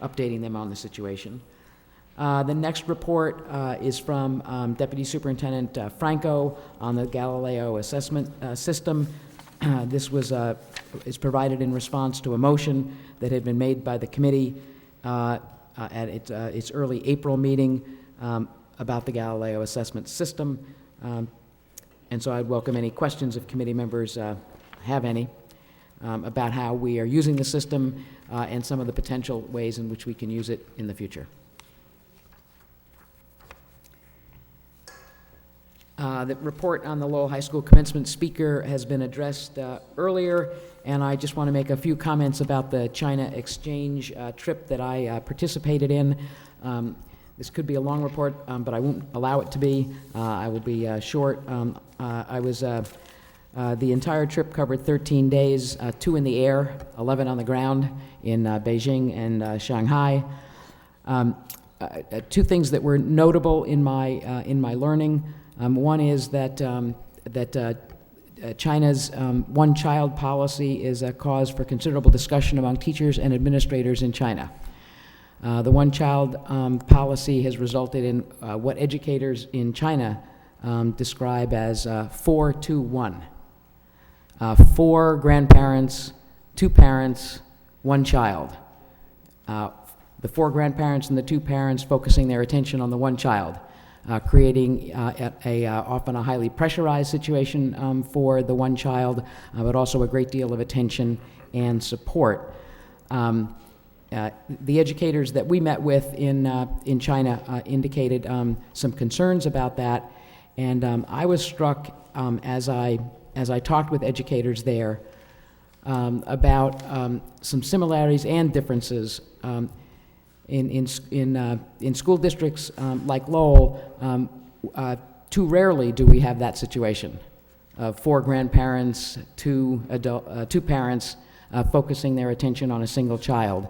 updating them on the situation. The next report is from Deputy Superintendent Franco on the Galileo assessment system. This is provided in response to a motion that had been made by the committee at its early April meeting about the Galileo assessment system. And so I'd welcome any questions if committee members have any about how we are using the system and some of the potential ways in which we can use it in the future. The report on the Lowell High School commencement speaker has been addressed earlier, and I just want to make a few comments about the China exchange trip that I participated in. This could be a long report, but I won't allow it to be. I will be short. The entire trip covered 13 days, 2 in the air, 11 on the ground in Beijing and Shanghai. 2 things that were notable in my learning. One is that China's one-child policy is a cause for considerable discussion among teachers and administrators in China. The one-child policy has resulted in what educators in China describe as 4-2-1. 4 grandparents, 2 parents, 1 child. The 4 grandparents and the 2 parents focusing their attention on the 1 child. Creating often a highly pressurized situation for the 1 child, but also a great deal of attention and support. And The educators that we met with in China indicated some concerns about that, and I was struck as I talked with educators there about some similarities and differences in school districts like Lowell. Too rarely do we have that situation of 4 grandparents, 2 parents focusing their attention on a single child.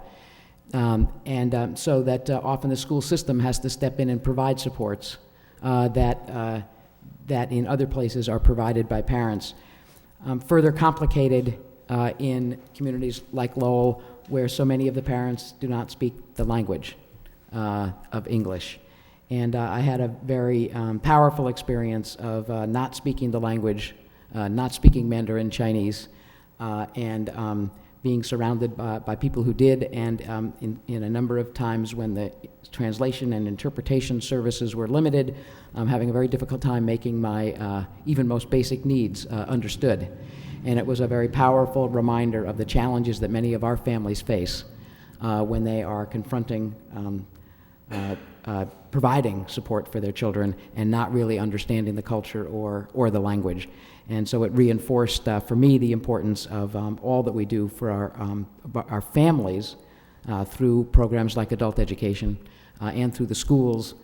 So that often the school system has to step in and provide supports that in other places are provided by parents. Further complicated in communities like Lowell, where so many of the parents do not speak the language of English. And I had a very powerful experience of not speaking the language, not speaking Mandarin Chinese, and being surrounded by people who did, and in a number of times when the translation and interpretation services were limited, having a very difficult time making my even most basic needs understood. And it was a very powerful reminder of the challenges that many of our families face when they are confronting providing support for their children and not really understanding the culture or the language. And so it reinforced for me the importance of all that we do for our families through programs like adult education and through the schools,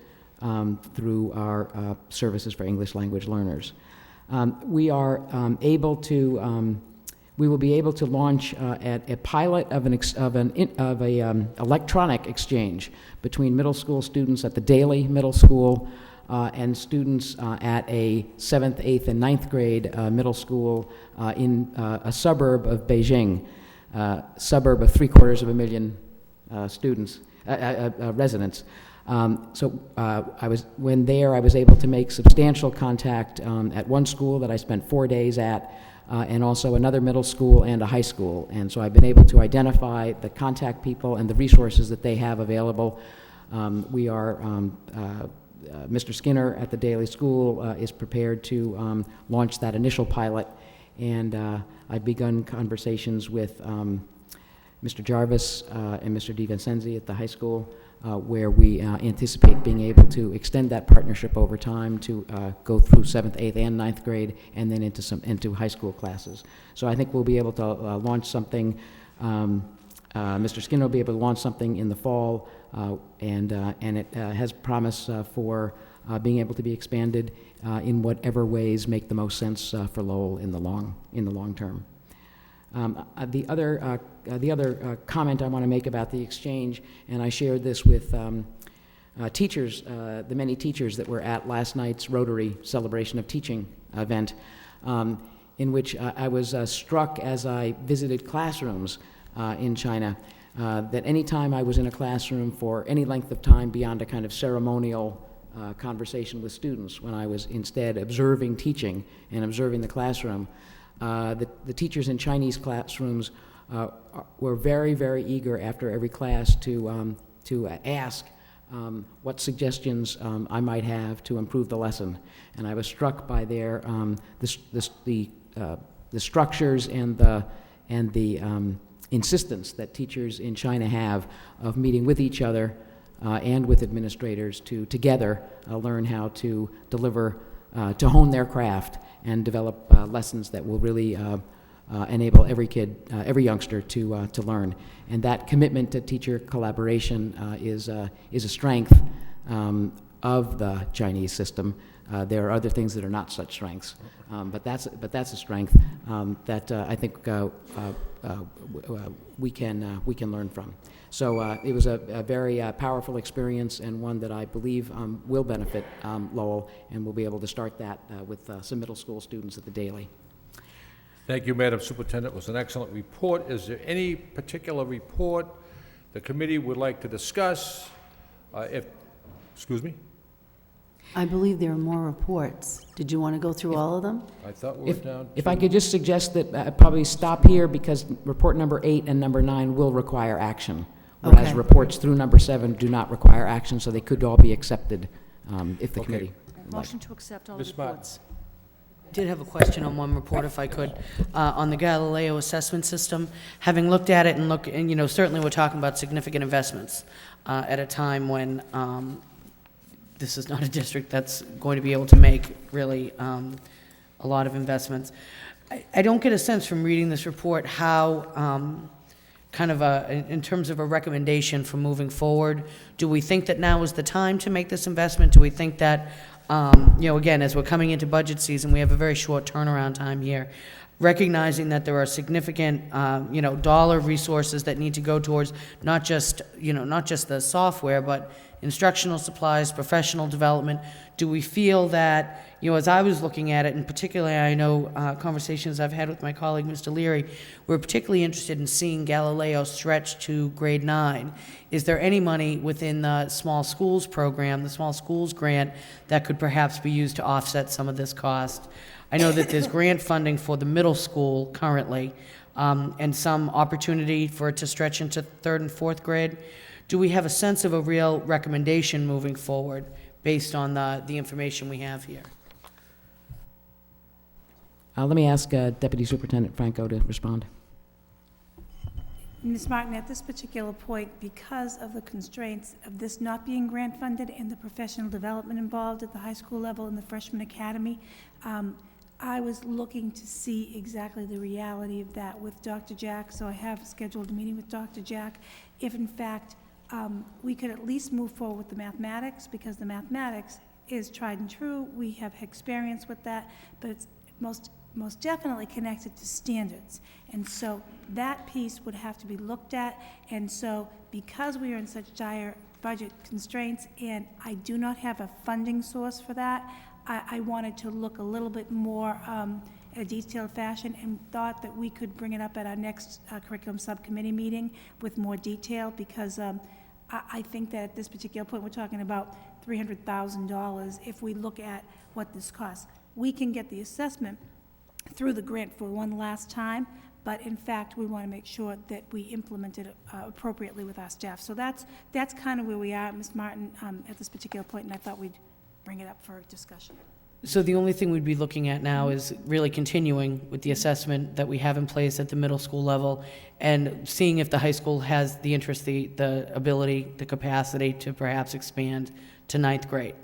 through our services for English language learners. We will be able to launch a pilot of an electronic exchange between middle school students at the Daly Middle School and students at a 7th, 8th, and 9th grade middle school in a suburb of Beijing, suburb of 750,000 students, residents. When there, I was able to make substantial contact at one school that I spent 4 days at, and also another middle school and a high school. And so I've been able to identify the contact people and the resources that they have available. Mr. Skinner at the Daly School is prepared to launch that initial pilot, and I've begun conversations with Mr. Jarvis and Mr. DiVincenzi at the high school, where we anticipate being able to extend that partnership over time to go through 7th, 8th, and 9th grade, and then into high school classes. So I think we'll be able to launch something. Mr. Skinner will be able to launch something in the fall, and it has promise for being able to be expanded in whatever ways make the most sense for Lowell in the long term. The other comment I want to make about the exchange, and I shared this with teachers, the many teachers that were at last night's Rotary Celebration of Teaching event, in which I was struck as I visited classrooms in China, that any time I was in a classroom for any length of time beyond a kind of ceremonial conversation with students, when I was instead observing teaching and observing the classroom, the teachers in Chinese classrooms were very, very eager after every class to ask what suggestions I might have to improve the lesson. And I was struck by their the structures and the insistence that teachers in China have of meeting with each other and with administrators to together learn how to deliver, to hone their craft and develop lessons that will really enable every kid, every youngster to learn. And that commitment to teacher collaboration is a strength of the Chinese system. There are other things that are not such strengths, but that's a strength that I think we can learn from. So it was a very powerful experience, and one that I believe will benefit Lowell, and we'll be able to start that with some middle school students at the Daly. Thank you, Madam Superintendent. It was an excellent report. Is there any particular report the committee would like to discuss? Excuse me? I believe there are more reports. Did you want to go through all of them? I thought we were down If I could just suggest that I probably stop here, because report number 8 and number 9 will require action, whereas Okay. reports through number 7 do not require action, so they could all be accepted if the committee would like. Motion to accept all the Ms. Martin. reports. Did have a question on one report, if I could, on the Galileo assessment system. Having looked at it and certainly we're talking about significant investments at a time when this is not a district that's going to be able to make really a lot of investments. I don't get a sense from reading this report how in terms of a recommendation for moving forward, do we think that now is the time to make this investment? Do we think that again, as we're coming into budget season, we have a very short turnaround time here, recognizing that there are significant, dollar resources that need to go towards not just the software, but instructional supplies, professional development. Do we feel that, as I was looking at it, and particularly I know conversations I've had with my colleague, Mr. Leary, we're particularly interested in seeing Galileo stretch to grade 9. Is there any money within the small schools program, the small schools grant, that could perhaps be used to offset some of this cost? I know that there's grant funding for the middle school currently, and some opportunity for it to stretch into 3rd and 4th grade. Do we have a sense of a real recommendation moving forward based on the information we have here? Let me ask Deputy Superintendent Franco to respond. Ms. Martin, at this particular point, because of the constraints of this not being grant funded and the professional development involved at the high school level in the freshman academy, I was looking to see exactly the reality of that with Dr. Jack, so I have scheduled a meeting with Dr. Jack. If in fact we could at least move forward with the mathematics, because the mathematics is tried and true, we have experience with that, but it's most definitely connected to standards. And so that piece would have to be looked at. And so because we are in such dire budget constraints and I do not have a funding source for that, I wanted to look a little bit more in a detailed fashion and thought that we could bring it up at our next curriculum subcommittee meeting with more detail, because I think that at this particular point we're talking about $300,000 if we look at what this costs. We can get the assessment through the grant for one last time, but in fact we want to make sure that we implement it appropriately with our staff. So that's kind of where we are, Ms. Martin, at this particular point, and I thought we'd bring it up for discussion. So the only thing we'd be looking at now is really continuing with the assessment that we have in place at the middle school level and seeing if the high school has the interest, the ability, the capacity to perhaps expand to 9th grade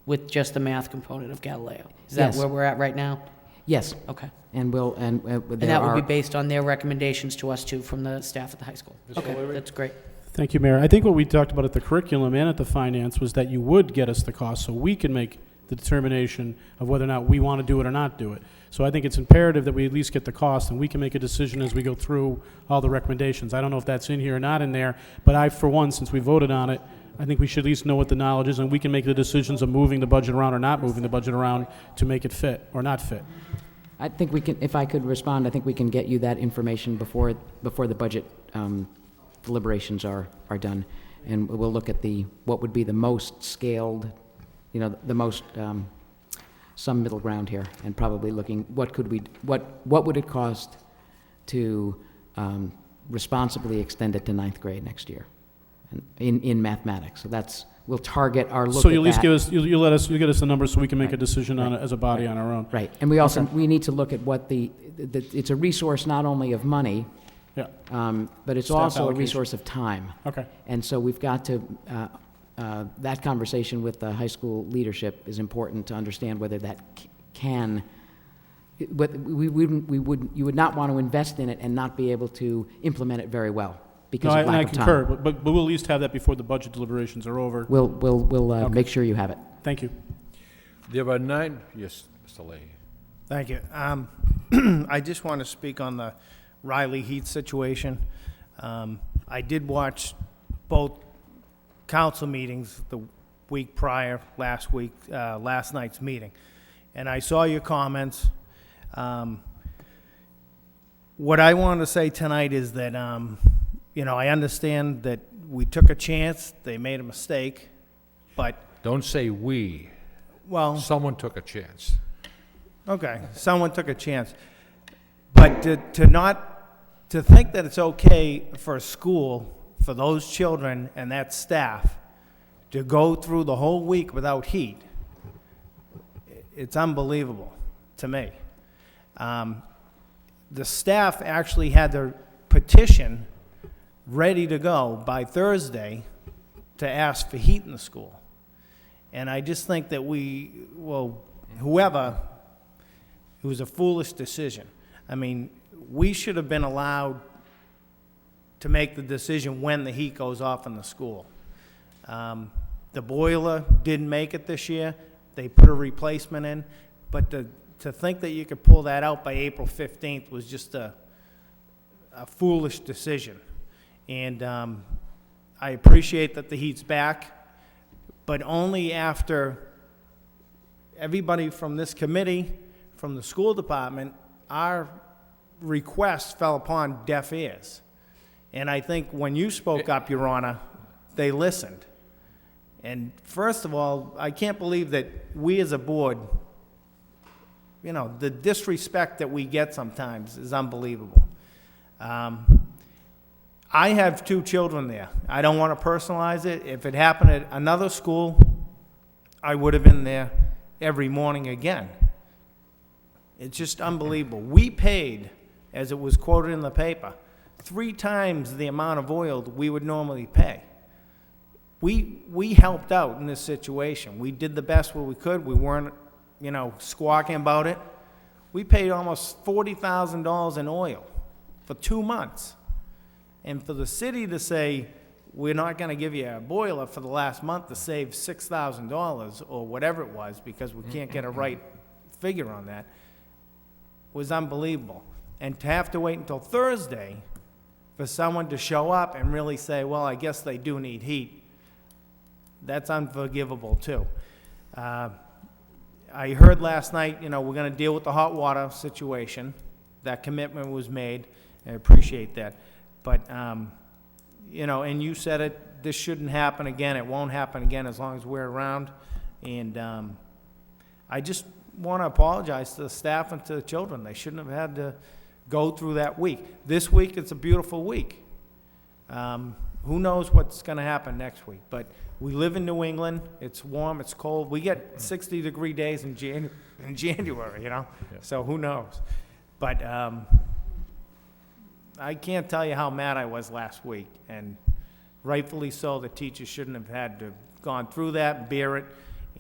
with just the math component of Galileo. Is that where we're at right now? Yes. Okay. And that would be based on their recommendations to us too from the staff at the high school. Mr. Okay, O'Leary? that's great. Thank you, Mayor. I think what we talked about at the curriculum and at the finance was that you would get us the cost so we can make the determination of whether or not we want to do it or not do it. So I think it's imperative that we at least get the cost and we can make a decision as we go through all the recommendations. I don't know if that's in here or not in there, but I, for one, since we voted on it, I think we should at least know what the knowledge is and we can make the decisions of moving the budget around or not moving the budget around to make it fit or not fit. I think we can, if I could respond, I think we can get you that information before the budget deliberations are done. And we'll look at what would be the most scaled, the most, some middle ground here, and probably looking, what would it cost to responsibly extend it to 9th grade next year in mathematics. So we'll target our look at that. So you'll at least you'll get us the numbers so we can make a decision on it as a body on our own. Right. And we also, we need to look at what it's a resource not only of money, but it's Staff also allocation. a resource of time. Okay. And so we've got to, that conversation with the high school leadership is important to understand whether that can, but you would not want to invest in it and not be able to implement it very well because of lack of time. I concur, but we'll at least have that before the budget deliberations are over. We'll make sure you have it. Thank you. There are 9, yes, Mr. Leahy. Thank you. I just want to speak on the Riley Heath situation. I did watch both council meetings the week prior, last night's meeting, and I saw your comments. What I want to say tonight is that, I understand that we took a chance, they made a mistake, but... Don't say we. Well... Someone took a chance. Okay, someone took a chance. But to think that it's okay for a school, for those children and that staff, to go through the whole week without heat, it's unbelievable. to me. The staff actually had their petition ready to go by Thursday to ask for heat in the school. And I just think that whoever, it was a foolish decision. I mean, we should have been allowed to make the decision when the heat goes off in the school. The boiler didn't make it this year. They put a replacement in, but to think that you could pull that out by April 15th was just a foolish decision. And I appreciate that the heat's back, but only after everybody from this committee, from the school department, our request fell upon deaf ears. And I think when you spoke up, Your Honor, they listened. And first of all, I can't believe that we as a board, you know, the disrespect that we get sometimes is unbelievable. I have 2 children there. I don't want to personalize it. If it happened at another school, I would have been there every morning again. It's just unbelievable. We paid, as it was quoted in the paper, 3 times the amount of oil that we would normally pay. We helped out in this situation. We did the best what we could. We weren't, you know, squawking about it. We paid almost $40,000 in oil for 2 months. And for the city to say, we're not going to give you a boiler for the last month to save $6,000 or whatever it was, because we can't get a right figure on that, was unbelievable. And to have to wait until Thursday for someone to show up and really say, well, I guess they do need heat, that's unforgivable too. I heard last night, you know, we're going to deal with the hot water situation. That commitment was made. I appreciate that. But, you know, and you said it, this shouldn't happen again. It won't happen again as long as we're around. And I just want to apologize to the staff and to the children. They shouldn't have had to go through that week. This week, it's a beautiful week. Who knows what's going to happen next week? But we live in New England. It's warm. It's cold. We get 60-degree days in January, you know? Yeah. So who knows? But I can't tell you how mad I was last week. And rightfully so, the teachers shouldn't have had to gone through that, bear it.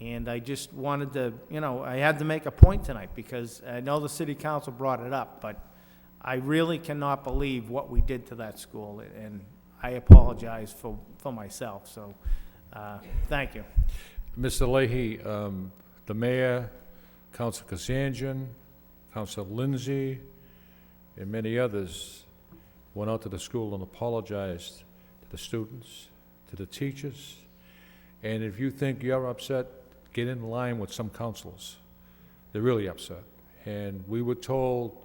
And I just wanted to, you know, I had to make a point tonight because I know the city council brought it up, but I really cannot believe what we did to that school. And I apologize for myself. So thank you. Mr. Leahy, the mayor, Councilor Kazanjian, Councilor Lindsay, and many others went out to the school and apologized to the students, to the teachers. And if you think you're upset, get in line with some counselors. They're really upset. And we were told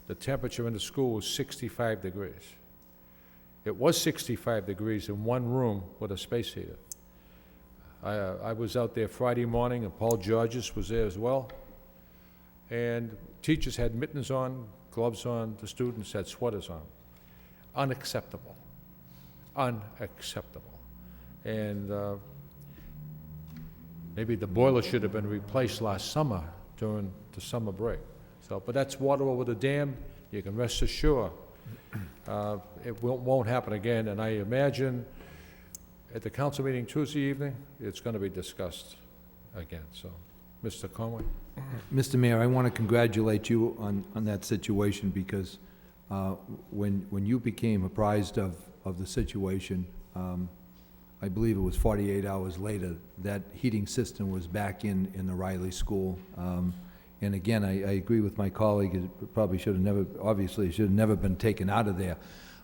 the temperature in the school was 65 degrees. It was 65 degrees in one room with a space heater. I was out there Friday morning, and Paul Georges was there as well. And teachers had mittens on, gloves on, the students had sweaters on. Unacceptable. Unacceptable. And maybe the boiler should have been replaced last summer during the summer break. So, but that's water over the dam. You can rest assured it won't happen again. And I imagine at the council meeting Tuesday evening, it's going to be discussed again. So, Mr. Conway. Mr. Mayor, I want to congratulate you on that situation because when you became apprised of the situation, I believe it was 48 hours later, that heating system was back in the Riley School. And again, I agree with my colleague, it probably should have never, obviously, it should have never been taken out of there.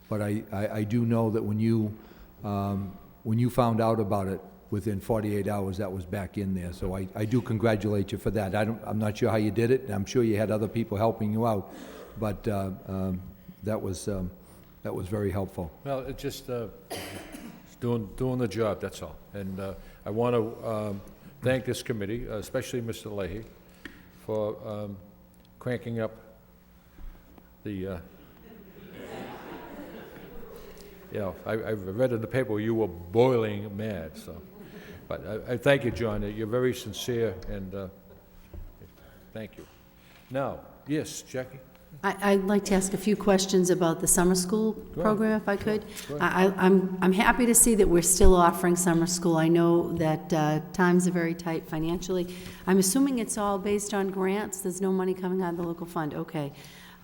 But I do know that when you found out about it, within 48 hours, that was back in there. So I do congratulate you for that. I'm not sure how you did it. I'm sure you had other people helping you out, but that was very helpful. Well, it just doing the job, that's all. And I want to thank this committee, especially Mr. Leahy, for cranking up the, you know, I've read in the paper you were boiling mad, so. But I thank you, John. You're very sincere, and thank you. Now, yes, Jackie? I'd like to ask a few questions about the summer school program, if I could. I'm happy to see that we're still offering summer school. I know that times are very tight financially. I'm assuming it's all based on grants? There's no money coming out of the local fund? Okay.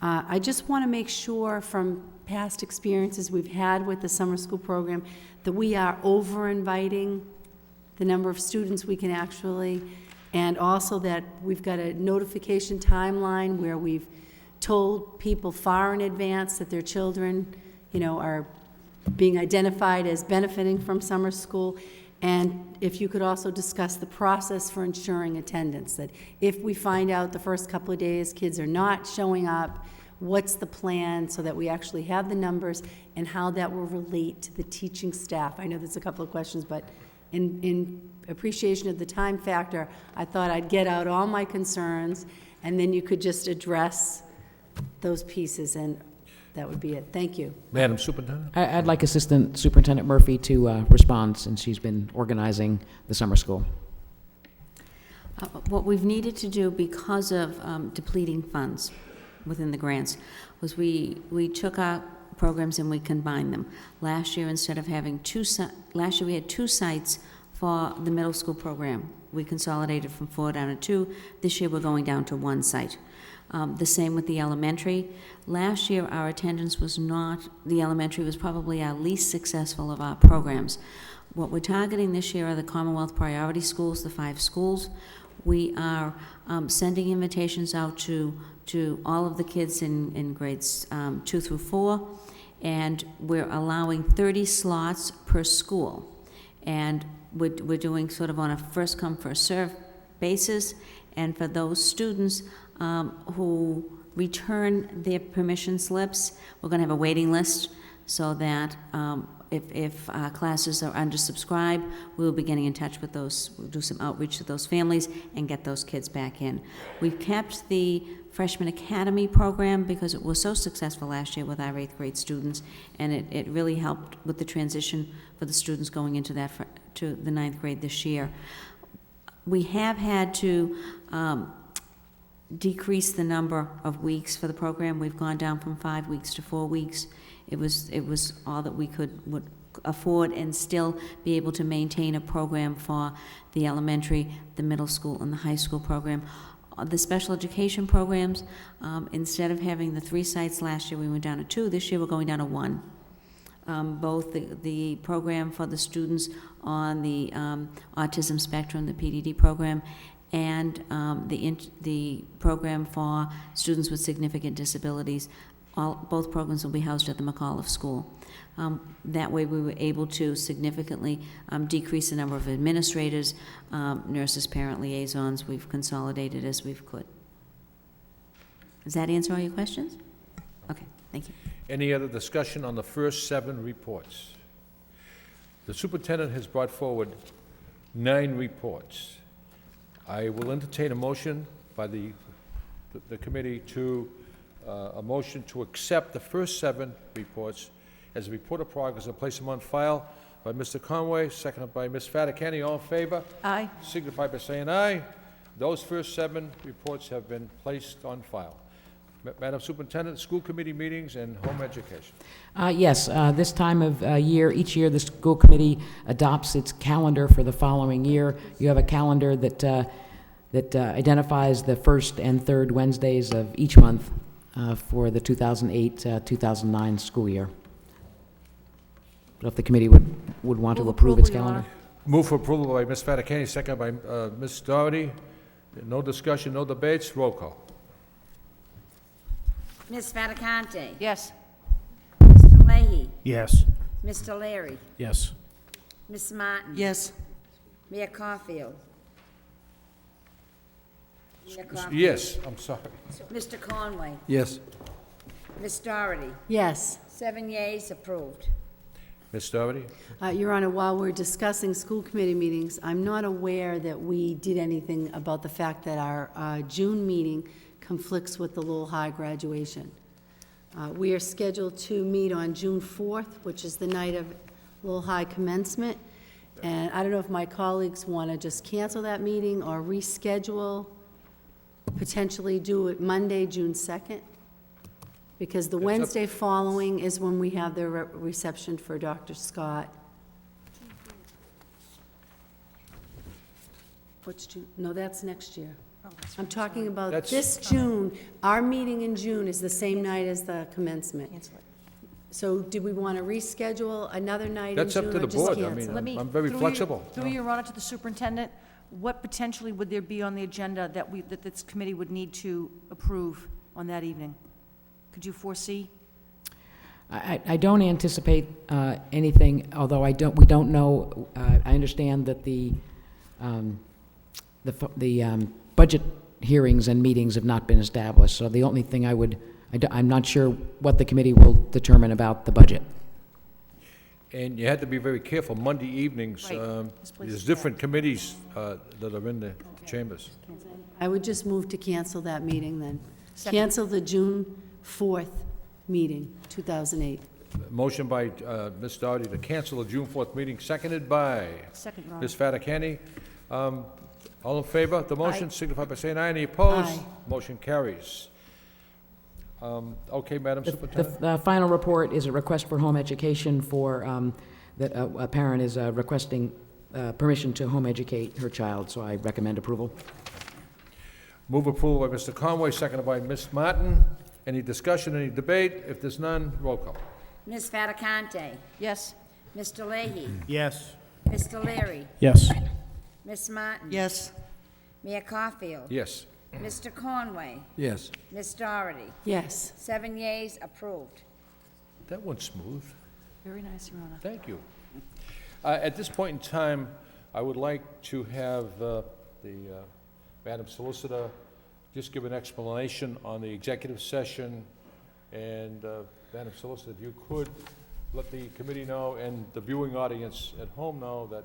I just want to make sure from past experiences we've had with the summer school program that we are over-inviting the number of students we can actually, and also that we've got a notification timeline where we've told people far in advance that their children, you know, are being identified as benefiting from summer school. And if you could also discuss the process for ensuring attendance, that if we find out the first couple of days kids are not showing up, what's the plan so that we actually have the numbers and how that will relate to the teaching staff? I know there's a couple of questions, but in appreciation of the time factor, I thought I'd get out all my concerns and then you could just address those pieces, and that would be it. Thank you. Madam Superintendent? I'd like Assistant Superintendent Murphy to respond, since she's been organizing the summer school. What we've needed to do because of depleting funds within the grants was we took our programs and we combined them. Last year, instead of having last year we had 2 sites for the middle school program. We consolidated from 4 down to 2. This year we're going down to 1 site. The same with the elementary. Last year, our attendance was not, the elementary was probably our least successful of our programs. What we're targeting this year are the Commonwealth priority schools, the 5 schools. We are sending invitations out to all of the kids in grades 2 through 4, and we're allowing 30 slots per school. And we're doing sort of on a first-come, first-served basis, and for those students who return their permission slips, we're going to have a waiting list so that if classes are undersubscribed, we'll be getting in touch with those, we'll do some outreach to those families and get those kids back in. We've kept the Freshman Academy program because it was so successful last year with our 8th grade students, and it really helped with the transition for the students going into that to the 9th grade this year. We have had to decrease the number of weeks for the program. We've gone down from 5 weeks to 4 weeks. It was all that we would afford and still be able to maintain a program for the elementary, the middle school, and the high school program. The special education programs, instead of having the 3 sites last year, we went down to 2. This year we're going down to 1. Both the program for the students on the autism spectrum, the PDD program, and the program for students with significant disabilities. Both programs will be housed at the McAuliffe School. That way we were able to significantly decrease the number of administrators, nurses, parent liaisons. We've consolidated as we've could. Does that answer all your questions? Okay, thank you. Any other discussion on the first 7 reports? The superintendent has brought forward 9 reports. I will entertain a motion by the committee to a motion to accept the first 7 reports as a report of progress and place them on file by Mr. Conway, seconded by Ms. Fattacani. All in favor? Aye. Signify by saying aye. Those first 7 reports have been placed on file. Madam Superintendent, school committee meetings and home education. Yes, this time of year, each year the school committee adopts its calendar for the following year. You have a calendar that identifies the first and third Wednesdays of each month for the 2008-2009 school year. But if the committee would want to approve its calendar. Move for approval by Ms. Fattacani, second by Ms. Doherty. No discussion, no debates. Roll call. Ms. Fattacante? Yes. Mr. Leahy? Yes. Mr. Larry? Yes. Ms. Martin? Yes. Mayor Caulfield? Mayor Caulfield? Yes, I'm sorry. Mr. Conway? Yes. Ms. Doherty? Yes. 7 yeas, approved. Ms. Doherty? Your Honor, while we're discussing school committee meetings, I'm not aware that we did anything about the fact that our June meeting conflicts with the Lowell High graduation. We are scheduled to meet on June 4th, which is the night of Lowell High commencement. And I don't know if my colleagues want to just cancel that meeting or reschedule, potentially do it Monday, June 2nd? Because the up- Wednesday following is when we have the reception for Dr. Scott. What's June? No, that's next year. I'm talking about That's- this June. Our meeting in June is the same night as the commencement. Cancel it. So do we want to reschedule another night in June? That's up to or the just board. I cancel? mean, Let me, I'm very through you- flexible. Through your honor to the superintendent, what potentially would there be on the agenda that this committee would need to approve on that evening? Could you foresee? I don't anticipate anything, although we don't know, I understand that the budget hearings and meetings have not been established, so the only thing I'm not sure what the committee will determine about the budget. And you had to be very careful, Monday evenings, Right. This place there's is different committees that are in the chambers. I would just move to cancel that meeting then. Second. Cancel the June 4th meeting, 2008. Motion by Ms. Doherty to cancel the June 4th meeting, seconded by Second, Your Honor. Ms. Fattacani. All in favor of the motion, signify by saying aye. Any opposed? Aye. Motion carries. Okay, Madam Superintendent? The final report is a request for home education for, that a parent is requesting permission to home educate her child, so I recommend approval. Move approval by Mr. Conway, seconded by Ms. Martin. Any discussion, any debate? If there's none, roll call. Ms. Fattacante? Yes. Mr. Leahy? Yes. Mr. Leary? Yes. Ms. Martin? Yes. Mayor Caulfield? Yes. Mr. Conway? Yes. Ms. Doherty? Yes. 7 yeas, approved. That went smooth. Very nice, Your Honor. Thank you. At this point in time, I would like to have the Madam Solicitor just give an explanation on the executive session. And Madam Solicitor, if you could let the committee know and the viewing audience at home know that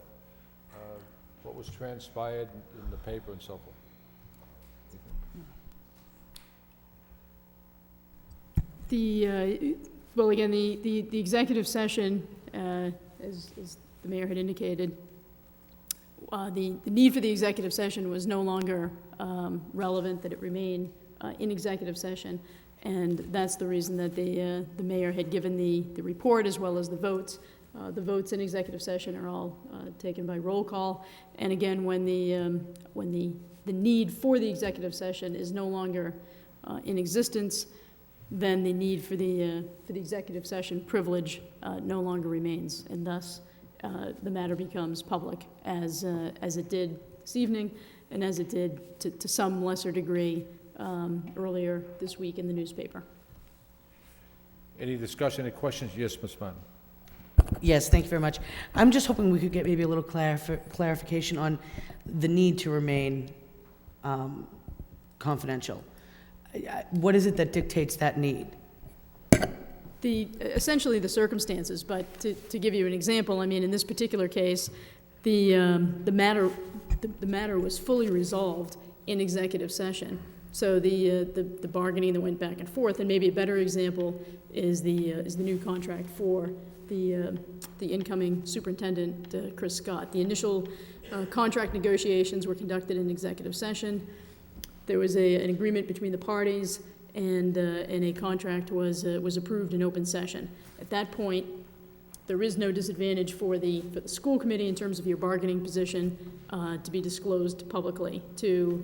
what was transpired in the paper and so forth. Well, again, the executive session, as the mayor had indicated, the need for the executive session was no longer relevant, that it remain in executive session. And that's the reason that the mayor had given the report as well as the votes. The votes in executive session are all taken by roll call. And again, when the need for the executive session is no longer in existence, then the need for the executive session privilege no longer remains, and thus the matter becomes public, as it did this evening, and as it did to some lesser degree earlier this week in the newspaper. Any discussion, any questions? Yes, Ms. Martin. Yes, thank you very much. I'm just hoping we could get maybe a little clarification on the need to remain confidential. What is it that dictates that need? Essentially the circumstances, but to give you an example, I mean, in this particular case, the matter was fully resolved in executive session. So the bargaining that went back and forth, and maybe a better example is the new contract for the incoming superintendent, Chris Scott. The initial contract negotiations were conducted in executive session. There was an agreement between the parties, and a contract was approved in open session. At that point, there is no disadvantage for the school committee in terms of your bargaining position to be disclosed publicly to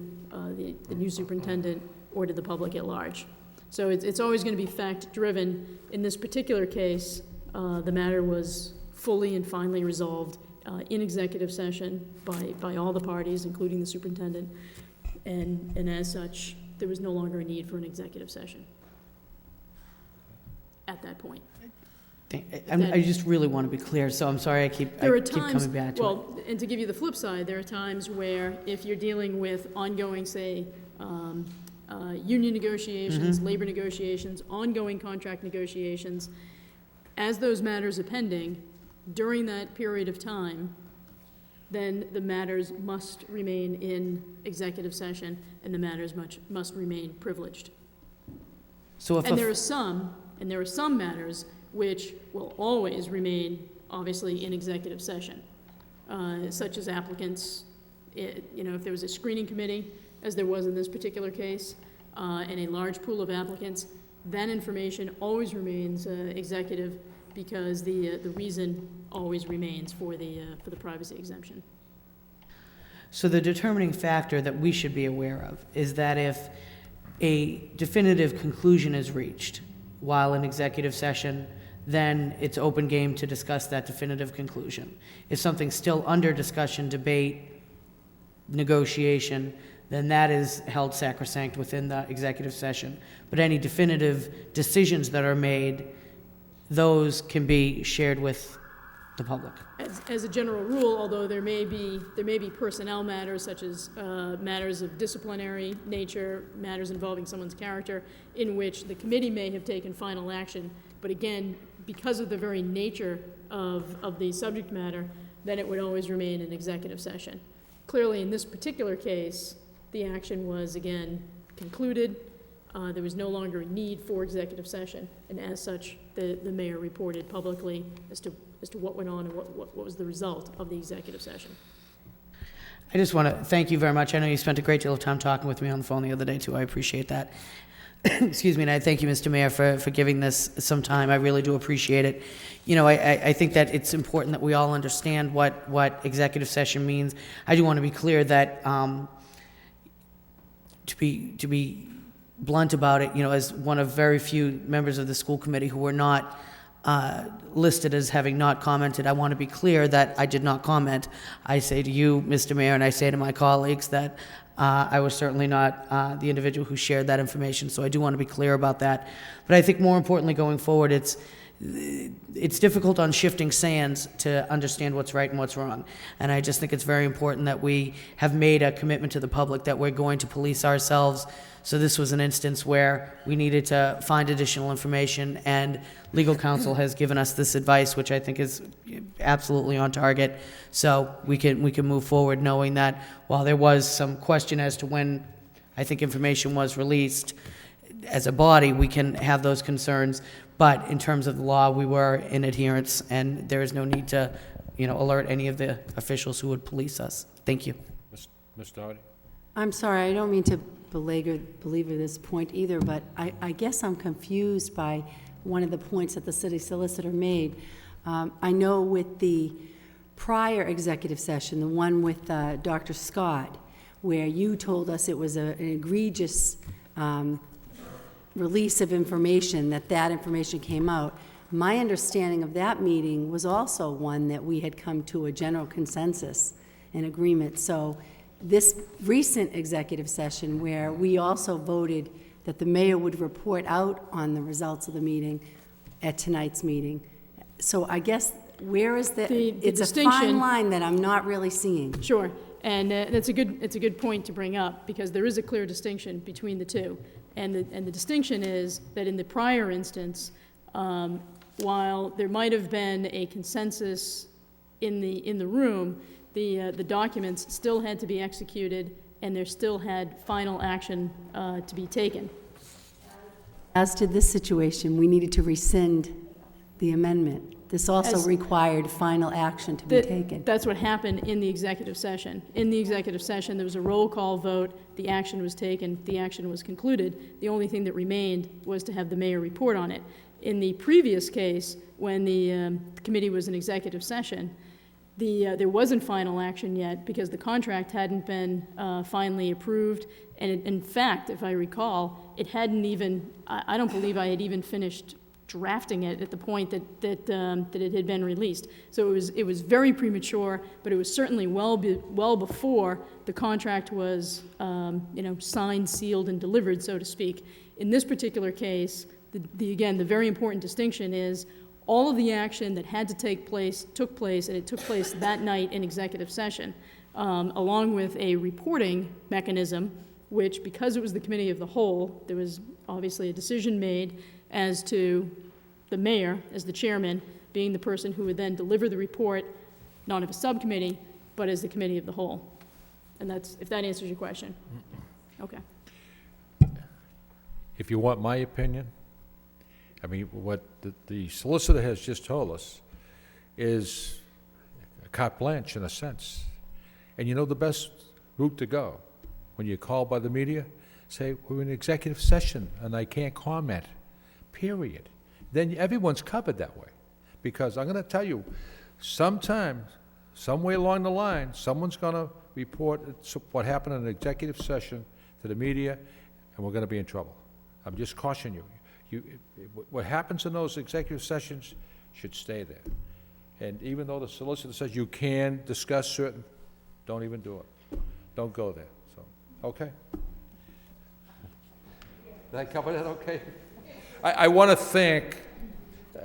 the new superintendent or to the public at large. So it's always going to be fact-driven. In this particular case, the matter was fully and finally resolved in executive session by all the parties, including the superintendent. And as such, there was no longer a need for an executive session at that point. I just really want to be clear, so I'm sorry I keep coming back to it. Well, and to give you the flip side, there are times where if you're dealing with ongoing, say, union negotiations, labor negotiations, ongoing contract negotiations, as those matters are pending, during that period of time, then the matters must remain in executive session, and the matters must remain privileged. So if and there are some matters which will always remain, obviously, in executive session, such as applicants. If there was a screening committee as there was in this particular case, and a large pool of applicants, that information always remains executive, because the reason always remains for the privacy exemption. So the determining factor that we should be aware of is that if a definitive conclusion is reached while in executive session, then it's open game to discuss that definitive conclusion. If something's still under discussion, debate, negotiation, then that is held sacrosanct within the executive session. But any definitive decisions that are made, those can be shared with the public. As a general rule, although there may be personnel matters, such as matters of disciplinary nature, matters involving someone's character, in which the committee may have taken final action, but again, because of the very nature of the subject matter, then it would always remain an executive session. Clearly, in this particular case, the action was, again, concluded. There was no longer a need for executive session, and as such, the mayor reported publicly as to what went on and what was the result of the executive session. I just want to thank you very much. I know you spent a great deal of time talking with me on the phone the other day, too. I appreciate that. Excuse me, and I thank you, Mr. Mayor, for giving this some time. I really do appreciate it. You know, I think that it's important that we all understand what executive session means. I do want to be clear that, to be blunt about it, you know, as one of very few members of the school committee who were not listed as having not commented, I want to be clear that I did not comment. I say to you, Mr. Mayor, and I say to my colleagues that I was certainly not the individual who shared that information, so I do want to be clear about that. But I think more importantly going forward, it's difficult on shifting sands to understand what's right and what's wrong. And I just think it's very important that we have made a commitment to the public that we're going to police ourselves. So this was an instance where we needed to find additional information, and legal counsel has given us this advice, which I think is absolutely on target. So we can move forward knowing that while there was some question as to when I think information was released, as a body, we can have those concerns. But in terms of the law, we were in adherence, and there is no need to, you know, alert any of the officials who would police us. Thank you. Ms. Doherty? I'm sorry, I don't mean to belabor this point either, but I guess I'm confused by one of the points that the city solicitor made. I know with the prior executive session, the one with Dr. Scott, where you told us it was an egregious release of information, that information came out. My understanding of that meeting was also one that we had come to a general consensus and agreement. So this recent executive session, where we also voted that the mayor would report out on the results of the meeting at tonight's meeting. So I guess, where is it's a fine line that I'm not really seeing. Sure, and it's a good point to bring up, because there is a clear distinction between the two. And the distinction is that in the prior instance, while there might have been a consensus in the room, the documents still had to be executed, and there still had final action to be taken. As to this situation, we needed to rescind the amendment. This also required final action to be taken. That's what happened in the executive session. In the executive session, there was a roll call vote, the action was taken, the action was concluded. The only thing that remained was to have the mayor report on it. In the previous case, when the committee was in executive session, there wasn't final action yet because the contract hadn't been finally approved. And in fact, if I recall, it hadn't even, I don't believe I had even finished drafting it at the point that it had been released. So it was very premature, but it was certainly well before the contract was signed, sealed, and delivered, so to speak. In this particular case, again, the very important distinction is all of the action that had to take place took place, and it took place that night in executive session, along with a reporting mechanism, which, because it was the committee of the whole, there was obviously a decision made as to the mayor, as the chairman, being the person who would then deliver the report, not of a subcommittee, but as the committee of the whole. And that's, if that answers your question. Okay. If you want my opinion, I mean, what the solicitor has just told us is a carte blanche in a sense. And you know the best route to go when you're called by the media, say, we're in executive session and I can't comment, period. Then everyone's covered that way. Because I'm gonna tell you, sometimes, somewhere along the line, someone's gonna report what happened in an executive session to the media, and we're gonna be in trouble. I'm just cautioning you. What happens in those executive sessions should stay there. And even though the solicitor says you can discuss certain, don't even do it. Don't go there, so, okay? Did I cover that okay? I want to thank,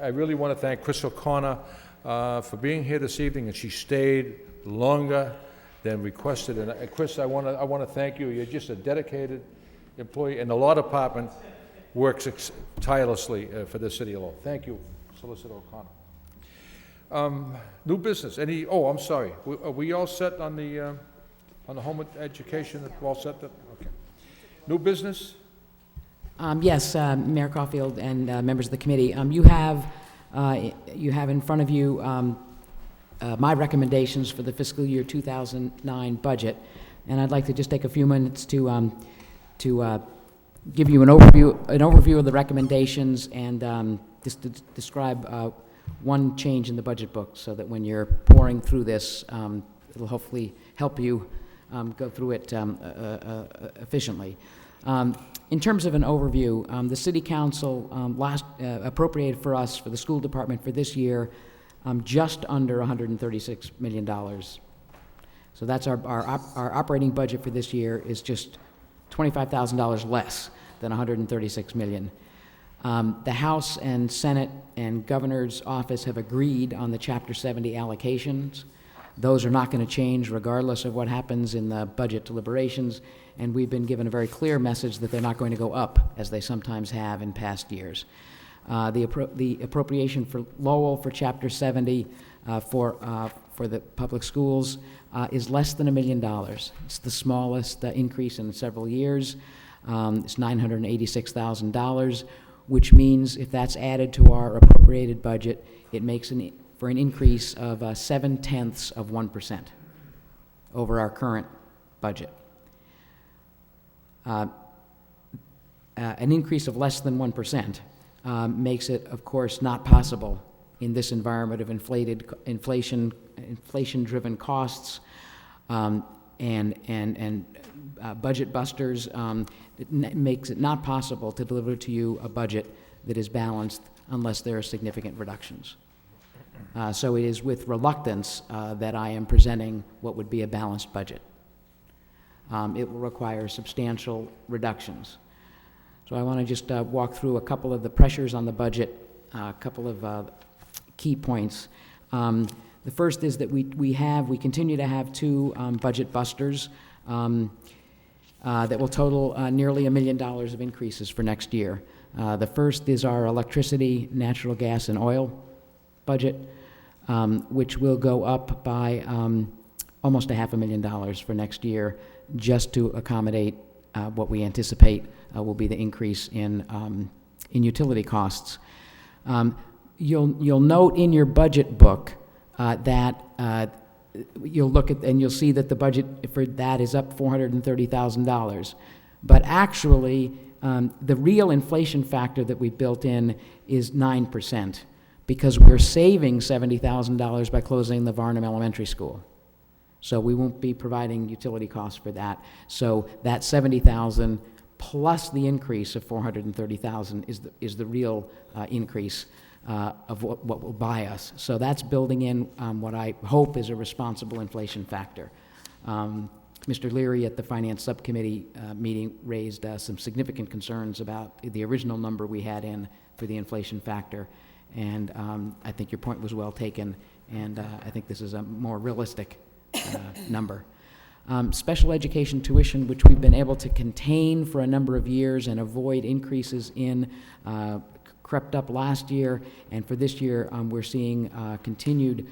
I really want to thank Chris O'Connor for being here this evening, and she stayed longer than requested. And Chris, I want to thank you. You're just a dedicated employee, and the law department works tirelessly for the city of Lowell. Thank you, Solicitor O'Connor. New business. I'm sorry. Are we all set on the home education? We're all set? Okay. New business? Yes, Mayor Caulfield and members of the committee. You have in front of you my recommendations for the fiscal year 2009 budget, and I'd like to just take a few minutes to give you an overview of the recommendations and just to describe one change in the budget book, so that when you're pouring through this, it'll hopefully help you go through it efficiently. In terms of an overview, the City Council last appropriated for us, for the school department for this year, just under $136 million. So that's our operating budget for this year is just $25,000 less than $136 million. The House and Senate and Governor's Office have agreed on the Chapter 70 allocations. Those are not going to change regardless of what happens in the budget deliberations, and we've been given a very clear message that they're not going to go up, as they sometimes have in past years. The appropriation for Lowell for Chapter 70 for the public schools is less than $1 million. It's the smallest increase in several years. It's $986,000, which means if that's added to our appropriated budget, it makes for an increase of 0.7% over our current budget. An increase of less than 1% makes it, of course, not possible in this environment of inflation-driven costs and budget busters. It makes it not possible to deliver to you a budget that is balanced unless there are significant reductions. So it is with reluctance that I am presenting what would be a balanced budget. It will require substantial reductions. So I want to just walk through a couple of the pressures on the budget, a couple of key points. The first is that we continue to have two budget busters that will total nearly $1 million of increases for next year. The first is our electricity, natural gas, and oil budget, which will go up by almost $500,000 for next year, just to accommodate what we anticipate will be the increase in utility costs. You'll note in your budget book that you'll look at and you'll see that the budget for that is up $430,000. But actually, the real inflation factor that we built in is 9%, because we're saving $70,000 by closing the Varnum Elementary School. So we won't be providing utility costs for that. So that $70,000 plus the increase of $430,000 is the real increase of what will buy us. So that's building in what I hope is a responsible inflation factor. Mr. Leary at the Finance Subcommittee meeting raised some significant concerns about the original number we had in for the inflation factor, and I think your point was well taken, and I think this is a more realistic number. Special education tuition, which we've been able to contain for a number of years and avoid increases in, crept up last year, and for this year we're seeing continued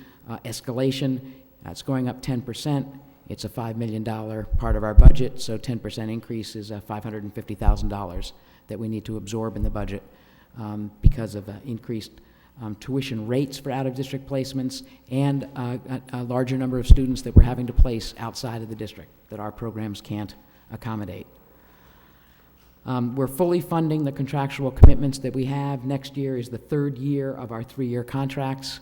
escalation. It's going up 10%. It's a $5 million part of our budget, so 10% increase is $550,000 that we need to absorb in the budget because of increased tuition rates for out-of-district placements and a larger number of students that we're having to place outside of the district that our programs can't accommodate. We're fully funding the contractual commitments that we have. Next year is the third year of our 3-year contracts.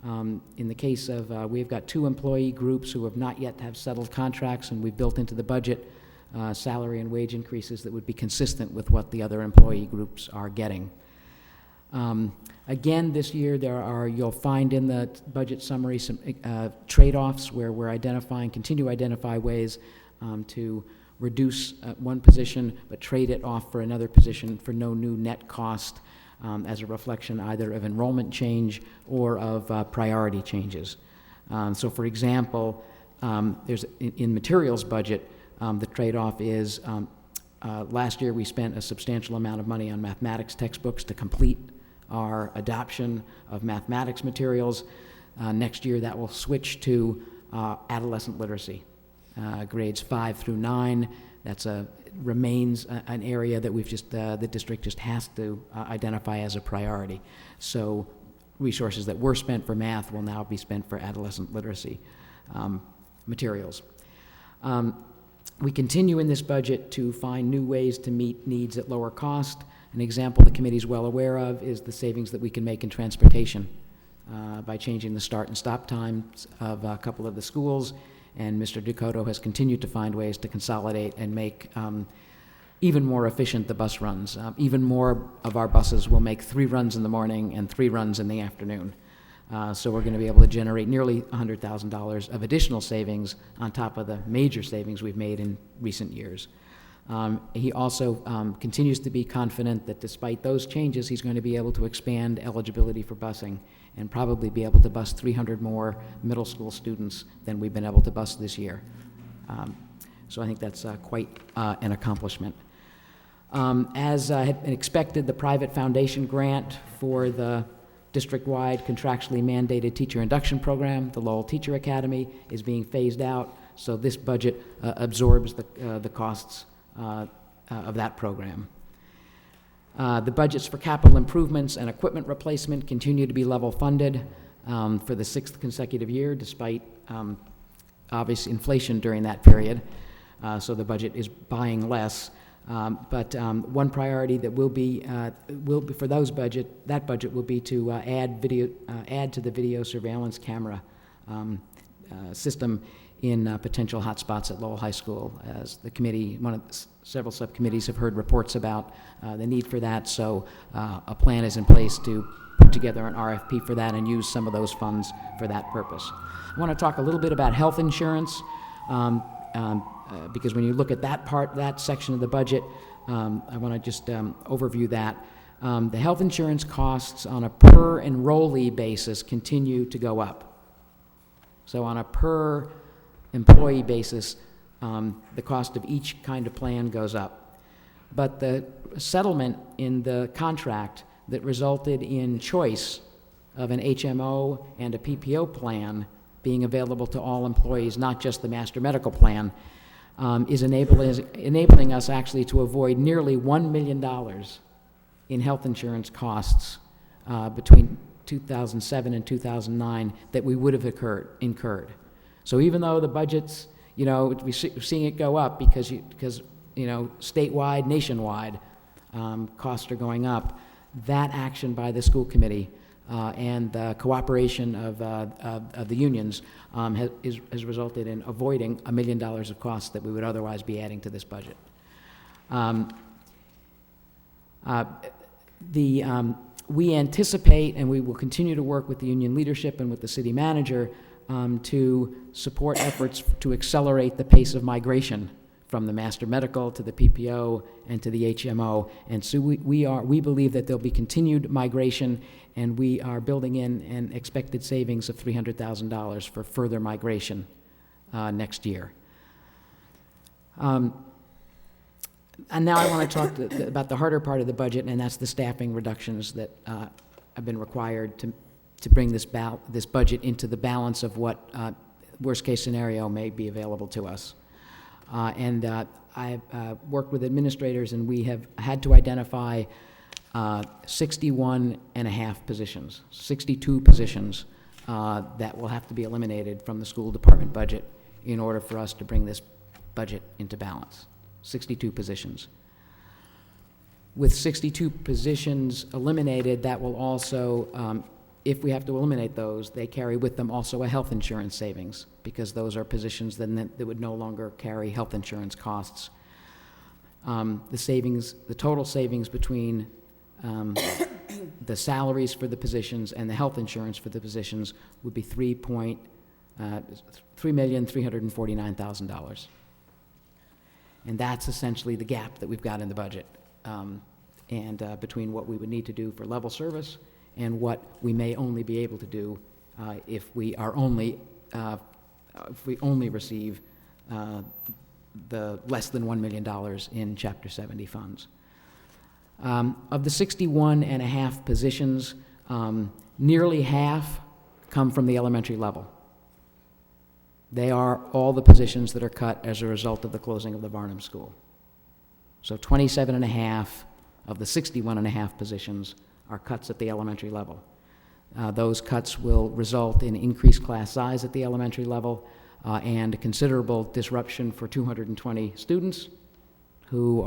In the case of, we've got 2 employee groups who have not yet have settled contracts, and we've built into the budget salary and wage increases that would be consistent with what the other employee groups are getting. Again, this year you'll find in the budget summary some trade-offs where we're continue to identify ways to reduce one position but trade it off for another position for no new net cost as a reflection either of enrollment change or of priority changes. So for example, there's in materials budget, the trade-off is last year we spent a substantial amount of money on mathematics textbooks to complete our adoption of mathematics materials. Next year that will switch to adolescent literacy, grades 5 through 9. That's remains an area that the district just has to identify as a priority. So resources that were spent for math will now be spent for adolescent literacy materials. We continue in this budget to find new ways to meet needs at lower cost. An example the committee is well aware of is the savings that we can make in transportation by changing the start and stop times of a couple of the schools, and Mr. Dakota has continued to find ways to consolidate and make even more efficient the bus runs. Even more of our buses will make 3 runs in the morning and 3 runs in the afternoon. So we're going to be able to generate nearly $100,000 of additional savings on top of the major savings we've made in recent years. He also continues to be confident that despite those changes, he's going to be able to expand eligibility for busing and probably be able to bus 300 more middle school students than we've been able to bus this year. So I think that's quite an accomplishment. As had been expected, the private foundation grant for the district-wide contractually mandated teacher induction program, the Lowell Teacher Academy, is being phased out, so this budget absorbs the costs of that program. The budgets for capital improvements and equipment replacement continue to be level funded for the 6th consecutive year, despite obvious inflation during that period. So the budget is buying less. But one priority that will be for that budget will be to add to the video surveillance camera system in potential hotspots at Lowell High School. As the committee, several subcommittees have heard reports about the need for that, so a plan is in place to put together an RFP for that and use some of those funds for that purpose. I want to talk a little bit about health insurance. Because when you look at that section of the budget, I want to just overview that. The health insurance costs on a per enrollee basis continue to go up. So on a per employee basis, the cost of each kind of plan goes up. But the settlement in the contract that resulted in choice of an HMO and a PPO plan being available to all employees, not just the master medical plan, is enabling us actually to avoid nearly $1 million in health insurance costs between 2007 and 2009 that we would have incurred. So even though the budgets, we're seeing it go up because statewide, nationwide, costs are going up, that action by the school committee and the cooperation of the unions has resulted in avoiding $1 million of costs that we would otherwise be adding to this budget. We anticipate, and we will continue to work with the union leadership and with the city manager to support efforts to accelerate the pace of migration from the master medical to the PPO and to the HMO. And so we believe that there'll be continued migration, and we are building in an expected savings of $300,000 for further migration next year. And now I want to talk about the harder part of the budget, and that's the staffing reductions that have been required to bring this budget into the balance of what worst-case scenario may be available to us. I've worked with administrators, and we have had to identify 61 and a half positions, 62 positions that will have to be eliminated from the school department budget in order for us to bring this budget into balance. 62 positions. With 62 positions eliminated, that will also, if we have to eliminate those, they carry with them also a health insurance savings, because those are positions that would no longer carry health insurance costs. The total savings between the salaries for the positions and the health insurance for the positions would be $3,349,000. And that's essentially the gap that we've got in the budget, between what we would need to do for level service and what we may only be able to do if we only receive the less than $1 million in Chapter 70 funds. Of the 61.5 positions, nearly half come from the elementary level. They are all the positions that are cut as a result of the closing of the Barnum School. So 27.5 of the 61.5 positions are cuts at the elementary level. Those cuts will result in increased class size at the elementary level and considerable disruption for 220 students who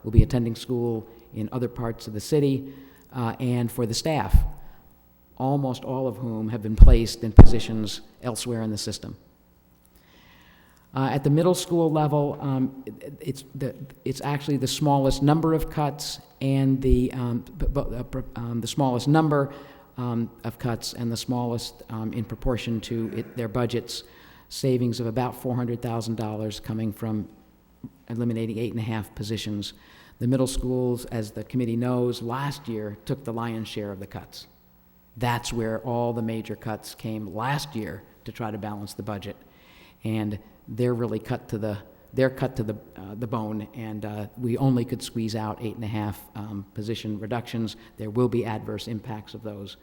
will be attending school in other parts of the city, and for the staff, almost all of whom have been placed in positions elsewhere in the system. At the middle school level, it's actually the smallest number of cuts and the smallest number of cuts and the smallest in proportion to their budgets, savings of about $400,000 coming from eliminating 8.5 positions. The middle schools, as the committee knows, last year took the lion's share of the cuts. That's where all the major cuts came last year to try to balance the budget. And they're really cut to the bone, and we only could squeeze out 8.5 position reductions. There will be adverse impacts of those,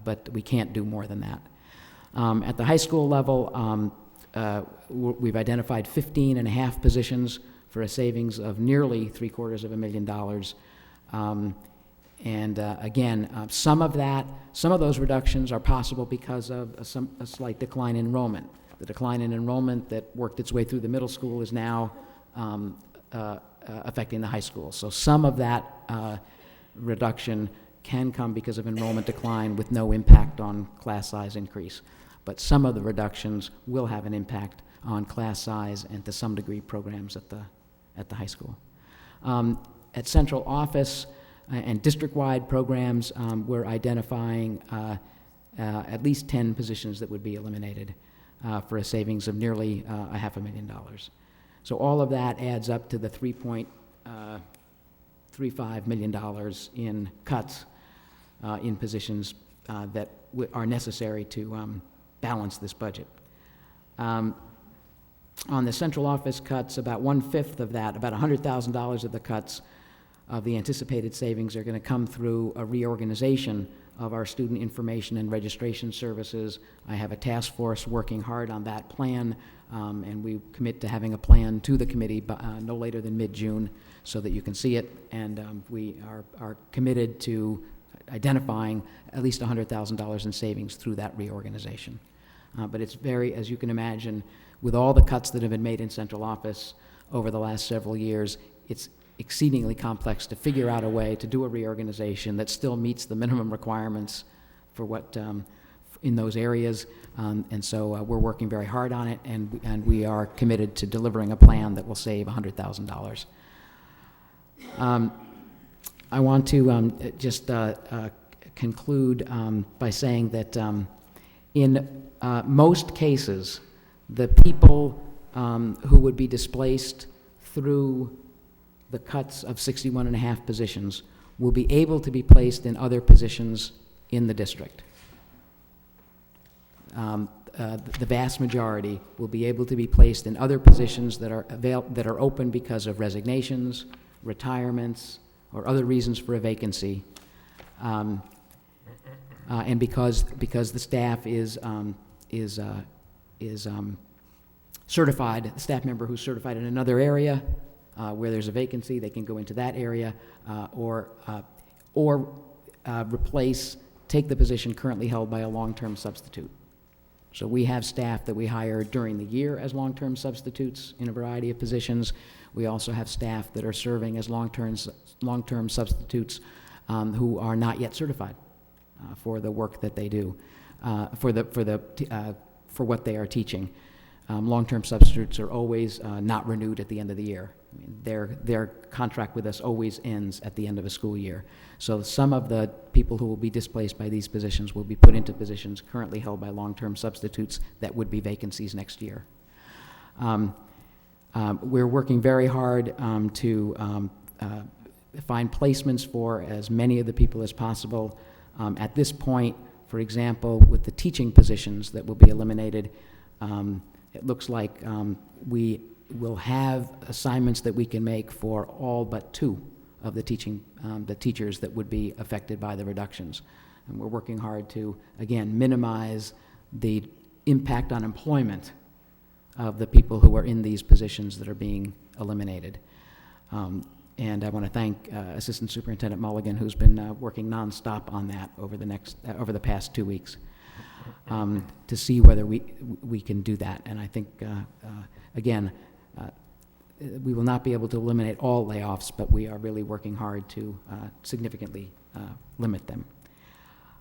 but we can't do more than that. At the high school level, we've identified 15.5 positions for a savings of nearly $750,000. Again, some of those reductions are possible because of a slight decline in enrollment. The decline in enrollment that worked its way through the middle school is now affecting the high school. So some of that reduction can come because of enrollment decline with no impact on class size increase. But some of the reductions will have an impact on class size and to some degree programs at the high school. At central office and district-wide programs, we're identifying at least 10 positions that would be eliminated for a savings of nearly $500,000. So all of that adds up to the $3.35 million in cuts in positions that are necessary to balance this budget. On the central office cuts, about 1/5 of that, about $100,000 of the cuts of the anticipated savings are going to come through a reorganization of our student information and registration services. I have a task force working hard on that plan, and we commit to having a plan to the committee no later than mid-June so that you can see it, and we are committed to identifying at least $100,000 in savings through that reorganization. But it's very, as you can imagine, with all the cuts that have been made in central office over the last several years, it's exceedingly complex to figure out a way to do a reorganization that still meets the minimum requirements for what in those areas, and so we're working very hard on it, and we are committed to delivering a plan that will save $100,000. I want to just conclude by saying that in most cases, the people who would be displaced through the cuts of 61.5 positions will be able to be placed in other positions in the district. The vast majority will be able to be placed in other positions that are open because of resignations, retirements, or other reasons for a vacancy, and because the staff is certified, the staff member who's certified in another area where there's a vacancy, they can go into that area or take the position currently held by a long-term substitute. So we have staff that we hire during the year as long-term substitutes in a variety of positions. We also have staff that are serving as long-term substitutes who are not yet certified for the work that they do, for what they are teaching. Long-term substitutes are always not renewed at the end of the year. I mean, their contract with us always ends at the end of a school year. So some of the people who will be displaced by these positions will be put into positions currently held by long-term substitutes that would be vacancies next year. We're working very hard to find placements for as many of the people as possible. At this point, for example, with the teaching positions that will be eliminated, it looks like we will have assignments that we can make for all but 2 of the teachers that would be affected by the reductions. And we're working hard to, again, minimize the impact on employment of the people who are in these positions that are being eliminated. And I want to thank Assistant Superintendent Mulligan, who's been working nonstop on that over the past 2 weeks, to see whether we can do that. And I think, again, we will not be able to eliminate all layoffs, but we are really working hard to significantly limit them.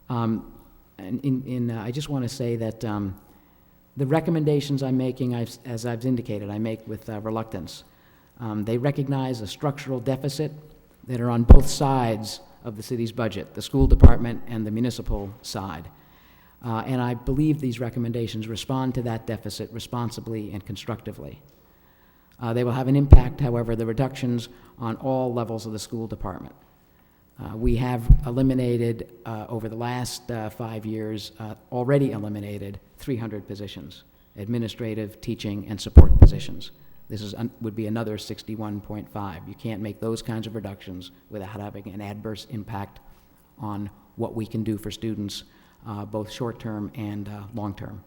I just want to say that the recommendations I'm making, as I've indicated, I make with reluctance. They recognize a structural deficit that are on both sides of the city's budget, the school department and the municipal side. And I believe these recommendations respond to that deficit responsibly and constructively. They will have an impact, however, the reductions on all levels of the school department. We have eliminated, over the last 5 years, already eliminated 300 positions, administrative, teaching, and support positions. This would be another 61.5. You can't make those kinds of reductions without having an adverse impact on what we can do for students, both short-term and long-term.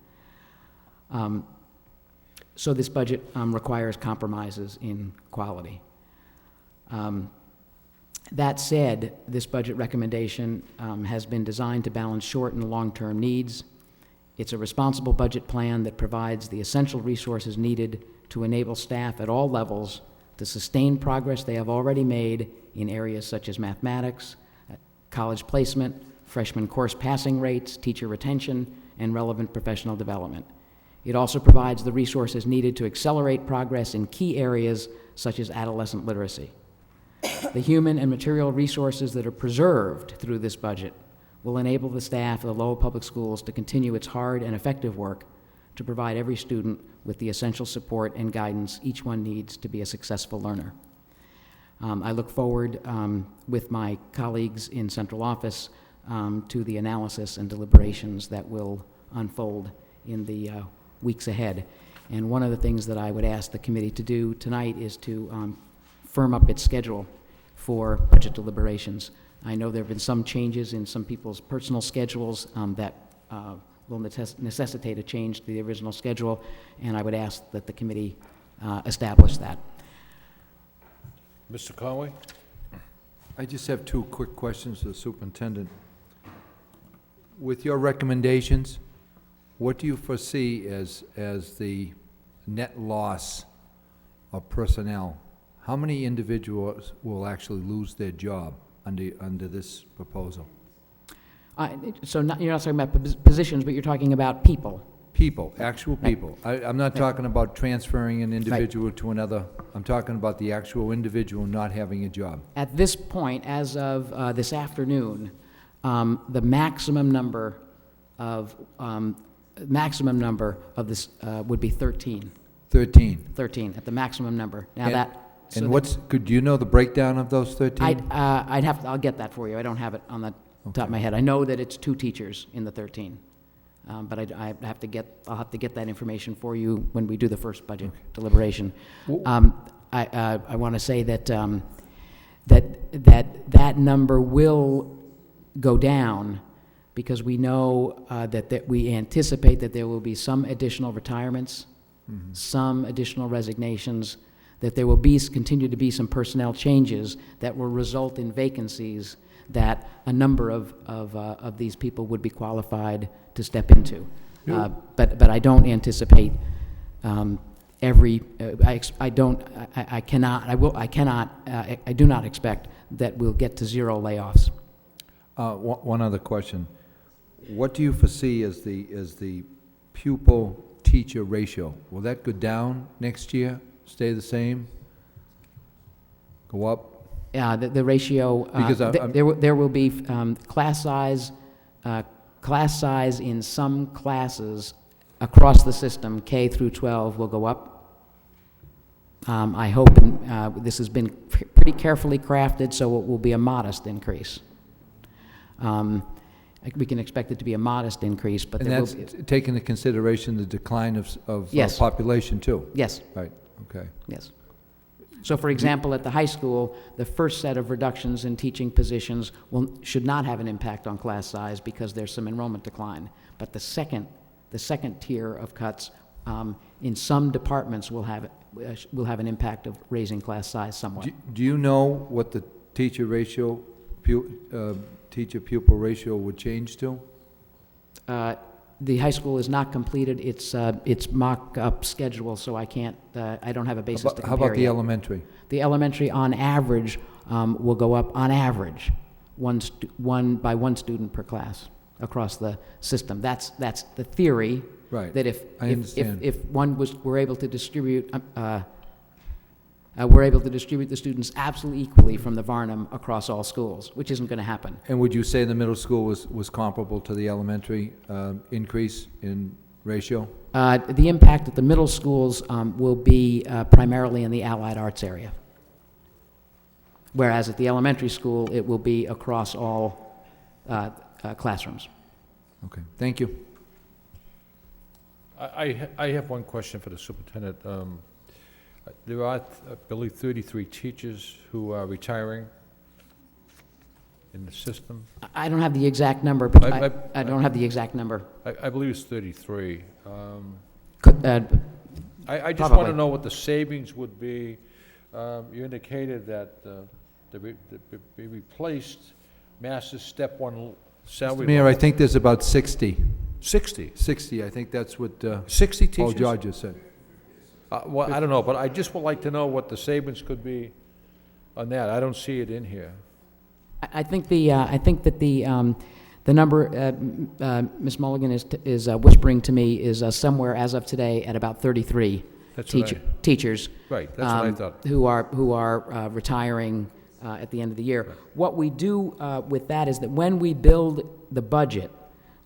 So this budget requires compromises in quality. That said, this budget recommendation has been designed to balance short and long-term needs. It's a responsible budget plan that provides the essential resources needed to enable staff at all levels to sustain progress they have already made in areas such as mathematics, college placement, freshman course passing rates, teacher retention, and relevant professional development. It also provides the resources needed to accelerate progress in key areas such as adolescent literacy. The human and material resources that are preserved through this budget will enable the staff of the Lowell Public Schools to continue its hard and effective work to provide every student with the essential support and guidance each one needs to be a successful learner. I look forward with my colleagues in central office to the analysis and deliberations that will unfold in the weeks ahead. And one of the things that I would ask the committee to do tonight is to firm up its schedule for budget deliberations. I know there have been some changes in some people's personal schedules that will necessitate a change to the original schedule, and I would ask that the committee establish that. Mr. Conway? I just have 2 quick questions to the superintendent. With your recommendations, what do you foresee as the net loss of personnel? How many individuals will actually lose their job under this proposal? So you're not talking about positions, but you're talking about people. People, actual people. I'm not Right. talking about transferring an individual to another. I'm talking about the actual individual not having a job. At this point, as of this afternoon, the maximum number of this would be 13. 13. 13 at the maximum number. Now do you know the breakdown of those 13? I'll get that for you. I don't have it on the top of my head. I know that it's 2 teachers in the 13. But I'll have to get that information for you when we do the first budget deliberation. I want to say that that number will go down because we know that we anticipate that there will be some additional retirements, some additional resignations, that there will continue to be some personnel changes that will result in vacancies that a number of these people would be qualified to step into. But I don't anticipate I do not expect that we'll get to 0 layoffs. One other question. What do you foresee as the pupil-teacher ratio? Will that go down next year, stay the same, go up? The ratio, Because there will be class size in some classes across the system, K through 12, will go up. I hope, this has been pretty carefully crafted, so it will be a modest increase. We can expect it to be a modest increase, but and there that's will be, taking into consideration the decline of Yes. population too? Yes. Right, okay. Yes. So, for example, at the high school, the first set of reductions in teaching positions should not have an impact on class size because there's some enrollment decline. But the second tier of cuts in some departments will have an impact of raising class size somewhat. Do you know what the teacher ratio, teacher-pupil ratio would change to? The high school is not completed its mock-up schedule, so I can't. I don't have a basis to compare. How about the yet. elementary? The elementary, on average, will go up on average one student per class across the system. That's the theory. Right. That I understand. if we're able to distribute. We're able to distribute the students absolutely equally from the Varnum across all schools, which isn't going to happen. And would you say the middle school was comparable to the elementary increase in ratio? The impact at the middle schools will be primarily in the allied arts area, whereas at the elementary school, it will be across all classrooms. Okay, thank you. I have one question for the superintendent. There are, I believe, 33 teachers who are retiring in the system. I don't have the exact number, but I don't have the exact number. I believe it's 33. I just Probably. want to know what the savings would be. You indicated that they be replaced Master's Step 1 salary. Mayor, level. I think there's about 60. 60? 60, I think that's what 60 Paul teachers? George just said. Well, I don't know, but I just would like to know what the savings could be on that. I don't see it in here. I think that the number Ms. Mulligan is whispering to me is somewhere as of today at about 33 teachers. Right, that's what I thought. Who are retiring at the end of the year. Right. What we do with that is that when we build the budget,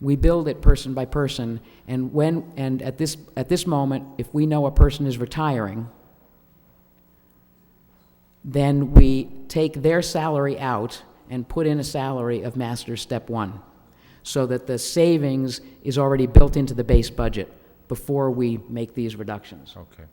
we build it person by person, and at this moment, if we know a person is retiring, then we take their salary out and put in a salary of Master's Step 1, so that the savings is already built into the base budget before we make these reductions. Okay.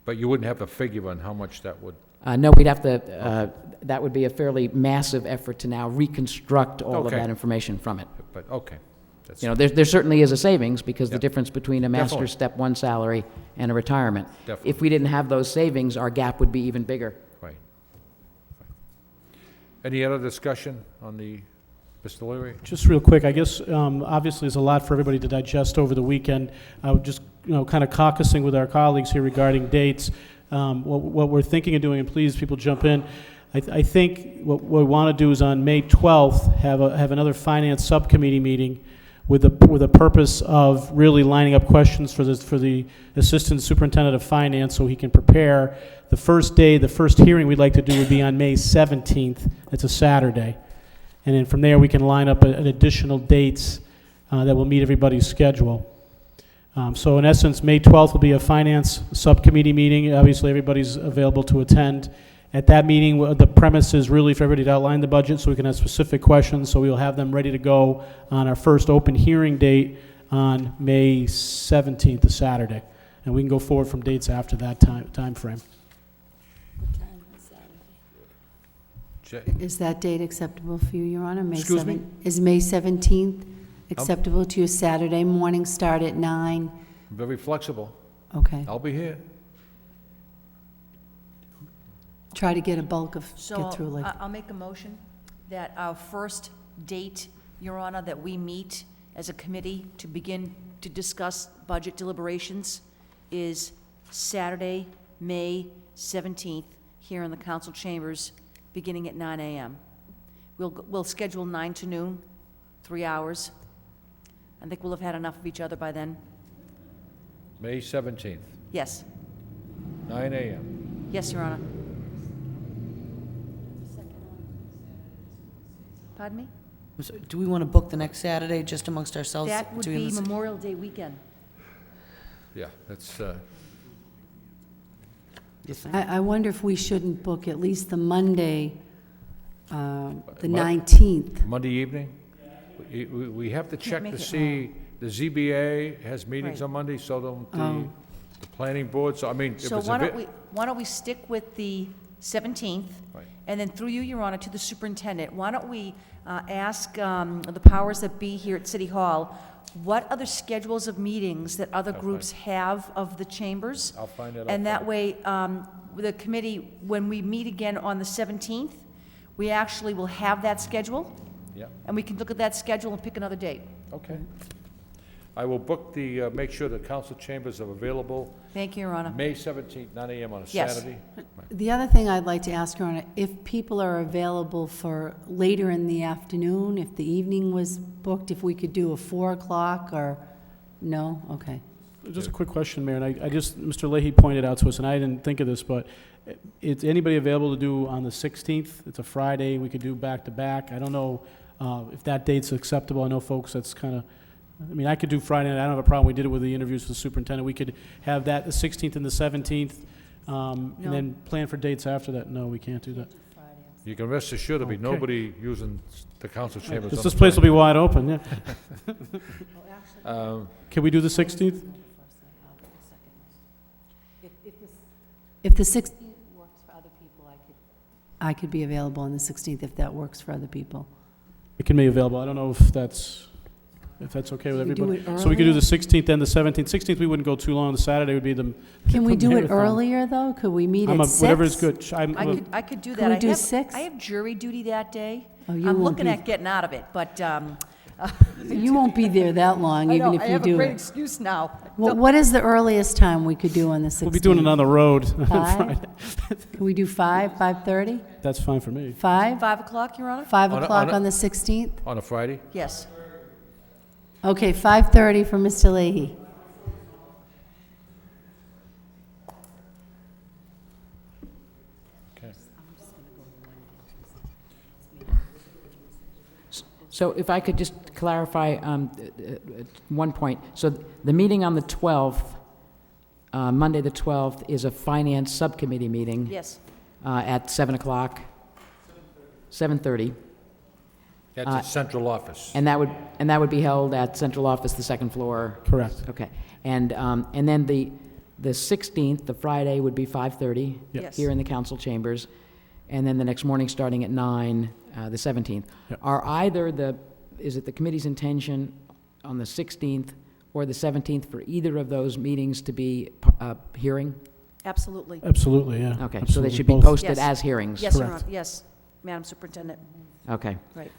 But you wouldn't have a figure on how much that would... No, we'd have to, that would be a fairly massive effort to now reconstruct all of that information from it. But, okay. That's There certainly is a savings because the difference between a Definitely. Master's Step 1 salary and a retirement. Definitely. If we didn't have those savings, our gap would be even bigger. Right. Any other discussion on the, Mr. Leary? Just real quick, I guess, obviously there's a lot for everybody to digest over the weekend. I would just, kind of caucusing with our colleagues here regarding dates. What we're thinking of doing, and please, people jump in. I think what we want to do is on May 12th, have another finance subcommittee meeting with the purpose of really lining up questions for the assistant superintendent of finance so he can prepare. The first hearing we'd like to do would be on May 17th. It's a Saturday. And then from there, we can line up an additional dates that will meet everybody's schedule. So in essence, May 12th will be a finance subcommittee meeting. Obviously, everybody's available to attend. At that meeting, the premise is really for everybody to outline the budget so we can have specific questions. So we'll have them ready to go on our first open hearing date on May 17th, a Saturday. And we can go forward from dates after that time frame. Is that date acceptable for you, Your Honor? Excuse me? Is May 17th acceptable to you? Saturday morning, start at 9? Very flexible. Okay. I'll be here. Try to get a bulk of, So get through like... I'll make a motion that our first date, Your Honor, that we meet as a committee to begin to discuss budget deliberations is Saturday, May 17th, here in the council chambers, beginning at 9 a.m. We'll schedule 9 to noon, 3 hours. I think we'll have had enough of each other by then. May 17th, Yes. 9 a.m. Yes, Your Honor. Pardon me? So do we want to book the next Saturday just amongst ourselves? That would between be the- Memorial Day weekend. Yeah, that's, I wonder if we shouldn't book at least the Monday, the Mon- 19th. Monday evening? We have to check make to it, see, the ZBA has meetings Right. on Monday, so don't Oh. the planning board, so I mean, if So it's why a don't bit. why don't we stick with the 17th? Right. And then through you, Your Honor, to the superintendent, why don't we ask the powers that be here at City Hall, what other schedules of meetings that other groups have of the chambers? I'll find that out. And that for way, the committee, when we meet again on the 17th, we actually will have that schedule, you. Yeah, and we can look at that schedule and pick another date. okay. I will book the, make sure the council chambers are available Thank you, Your Honor. May 17th, 9 a.m. on a Yes. Saturday. The other thing I'd like to ask, Your Honor, if people are available for later in the afternoon, if the evening was booked, if we could do a 4 o'clock or, no? Okay. Just a quick question, Mayor, and I just, Mr. Leahy pointed out to us, and I didn't think of this, but is anybody available to do on the 16th? It's a Friday, we could do back-to-back. I don't know if that date's acceptable. I know, folks, that's kind of, I mean, I could do Friday night. I don't have a problem. We did it with the interviews with the superintendent. We could have that, the 16th and the 17th, and then plan for dates after that. No, we can't do that. You can rest assured there'll be Okay. nobody using the council chambers. on This the place will be 20th. wide open, yeah. Can we do the 16th? If the 16th works for other people, I could be available on the 16th if that works for other people. It can be available. I don't know if that's okay with Can we do everybody. it So we could do the earlier? 16th and the 17th. 16th, we wouldn't go too long. The Saturday would be the. Can we do it marathon. earlier, though? Could we meet I'm at a- 6? Whatever is good. I could do that. Can we I do have- 6? I have jury duty that day. Oh, you I'm won't looking be- at getting out of it, but, You won't be there that long, I even know, if I you have a do great it. excuse now. What is the earliest time we could do on the 16th? We'll be doing it on the road on 5? Friday. Can we do 5, 5:30? That's fine for me. 5? 5 o'clock, Your Honor? 5 On a- o'clock on a- on the 16th? On a Friday? Yes. Okay, 5:30 for Mr. Leahy. Okay. So if I could just clarify one point. So the meeting on the 12th, Monday the 12th, is a finance subcommittee meeting. Yes. At 7 o'clock, 7:30. That's at central office. And that would be held at central office, the second floor? Correct. Okay. And then the 16th, the Friday, would be 5:30 Yes. here in the council chambers. And then the next morning, starting at 9, the 17th. Yep. Is it the committee's intention on the 16th or the 17th for either of those meetings to be hearing? Absolutely. Absolutely, yeah. Okay, so Absolutely. they should be Both. posted Yes. as hearings? Yes, Your Correct. Honor, yes, Madam Superintendent. Okay. Right.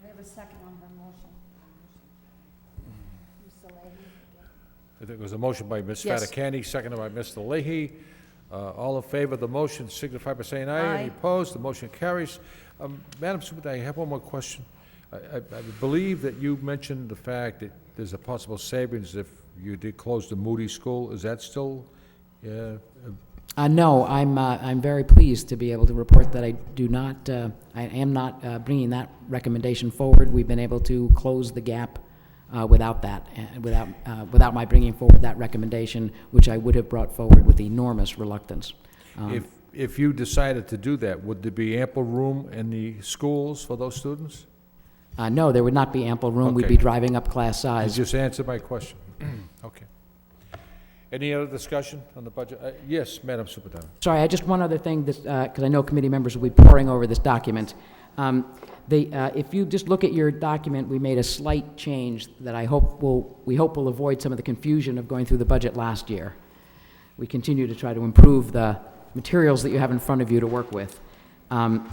We have a second on her motion. Mr. Leahy? I think it was a motion by Ms. Yes. Fattacani, seconded by Mr. Leahy. All in favor of the motion signify by saying aye. Aye. Any opposed? The motion carries. Madam Superintendent, I have one more question. I believe that you mentioned the fact that there's a possible savings if you did close the Moody School. Is that still? No, I'm very pleased to be able to report that I am not bringing that recommendation forward. We've been able to close the gap without that, without my bringing forward that recommendation, which I would have brought forward with enormous reluctance. If you decided to do that, would there be ample room in the schools for those students? No, there would not be ample room. We'd Okay. be driving up class You size. just answered my question. Okay. Any other discussion on the budget? Yes, Madam Superintendent. Sorry, just one other thing, because I know committee members will be poring over this document. If you just look at your document, we made a slight change that we hope will avoid some of the confusion of going through the budget last year. We continue to try to improve the materials that you have in front of you to work with. And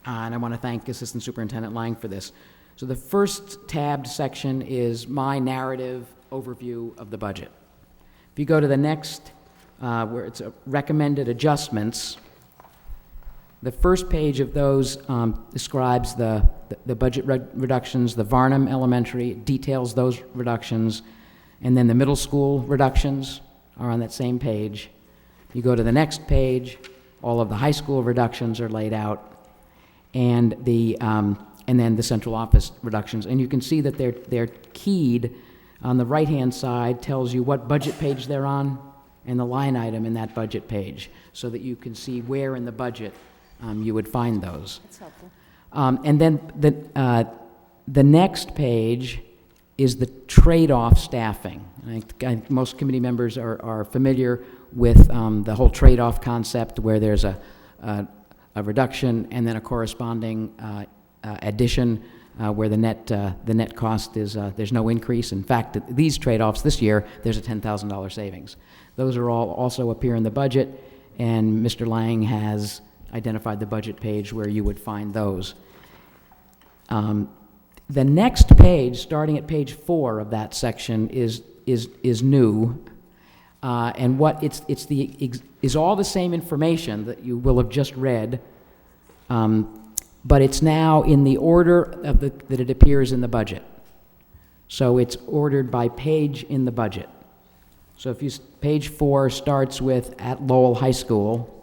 I want to thank Assistant Superintendent Lang for this. So the first tabbed section is my narrative overview of the budget. If you go to the next, where it's recommended adjustments, the first page of those describes the budget reductions. The Varnum Elementary details those reductions, and then the middle school reductions are on that same page. You go to the next page, all of the high school reductions are laid out, and then the central office reductions. And you can see that they're keyed on the right-hand side, tells you what budget page they're on and the line item in that budget page, so that you can see where in the budget you would find those. That's helpful. And then the next page is the trade-off staffing. I think most committee members are familiar with the whole trade-off concept, where there's a reduction and then a corresponding addition, where the net cost is there's no increase. In fact, these trade-offs this year, there's a $10,000 savings. Those are all also appear in the budget, and Mr. Lang has identified the budget page where you would find those. The next page, starting at page 4 of that section, is new, and what is all the same information that you will have just read, but it's now in the order of that it appears in the budget. So it's ordered by page in the budget. So if page 4 starts with at Lowell High School,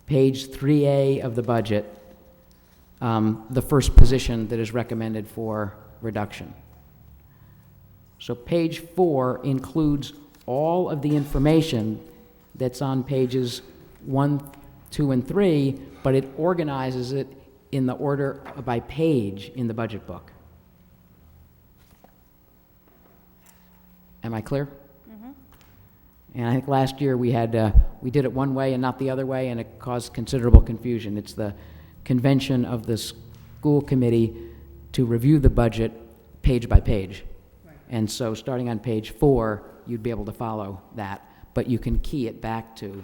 page 3A of the budget, the first position that is recommended for reduction. So page 4 includes all of the information that's on pages 1, 2, and 3, but it organizes it in the order by page in the budget book. Am I clear? Mm-hmm. And I think last year we did it one way and not the other way, and it caused considerable confusion. It's the convention of the school committee to review the budget page by page. Right. And so starting on page 4, you'd be able to follow that, but you can key it back to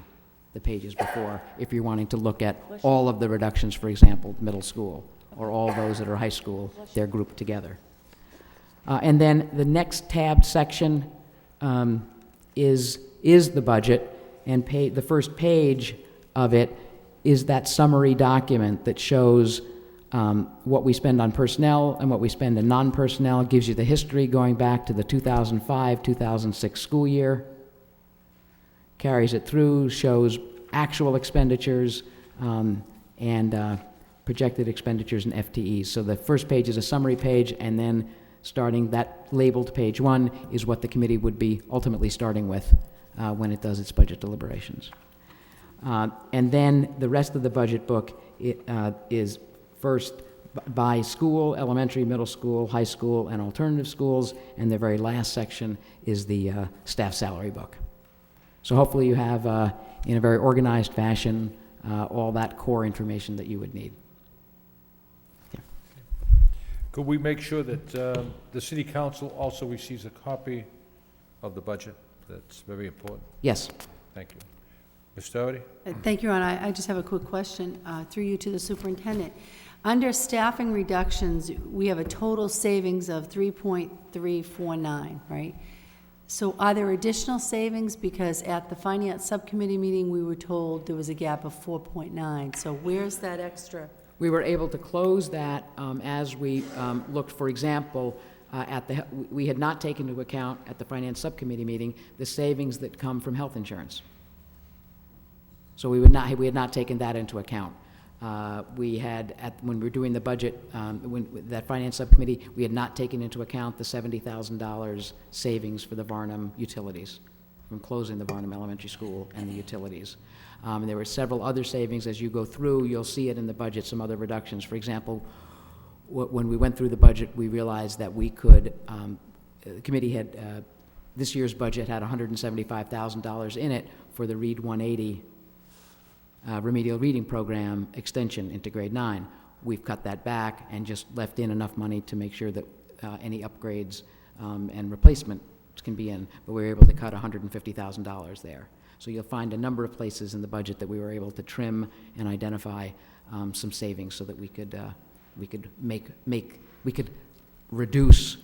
the pages before if you're wanting to look at all of the reductions, for example, middle school, or all those that are high school, they're grouped together. And then the next tabbed section is the budget, and the first page of it is that summary document that shows what we spend on personnel and what we spend in non-personnel. It gives you the history going back to the 2005-2006 school year, carries it through, shows actual expenditures and projected expenditures and FTEs. So the first page is a summary page, and then starting that labeled page 1 is what the committee would be ultimately starting with when it does its budget deliberations. And then the rest of the budget book is first by school, elementary, middle school, high school, and alternative schools, and the very last section is the staff salary book. So hopefully you have, in a very organized fashion, all that core information that you would need. Could we make sure that the city council also receives a copy of the budget? That's very important. Yes. Thank you. Ms. Doherty? Thank you, Ron. I just have a quick question through you to the superintendent. Under staffing reductions, we have a total savings of 3.349, right? So are there additional savings? Because at the finance subcommittee meeting, we were told there was a gap of 4.9. So where's that extra? We were able to close that as we looked, for example, we had not taken into account at the finance subcommittee meeting the savings that come from health insurance. So we had not taken that into account. We had, when we were doing the budget, when that finance subcommittee, we had not taken into account the $70,000 savings for the Varnum utilities from closing the Varnum Elementary School and the utilities. And there were several other savings. As you go through, you'll see it in the budget, some other reductions. For example, when we went through the budget, we realized that we could, the committee had, this year's budget had $175,000 in it for the Read 180 remedial reading program extension into grade 9. We've cut that back and just left in enough money to make sure that any upgrades and replacements can be in, but we were able to cut $150,000 there. So you'll find a number of places in the budget that we were able to trim and identify some savings so that we could reduce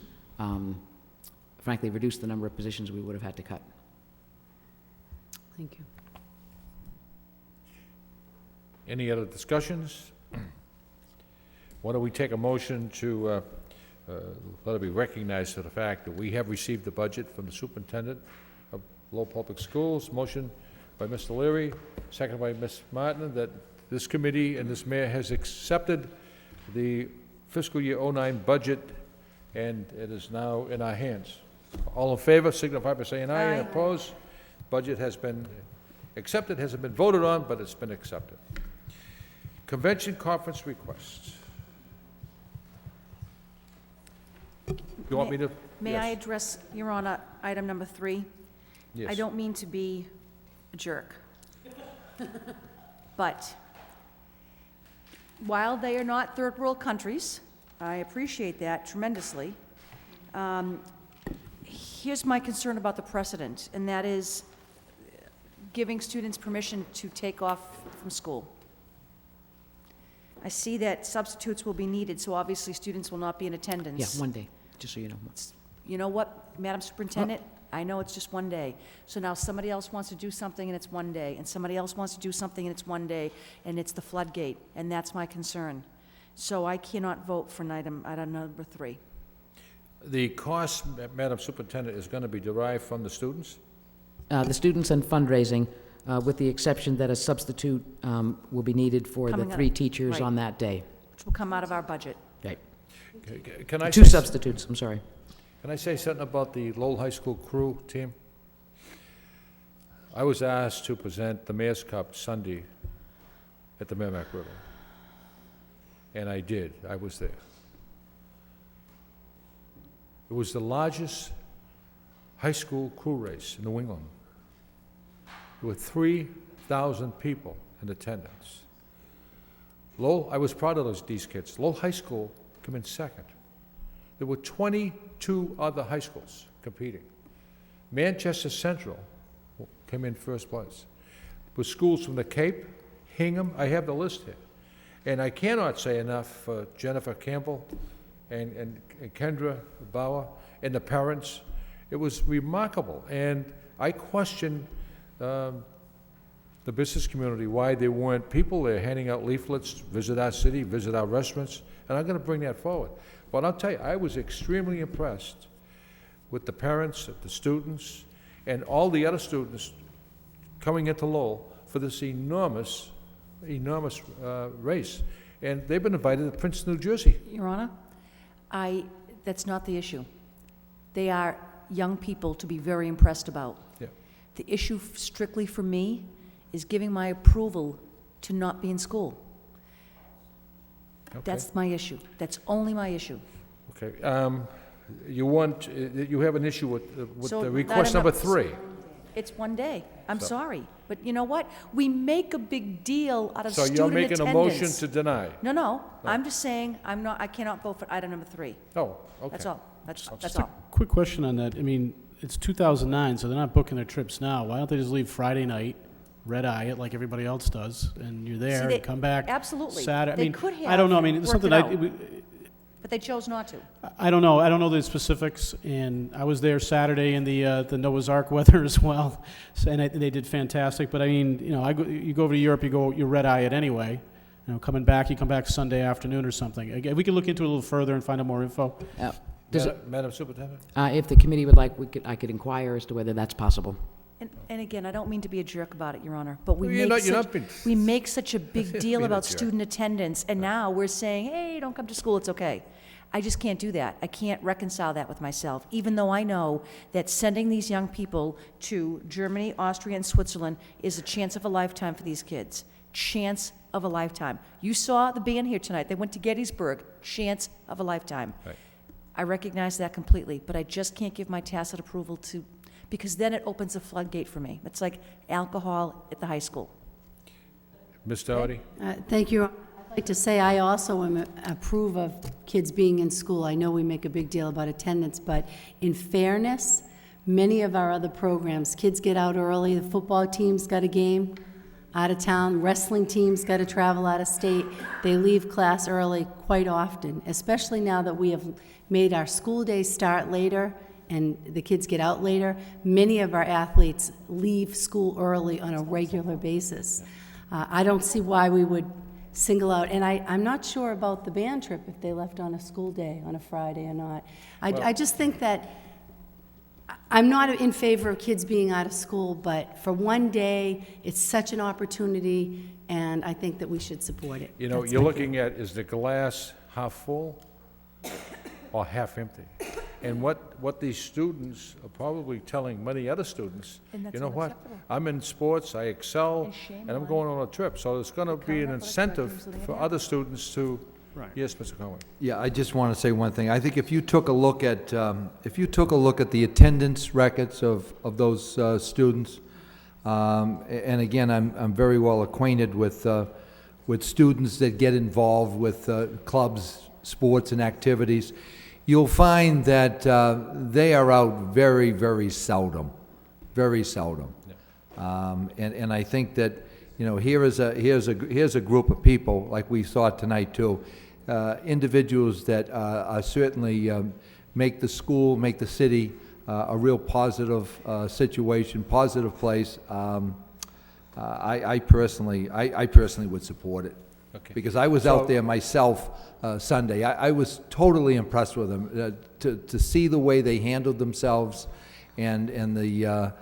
frankly, reduce the number of positions we would have had to cut. Thank you. Any other discussions? Why don't we take a motion to let it be recognized to the fact that we have received the budget from the superintendent of Lowell Public Schools. Motion by Mr. Leary, seconded by Ms. Martin, that this committee and this mayor has accepted the fiscal year '09 budget, and it is now in our hands. All in favor, signify by saying aye. Aye. Opposed? Budget has been accepted, hasn't been voted on, but it's been accepted. Convention conference requests. You want me to? May Yes. I address, Your Honor, item number 3? Yes. I don't mean to be a jerk. But while they are not third world countries, I appreciate that tremendously. Here's my concern about the precedent, and that is giving students permission to take off from school. I see that substitutes will be needed, so obviously students will not be in attendance. Yeah, one day, just so you know. You know what, Madam Superintendent? I know it's just one day. So now somebody else wants to do something and it's one day, and somebody else wants to do something and it's one day, and it's the floodgate, and that's my concern. So I cannot vote for item number 3. The cost, Madam Superintendent, is going to be derived from the students? The students and fundraising, with the exception that a substitute will be needed for the Coming up, 3 teachers right. on that day. Which will come out of our budget. Right. Can I 2 say- substitutes, I'm sorry. Can I say something about the Lowell High School crew team? I was asked to present the Mayor's Cup Sunday at the Merrimack River. And I did. I was there. It was the largest high school crew race in New England. There were 3,000 people in attendance. Lowell, I was proud of these kids. Lowell High School came in second. There were 22 other high schools competing. Manchester Central came in first place. With schools from the Cape, Hingham, I have the list here. And I cannot say enough for Jennifer Campbell and Kendra Bauer and the parents. It was remarkable. And I question the business community, why there weren't people there handing out leaflets, visit our city, visit our restaurants, and I'm going to bring that forward. But I'll tell you, I was extremely impressed with the parents, the students, and all the other students coming into Lowell for this enormous race. And they've been invited to Princeton, New Jersey. Your Honor, that's not the issue. They are young people to be very impressed about. Yeah. The issue strictly for me is giving my approval to not be in school. Okay. That's my issue. That's only my issue. Okay. You have an issue with So the request number 3. It's one day. I'm So- sorry. But you know what? We make a big deal out of So student you're attendance. making a motion to deny? No. I'm just saying, I cannot vote for item number 3. Oh, okay. That's all. That's Just a all. quick question on that. I mean, it's 2009, so they're not booking their trips now. Why don't they just leave Friday night, red-eye it like everybody else does, and you're there, they- and come back absolutely. Saturday? They I mean, could I don't know. I have mean, it's worked something it out. But they chose not to. I don't know. I don't know the specifics, and I was there Saturday in the Noah's Ark weather as well, so, and they did fantastic. But I mean, you know, you go over to Europe, you red-eye it anyway. You know, coming back, you come back Sunday afternoon or something. Again, we could look into it a little further and find out more info. Madam Superintendent? If the committee would like, I could inquire as to whether that's possible. And again, I don't mean to be a jerk about it, Your Honor, but we You're not being- we make such a big deal Being a about jerk. student attendance, and now we're saying, hey, don't come to school, it's okay. I just can't do that. I can't reconcile that with myself, even though I know that sending these young people to Germany, Austria, and Switzerland is a chance of a lifetime for these kids. Chance of a lifetime. You saw the band here tonight. They went to Gettysburg. Chance of a lifetime. Right. I recognize that completely, but I just can't give my tacit approval to, because then it opens a floodgate for me. It's like alcohol at the high school. Ms. Doherty? Thank you. I'd like to say I also approve of kids being in school. I know we make a big deal about attendance, but in fairness, many of our other programs, kids get out early, the football team's got a game out of town, wrestling team's got to travel out of state. They leave class early quite often, especially now that we have made our school day start later and the kids get out later. Many of our athletes leave school early on a regular basis. I don't see why we would single out, and I'm not sure about the band trip, if they left on a school day, on a Friday or not. I just think that, I'm not in favor of kids being out of school, but for one day, it's such an opportunity, and I think that we should support it. You know, That's you're my looking at, is the glass half full or half empty? And what these students are probably telling many other students, And that's you know what? unacceptable. I'm in sports, I excel, And shame and I'm on going on a trip. So there's going to be an athletic incentive directors living for it other students to, Right. yes, Mr. Conway. Yeah, I just want to say one thing. I think if you took a look at the attendance records of those students, and again, I'm very well acquainted with students that get involved with clubs, sports, and activities, you'll find that they are out very, very seldom, very seldom. And I think that, you know, here's a group of people, like we saw tonight too, individuals that are certainly make the school, make the city a real positive situation, positive place. I personally would support it. Okay. Because I was out there myself Sunday. I was totally impressed with them. To see the way they handled themselves and the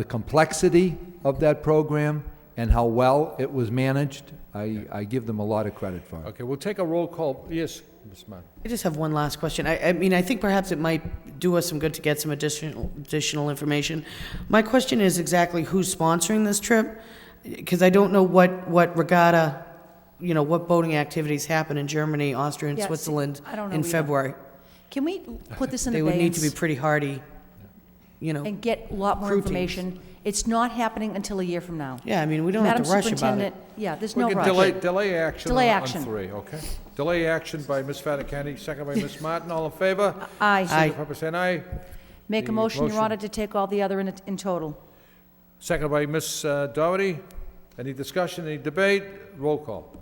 complexity of that program and how well it was managed, I give them a lot of credit for it. Okay, we'll take a roll call. Yes, Ms. Martin. I just have one last question. I mean, I think perhaps it might do us some good to get some additional information. My question is exactly who's sponsoring this trip? Because I don't know what regatta, you know, what boating activities happen in Germany, Austria, and Yeah, see, Switzerland I don't know in either. February. Can we put this in They abeyance? would need to be pretty hardy, you know. And get a lot more crew teams. information. It's not happening until a year from now. Yeah, I mean, we don't have to Madam rush about it. Superintendent, yeah, there's We no can rush. delay action Delay on action. 3, okay? Delay action by Ms. Fattacani, second by Ms. Martin. All in favor? Aye. Signify by saying aye. Make a The motion, Your motion- Honor, to take all the other in total. Second by Ms. Doherty. Any discussion, any debate? Roll call.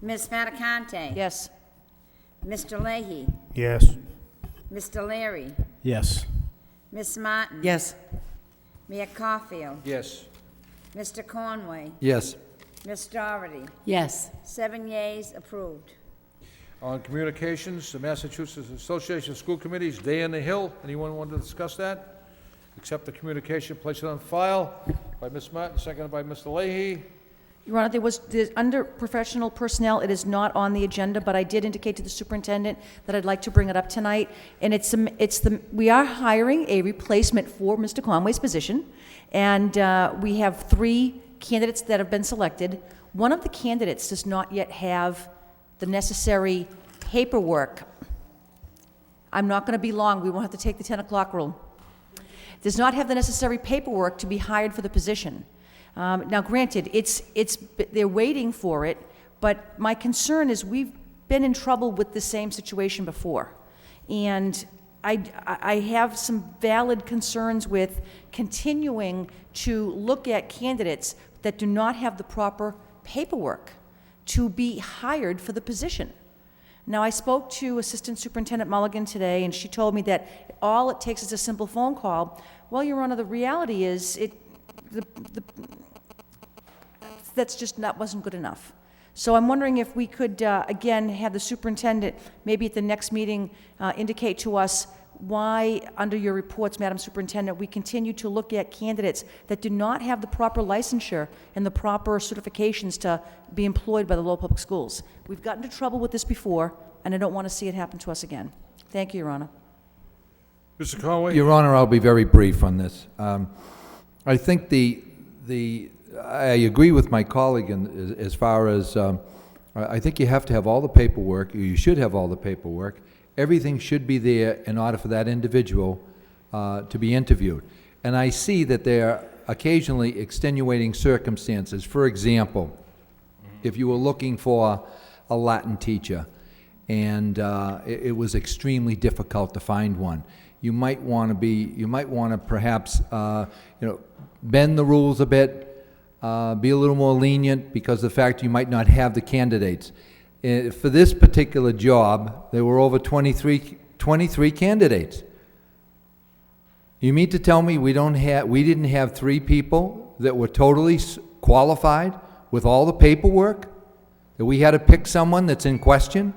Ms. Fattacante? Yes. Mr. Leahy? Yes. Mr. Leary? Yes. Ms. Martin? Yes. Mayor Caulfield? Yes. Mr. Conway? Yes. Ms. Doherty? Yes. 7 yeas, approved. On communications, the Massachusetts Association of School Committees, Day in the Hill. Anyone want to discuss that? Accept the communication, place it on file by Ms. Martin, seconded by Mr. Leahy. Your Honor, there's under professional personnel, it is not on the agenda, but I did indicate to the superintendent that I'd like to bring it up tonight. And we are hiring a replacement for Mr. Conway's position, and we have 3 candidates that have been selected. One of the candidates does not yet have the necessary paperwork. I'm not going to be long. We won't have to take the 10 o'clock rule. Does not have the necessary paperwork to be hired for the position. Now, granted, they're waiting for it, but my concern is we've been in trouble with the same situation before. And I have some valid concerns with continuing to look at candidates that do not have the proper paperwork to be hired for the position. Now, I spoke to Assistant Superintendent Mulligan today, and she told me that all it takes is a simple phone call. Well, Your Honor, the reality is that wasn't good enough. So I'm wondering if we could, again, have the superintendent, maybe at the next meeting, indicate to us why, under your reports, Madam Superintendent, we continue to look at candidates that do not have the proper licensure and the proper certifications to be employed by the Lowell Public Schools. We've gotten into trouble with this before, and I don't want to see it happen to us again. Thank you, Your Honor. Mr. Conway? Your Honor, I'll be very brief on this. I think I agree with my colleague as far as I think you have to have all the paperwork, or you should have all the paperwork. Everything should be there in order for that individual to be interviewed. And I see that there are occasionally extenuating circumstances. For example, if you were looking for a Latin teacher and it was extremely difficult to find one, you might want to perhaps bend the rules a bit, be a little more lenient because of the fact you might not have the candidates. For this particular job, there were over 23 23 candidates. You mean to tell me we didn't have 3 people that were totally qualified with all the paperwork? That we had to pick someone that's in question?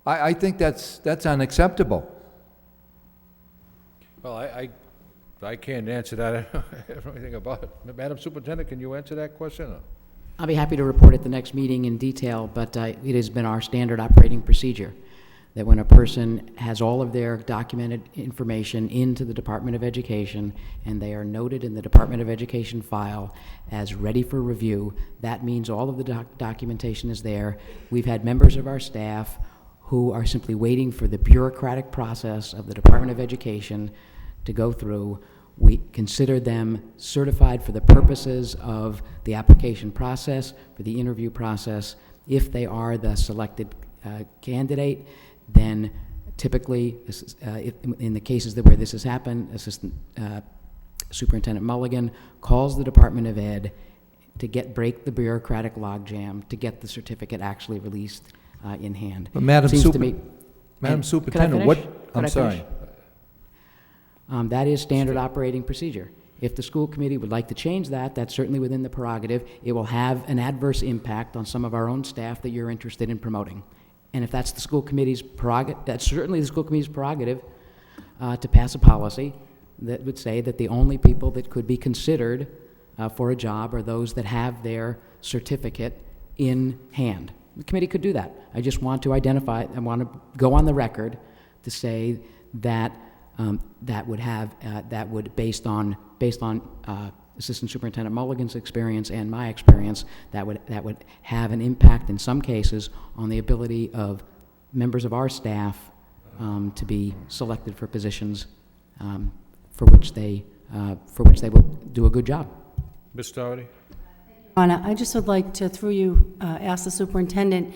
I think that's unacceptable. Well, I can't answer that. I don't know anything about it. Madam Superintendent, can you answer that question? Or? I'll be happy to report at the next meeting in detail, but it has been our standard operating procedure that when a person has all of their documented information into the Department of Education and they are noted in the Department of Education file as ready for review, that means all of the documentation is there. We've had members of our staff who are simply waiting for the bureaucratic process of the Department of Education to go through. We consider them certified for the purposes of the application process, for the interview process. If they are the selected candidate, then typically, in the cases where this has happened, Assistant Superintendent Mulligan calls the Department of Ed to break the bureaucratic logjam to get the certificate actually released in hand. But Madam Madam Superintendent, I'm sorry. That is standard operating procedure. If the school committee would like to change that, that's certainly within the prerogative. It will have an adverse impact on some of our own staff that you're interested in promoting. And if that's the school committee's prerogative, that's certainly the school committee's prerogative to pass a policy that would say that the only people that could be considered for a job are those that have their certificate in hand. The committee could do that. I just want to identify, I want to go on the record to say that that would, based on Assistant Superintendent Mulligan's experience and my experience, that would have an impact in some cases on the ability of members of our staff to be selected for positions for which they will do a good job. Ms. Doherty? Anna, I just would like to, through you, ask the superintendent,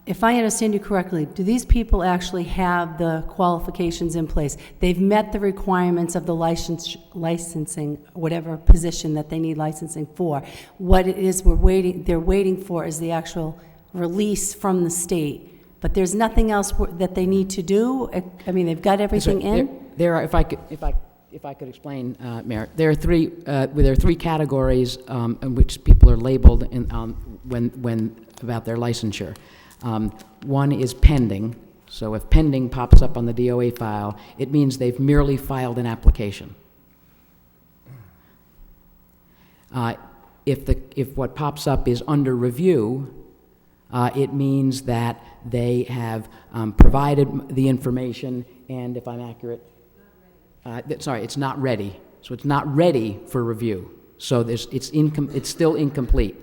if I understand you correctly, do these people actually have the qualifications in place? They've met the requirements of the licensing, whatever position that they need licensing for. What it is they're waiting for is the actual release from the state. But there's nothing else that they need to do? I mean, they've got everything in? There are, if I could explain, Mayor, there are three categories in which people are labeled when about their licensure. One is pending. So if pending pops up on the DOA file, it means they've merely filed an application. If what pops up is under review, it means that they have provided the information, and if I'm accurate, it's not ready. So it's not ready for review. So it's still incomplete.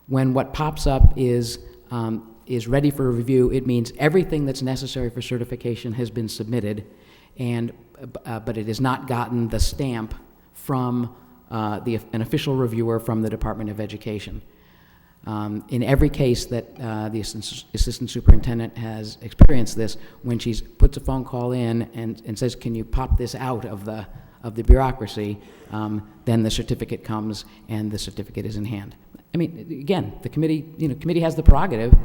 When what pops up is ready for review, it means everything that's necessary for certification has been submitted, but it has not gotten the stamp from an official reviewer from the Department of Education. In every case that the assistant superintendent has experienced this, when she puts a phone call in and says, "Can you pop this out of the bureaucracy?" Then the certificate comes and the certificate is in hand. I mean, again, the committee has the prerogative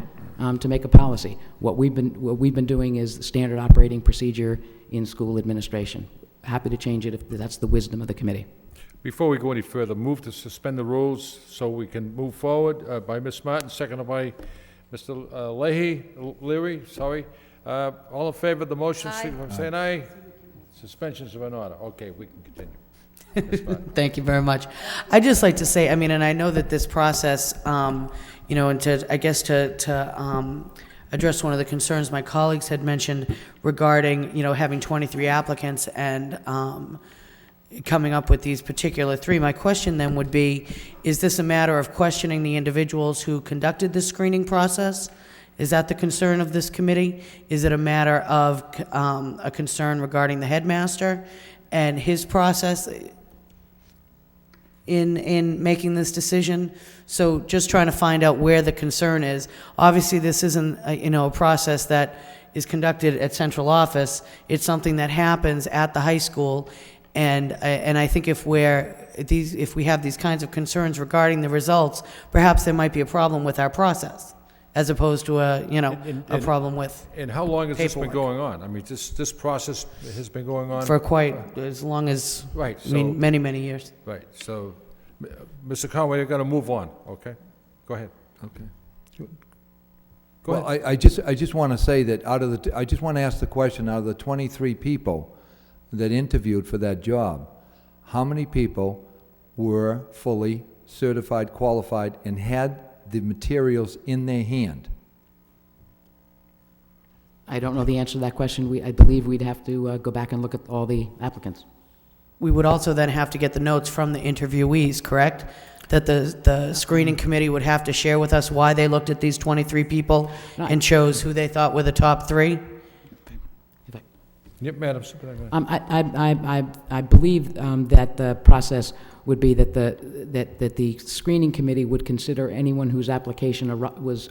to make a policy. What we've been doing is the standard operating procedure in school administration. Happy to change it if that's the wisdom of the committee. Before we go any further, move to suspend the rules so we can move forward by Ms. Martin, seconded by Mr. Leary. All in favor of the motion, signify by saying aye. Suspensions are in order. Okay, we can continue. Thank you very much. I'd just like to say, I mean, and I know that this process, and to address one of the concerns my colleagues had mentioned regarding, having 23 applicants and coming up with these particular 3. My question then would be, is this a matter of questioning the individuals who conducted the screening process? Is that the concern of this committee? Is it a matter of a concern regarding the headmaster and his process in making this decision? So just trying to find out where the concern is. Obviously, this isn't a process that is conducted at central office. It's something that happens at the high school, and I think if we have these kinds of concerns regarding the results, perhaps there might be a problem with our process. as opposed to a, you know, And- a problem with And how long has this been paperwork. going on? I mean, this process has been going on? for quite as long as, Right, I mean, so- many, many years. Right, so, Mr. Conway, you're gonna move on, okay? Go ahead. Okay. Go Well, ahead. I just want to say that I just want to ask the question, out of the 23 people that interviewed for that job, how many people were fully certified, qualified, and had the materials in their hand? I don't know the answer to that question. I believe we'd have to go back and look at all the applicants. We would also then have to get the notes from the interviewees, correct? That the screening committee would have to share with us why they looked at these 23 people and chose who they thought were the top 3? Yep, Madam Superintendent. I believe that the process would be that the screening committee would consider anyone whose application was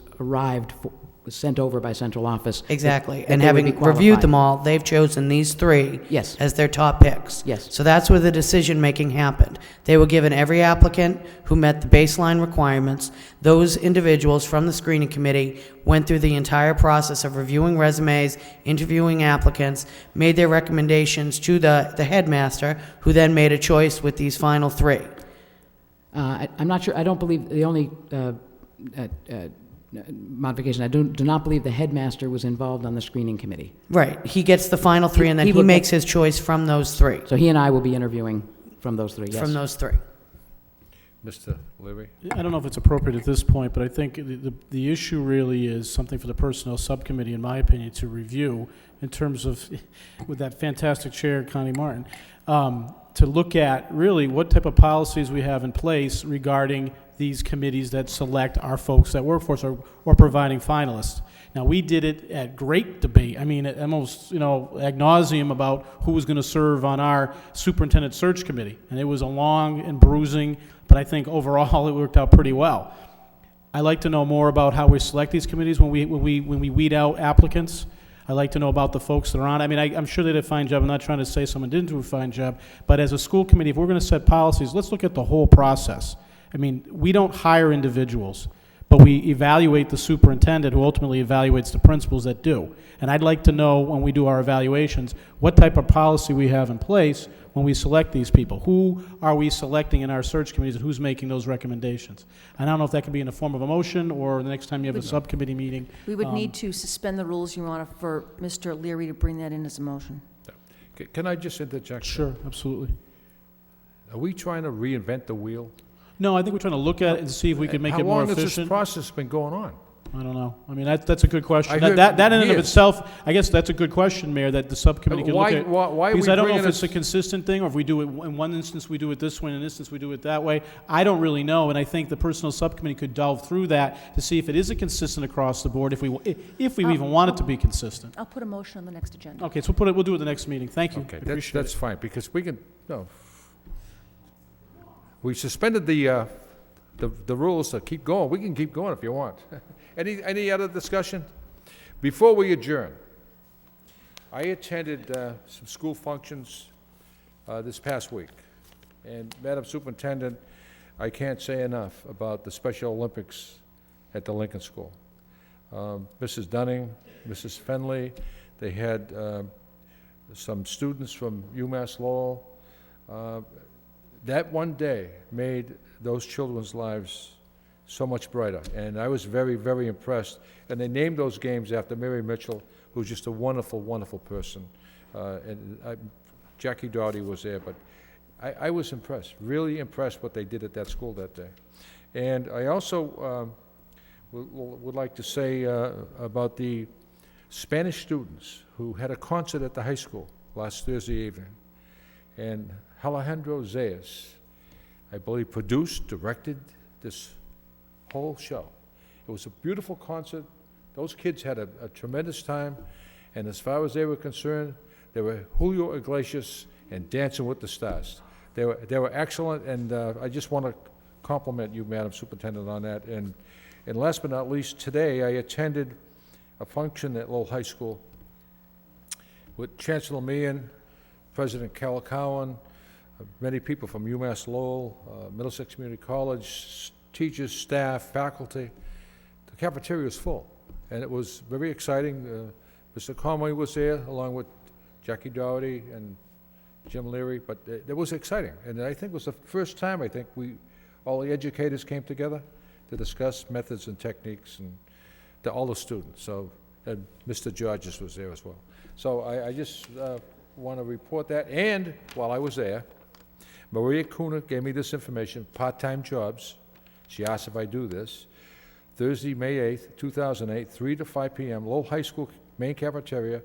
sent over by central office. Exactly. that And they would be having reviewed qualified. them all, they've chosen these 3 Yes. as their top picks. Yes. So that's where the decision-making happened. They were given every applicant who met the baseline requirements. Those individuals from the screening committee went through the entire process of reviewing resumes, interviewing applicants, made their recommendations to the headmaster, who then made a choice with these final 3. I'm not sure, I don't believe, the only modification, I do not believe the headmaster was involved on the screening committee. Right. He gets the final 3, and then He he would makes his choice from those 3. So he and I will be interviewing from those 3, yes. From those 3. Mr. Leary? I don't know if it's appropriate at this point, but I think the issue really is something for the Personnel Subcommittee, in my opinion, to review in terms of, with that fantastic chair, Connie Martin, to look at really what type of policies we have in place regarding these committees that select our folks that work for us or providing finalists. Now, we did it at great debate. I mean, almost, ad nauseum about who was going to serve on our superintendent search committee. And it was a long and bruising, but I think overall it worked out pretty well. I like to know more about how we select these committees when we weed out applicants. I like to know about the folks that are on. I mean, I'm sure they did a fine job. I'm not trying to say someone didn't do a fine job. But as a school committee, if we're going to set policies, let's look at the whole process. I mean, we don't hire individuals, but we evaluate the superintendent, who ultimately evaluates the principals that do. And I'd like to know, when we do our evaluations, what type of policy we have in place when we select these people. Who are we selecting in our search committees, and who's making those recommendations? And I don't know if that can be in the form of a motion, or the next time you have a subcommittee meeting. We would need to suspend the rules, Your Honor, for Mr. Leary to bring that in as a motion. Can I just interject? Sure, absolutely. Are we trying to reinvent the wheel? No, I think we're trying to look at it and see if we can make it more How long has this efficient. process been going on? I don't know. I mean, that's a good question. I That, heard that in and of years. itself, I guess that's a good question, Mayor, that the subcommittee can look Why- at. why are Because we I don't know if bringing it's a this- consistent thing, or if we do it, in one instance we do it this way, in an instance we do it that way. I don't really know, and I think the personnel subcommittee could delve through that to see if it is a consistent across the board, if we even want it to be consistent. I'll put a motion on the next agenda. Okay, so we'll do it the next meeting. Thank you. Okay, I appreciate that's it. fine, because we can, no. We suspended the rules to keep going. We can keep going if you want. Any other discussion? Before we adjourn, I attended some school functions this past week. And Madam Superintendent, I can't say enough about the Special Olympics at the Lincoln School. Mrs. Dunning, Mrs. Fenley, they had some students from UMass Lowell. That one day made those children's lives so much brighter, and I was very, very impressed. And they named those games after Mary Mitchell, who's just a wonderful, wonderful person. Jackie Doughty was there, but I was impressed, really impressed what they did at that school that day. And I also would like to say about the Spanish students who had a concert at the high school last Thursday evening. And Alejandro Zayas, I believe, produced, directed this whole show. It was a beautiful concert. Those kids had a tremendous time, and as far as they were concerned, they were Julio Iglesias and Dancing with the Stars. They were excellent, and I just want to compliment you, Madam Superintendent, on that. And last but not least, today I attended a function at Lowell High School with Chancellor Meehan, President Cal Cowan, many people from UMass Lowell, Middlesex Community College, teachers, staff, faculty. the cafeteria was full, and it was very exciting. Mr. Conway was there, along with Jackie Doherty and Jim Leary, but it was exciting. And I think it was the first time, all the educators came together to discuss methods and techniques, and all the students. So, and Mr. Georges was there as well. So I just want to report that. And while I was there, Maria Kuna gave me this information, part-time jobs. She asked if I do this. Thursday, May 8th, 2008, 3 to 5 p.m., Lowell High School main cafeteria,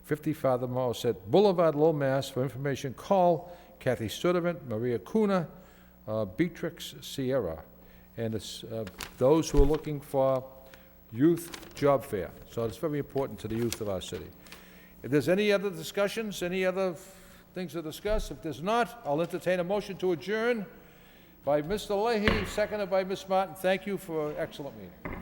50 Father Morissette Boulevard, Lowell, Mass. For information, call Kathy Sturdivant, Maria Kuna, Beatrix Sierra. And it's those who are looking for youth job fair. So it's very important to the youth of our city. If there's any other discussions, any other things to discuss, if there's not, I'll entertain a motion to adjourn by Mr. Leahy, seconded by Ms. Martin. Thank you for an excellent meeting.